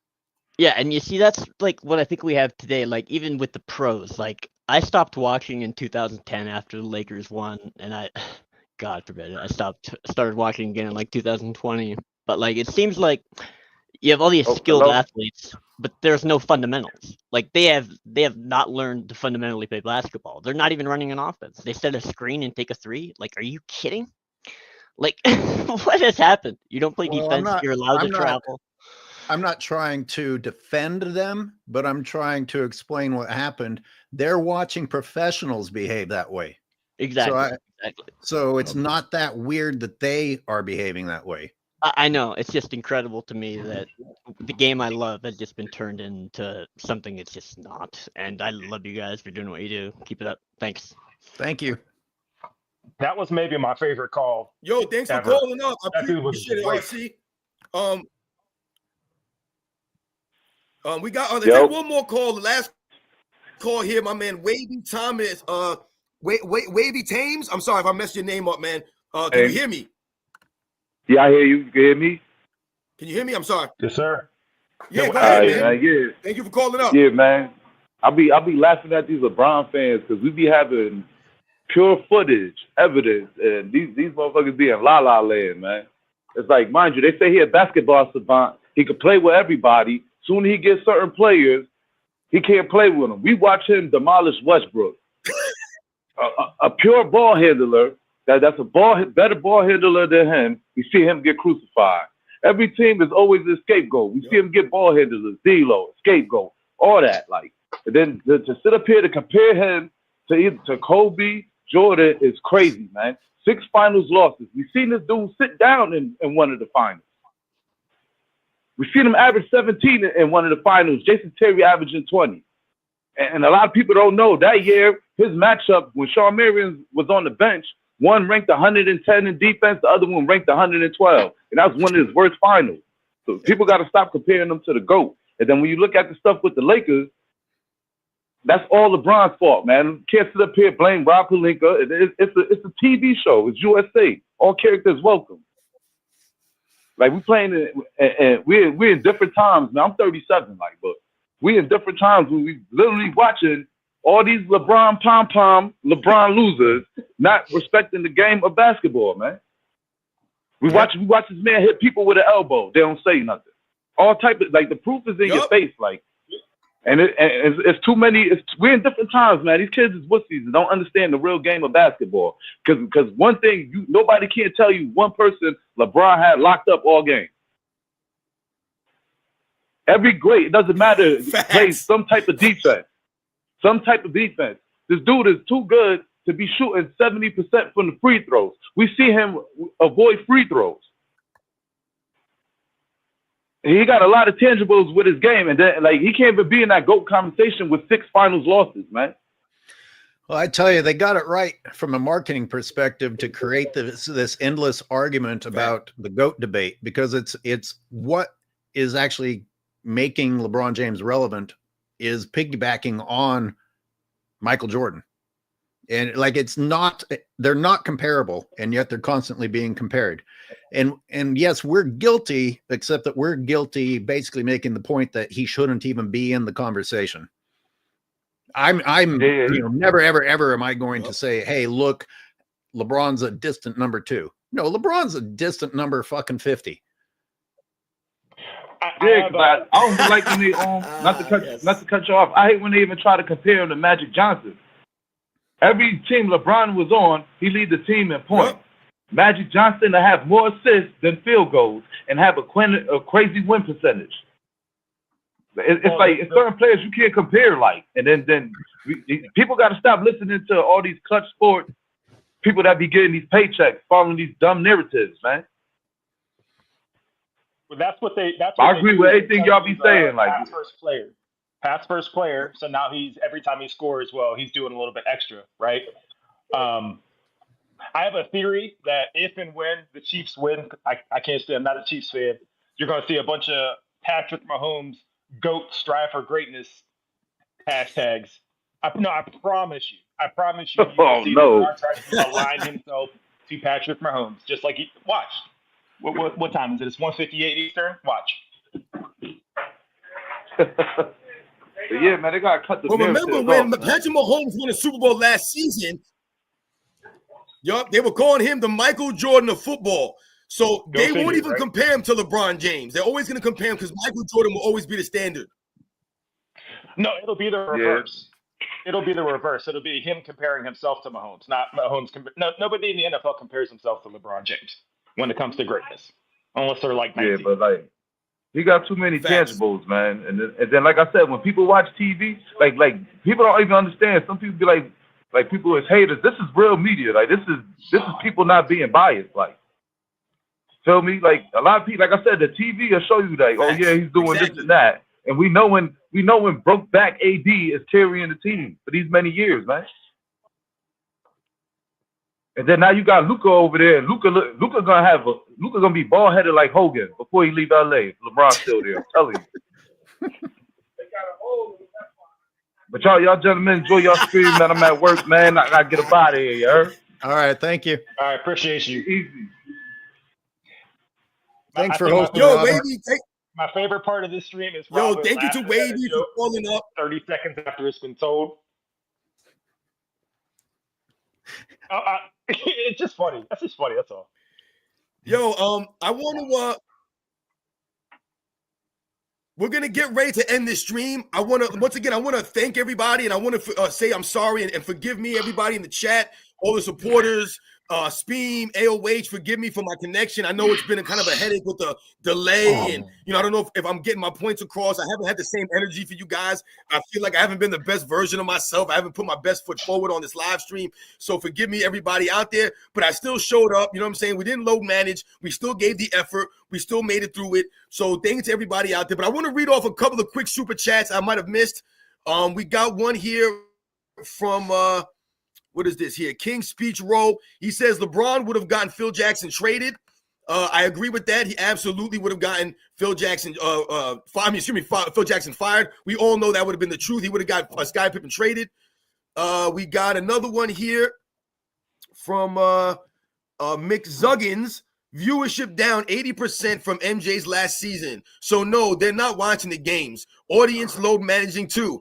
Yeah, and you see, that's like what I think we have today. Like, even with the pros, like, I stopped watching in 2010 after the Lakers won, and God forbid, I started watching again in like 2020. But like, it seems like you have all these skilled athletes, but there's no fundamentals. Like, they have not learned to fundamentally play basketball. They're not even running an offense. They set a screen and take a three. Like, are you kidding? Like, what has happened? You don't play defense. You're allowed to travel. I'm not trying to defend them, but I'm trying to explain what happened. They're watching professionals behave that way. Exactly. So it's not that weird that they are behaving that way. I know. It's just incredible to me that the game I love has just been turned into something it's just not. And I love you guys for doing what you do. Keep it up. Thanks. Thank you. That was maybe my favorite call. Yo, thanks ever. for calling up. I That dude was appreciate it, great. RC. We got take one more call. The last call here, my man Wavy Thomas. Wavy Thames. I'm sorry if I messed your name up, man. Can you hear me? Yeah, I hear you. You can hear me? Can you hear me? I'm sorry. Yes, sir. Yeah, go ahead, man. Yeah. Thank you for calling up. Yeah, man. I'll be laughing at these LeBron fans because we be having pure footage, evidence, and these motherfuckers be in la land, man. It's like, mind you, they say he a basketball savant. He can play with everybody. Soon as he gets certain players, he can't play with them. We watch him demolish Westbrook. a pure ball handler, that's a better ball handler than him. We see him get crucified. Every team is always a scapegoat. We see him get ball handlers, D-Lo, scapegoat, all that. Like, and then to sit up here to compare him to Kobe, Jordan is crazy, man. 6 finals losses. We've seen this dude sit down in one of the finals. We've seen him average 17 in one of the finals. Jason Terry averaging 20. And a lot of people don't know that year, his matchup when Shawn Marion was on the bench, one ranked 110 in defense, the other one ranked 112. And that was one of his worst finals. So people got to stop comparing them to the GOAT. And then when you look at the stuff with the Lakers, that's all LeBron's fault, man. Can't sit up here blame Rob Pelinka. It's a TV show. It's USA. All characters welcome. Like, we playing it, and we're in different times. Now I'm 37, like, but we in different times when we literally watching all these LeBron pom-pom, LeBron losers not respecting the game of basketball, man. We watch this man hit people with an elbow. They don't say nothing. All type of, like, the proof is in your face, like. And it's too many. We're in different times, man. These kids is wussies and don't understand the real game of basketball. Because one thing, nobody can't tell you one person LeBron had locked up all game. Every great, it doesn't matter, plays some type of defense. Some type of defense. This dude is too good to be shooting 70% from the free throws. We see him avoid free throws. He got a lot of tangibles with his game, and then, like, he can't even be in that GOAT conversation with 6 finals losses, man. Well, I tell you, they got it right from a marketing perspective to create this endless argument about the GOAT debate, because it's what is actually making LeBron James relevant is piggybacking on Michael Jordan. And like, they're not comparable, and yet they're constantly being compared. And yes, we're guilty, except that we're guilty basically making the point that he shouldn't even be in the conversation. I'm never, ever am I going to say, hey, look, LeBron's a distant number 2. No, LeBron's a distant number fucking 50. Yeah, but I don't like when they not to cut you off. I hate when they even try to compare him to Magic Johnson. Every team LeBron was on, he lead the team in points. Magic Johnson to have more assists than field goals and have a crazy win percentage. It's certain players you can't compare, like. And then people got to stop listening to all these clutch sport people that be getting these paychecks, following these dumb narratives, man. Well, that's what they. I agree with everything y'all be saying. Like pass first player. So now every time he scores, well, he's doing a little bit extra, right? I have a theory that if and when the Chiefs win, I can't say I'm not a Chiefs fan. You're going to see a bunch of Patrick Mahomes GOAT strive for greatness hashtags. I promise you. You will see LeBron try to align himself to Patrick Mahomes, just like he watch. What time is it? It's 1:58 Eastern. Watch. Yeah, man, they got to cut the. But remember when Patrick Mahomes won a Super Bowl last season? Yup, they were calling him the Michael Jordan of football. So they won't even compare him to LeBron James. They're always going to compare him because Michael Jordan will always be the standard. No, it'll be the reverse. Yeah. It'll be the reverse. It'll be him comparing himself to Mahomes, not Mahomes. Nobody in the NFL compares himself to LeBron James when it comes to greatness, unless they're like 19. Yeah, but like he got too many tangibles, man. And then, like I said, when people watch TV, like people don't even understand. Some people be like people as haters. This is real media. Like this is people not being biased. Like, feel me? Like a lot of people, like I said, the TV will show you like, oh yeah, he's doing this and that. And we know when broke back AD is carrying the team for these many years, man. And then now you got Luka over there, and Luka gonna be bald headed like Hogan before he leave LA. LeBron's still there, I'm telling you. But y'all gentlemen, enjoy y'all stream, man. I'm at work, man. I gotta get up out of here, you heard? All right, thank you. All right, appreciate you. Easy. Thanks for hosting. My favorite part of this stream is thank you to Wavy for calling up 30 seconds after it's been told. It's just funny. That's just funny. That's all. I want to. We're gonna get ready to end this stream. I want to thank everybody, and I want to say I'm sorry and forgive me, everybody in the chat, all the supporters. Speam, AOH, forgive me for my connection. I know it's been a kind of a headache with the delay, and I don't know if I'm getting my points across. I haven't had the same energy for you guys. I feel like I haven't been the best version of myself. I haven't put my best foot forward on this live stream. So forgive me, everybody out there. But I still showed up. You know what I'm saying? We didn't load manage. We still gave the effort. We still made it through it. So thanks to everybody out there. But I want to read off a couple of quick super chats I might have missed. We got one here from what is this here? King Speech Row. He says LeBron would have gotten Phil Jackson traded. I agree with that. He absolutely would have gotten Phil Jackson Phil Jackson fired. We all know that would have been the truth. He would have got Sky Pippen traded. We got another one here from Mick Zuggins. Viewership down 80% from MJ's last season. So no, they're not watching the games. Audience load managing too.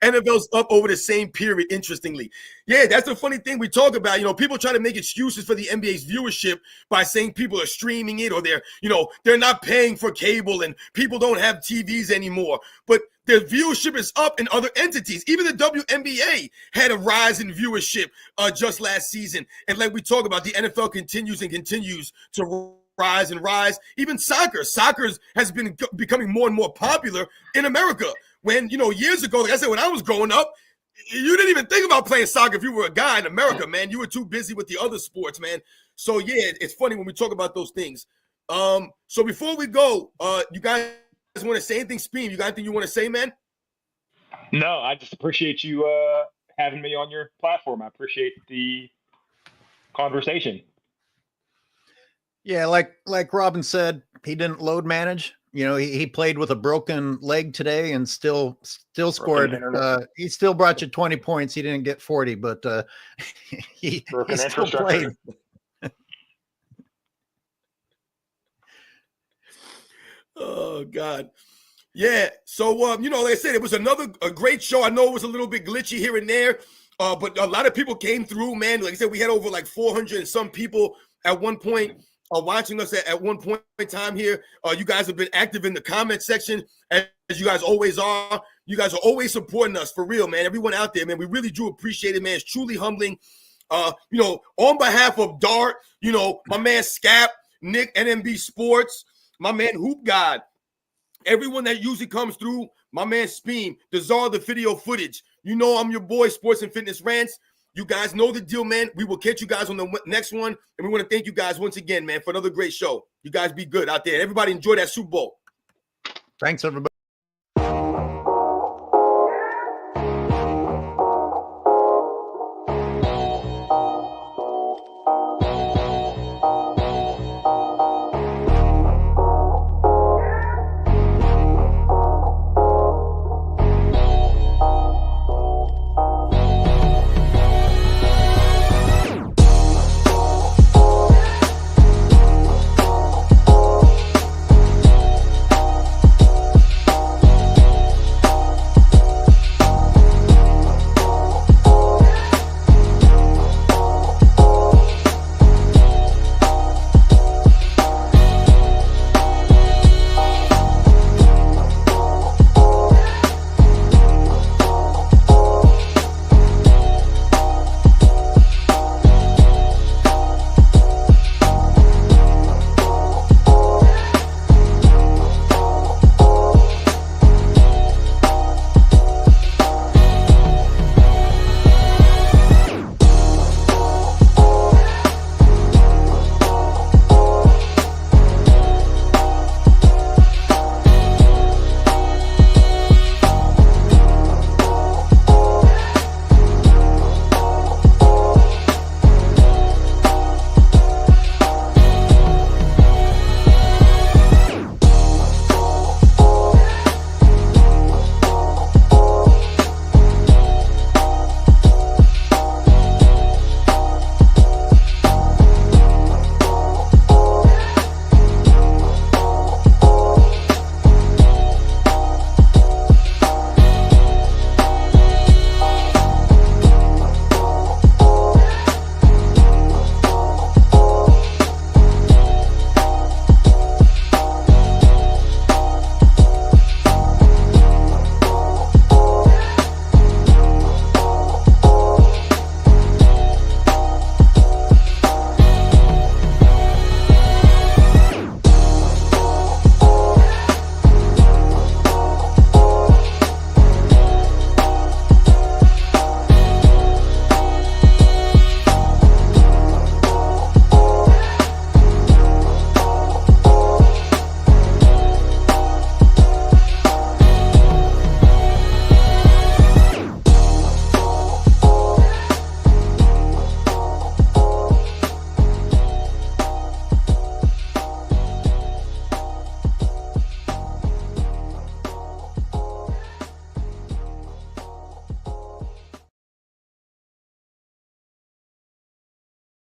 NFL's up over the same period, interestingly. Yeah, that's the funny thing we talk about. People try to make excuses for the NBA's viewership by saying people are streaming it or they're not paying for cable and people don't have TVs anymore. But their viewership is up in other entities. Even the WNBA had a rise in viewership just last season. And like we talk about, the NFL continues to rise and rise. Even soccer has been becoming more and more popular in America. When, years ago, like I said, when I was growing up, you didn't even think about playing soccer if you were a guy in America, man. You were too busy with the other sports, man. So, yeah, it's funny when we talk about those things. So before we go, you guys want to say anything? Speem, you got anything you want to say, man? No, I just appreciate you having me on your platform. I appreciate the conversation. Yeah, like Robin said, he didn't load manage. He played with a broken leg today and still scored. He still brought you 20 points. He didn't get 40, but he still played. Oh, God. Yeah. So, like I said, it was a great show. I know it was a little bit glitchy here and there, but a lot of people came through, man. Like I said, we had over like 400 and some people at one point watching us at one point in time here. You guys have been active in the comment section, as you guys always are. You guys are always supporting us, for real, man. Everyone out there, man, we really do appreciate it, man. It's truly humbling. On behalf of Dart, my man Scap, Nick, NMB Sports, my man Hoop God, everyone that usually comes through, my man Speem, the czar of the video footage. I'm your boy, Sports and Fitness Rants. You guys know the deal, man. We will catch you guys on the next one. And we want to thank you guys once again, man, for another great show. You guys be good out there. Everybody enjoy that Super Bowl. Thanks, everybody.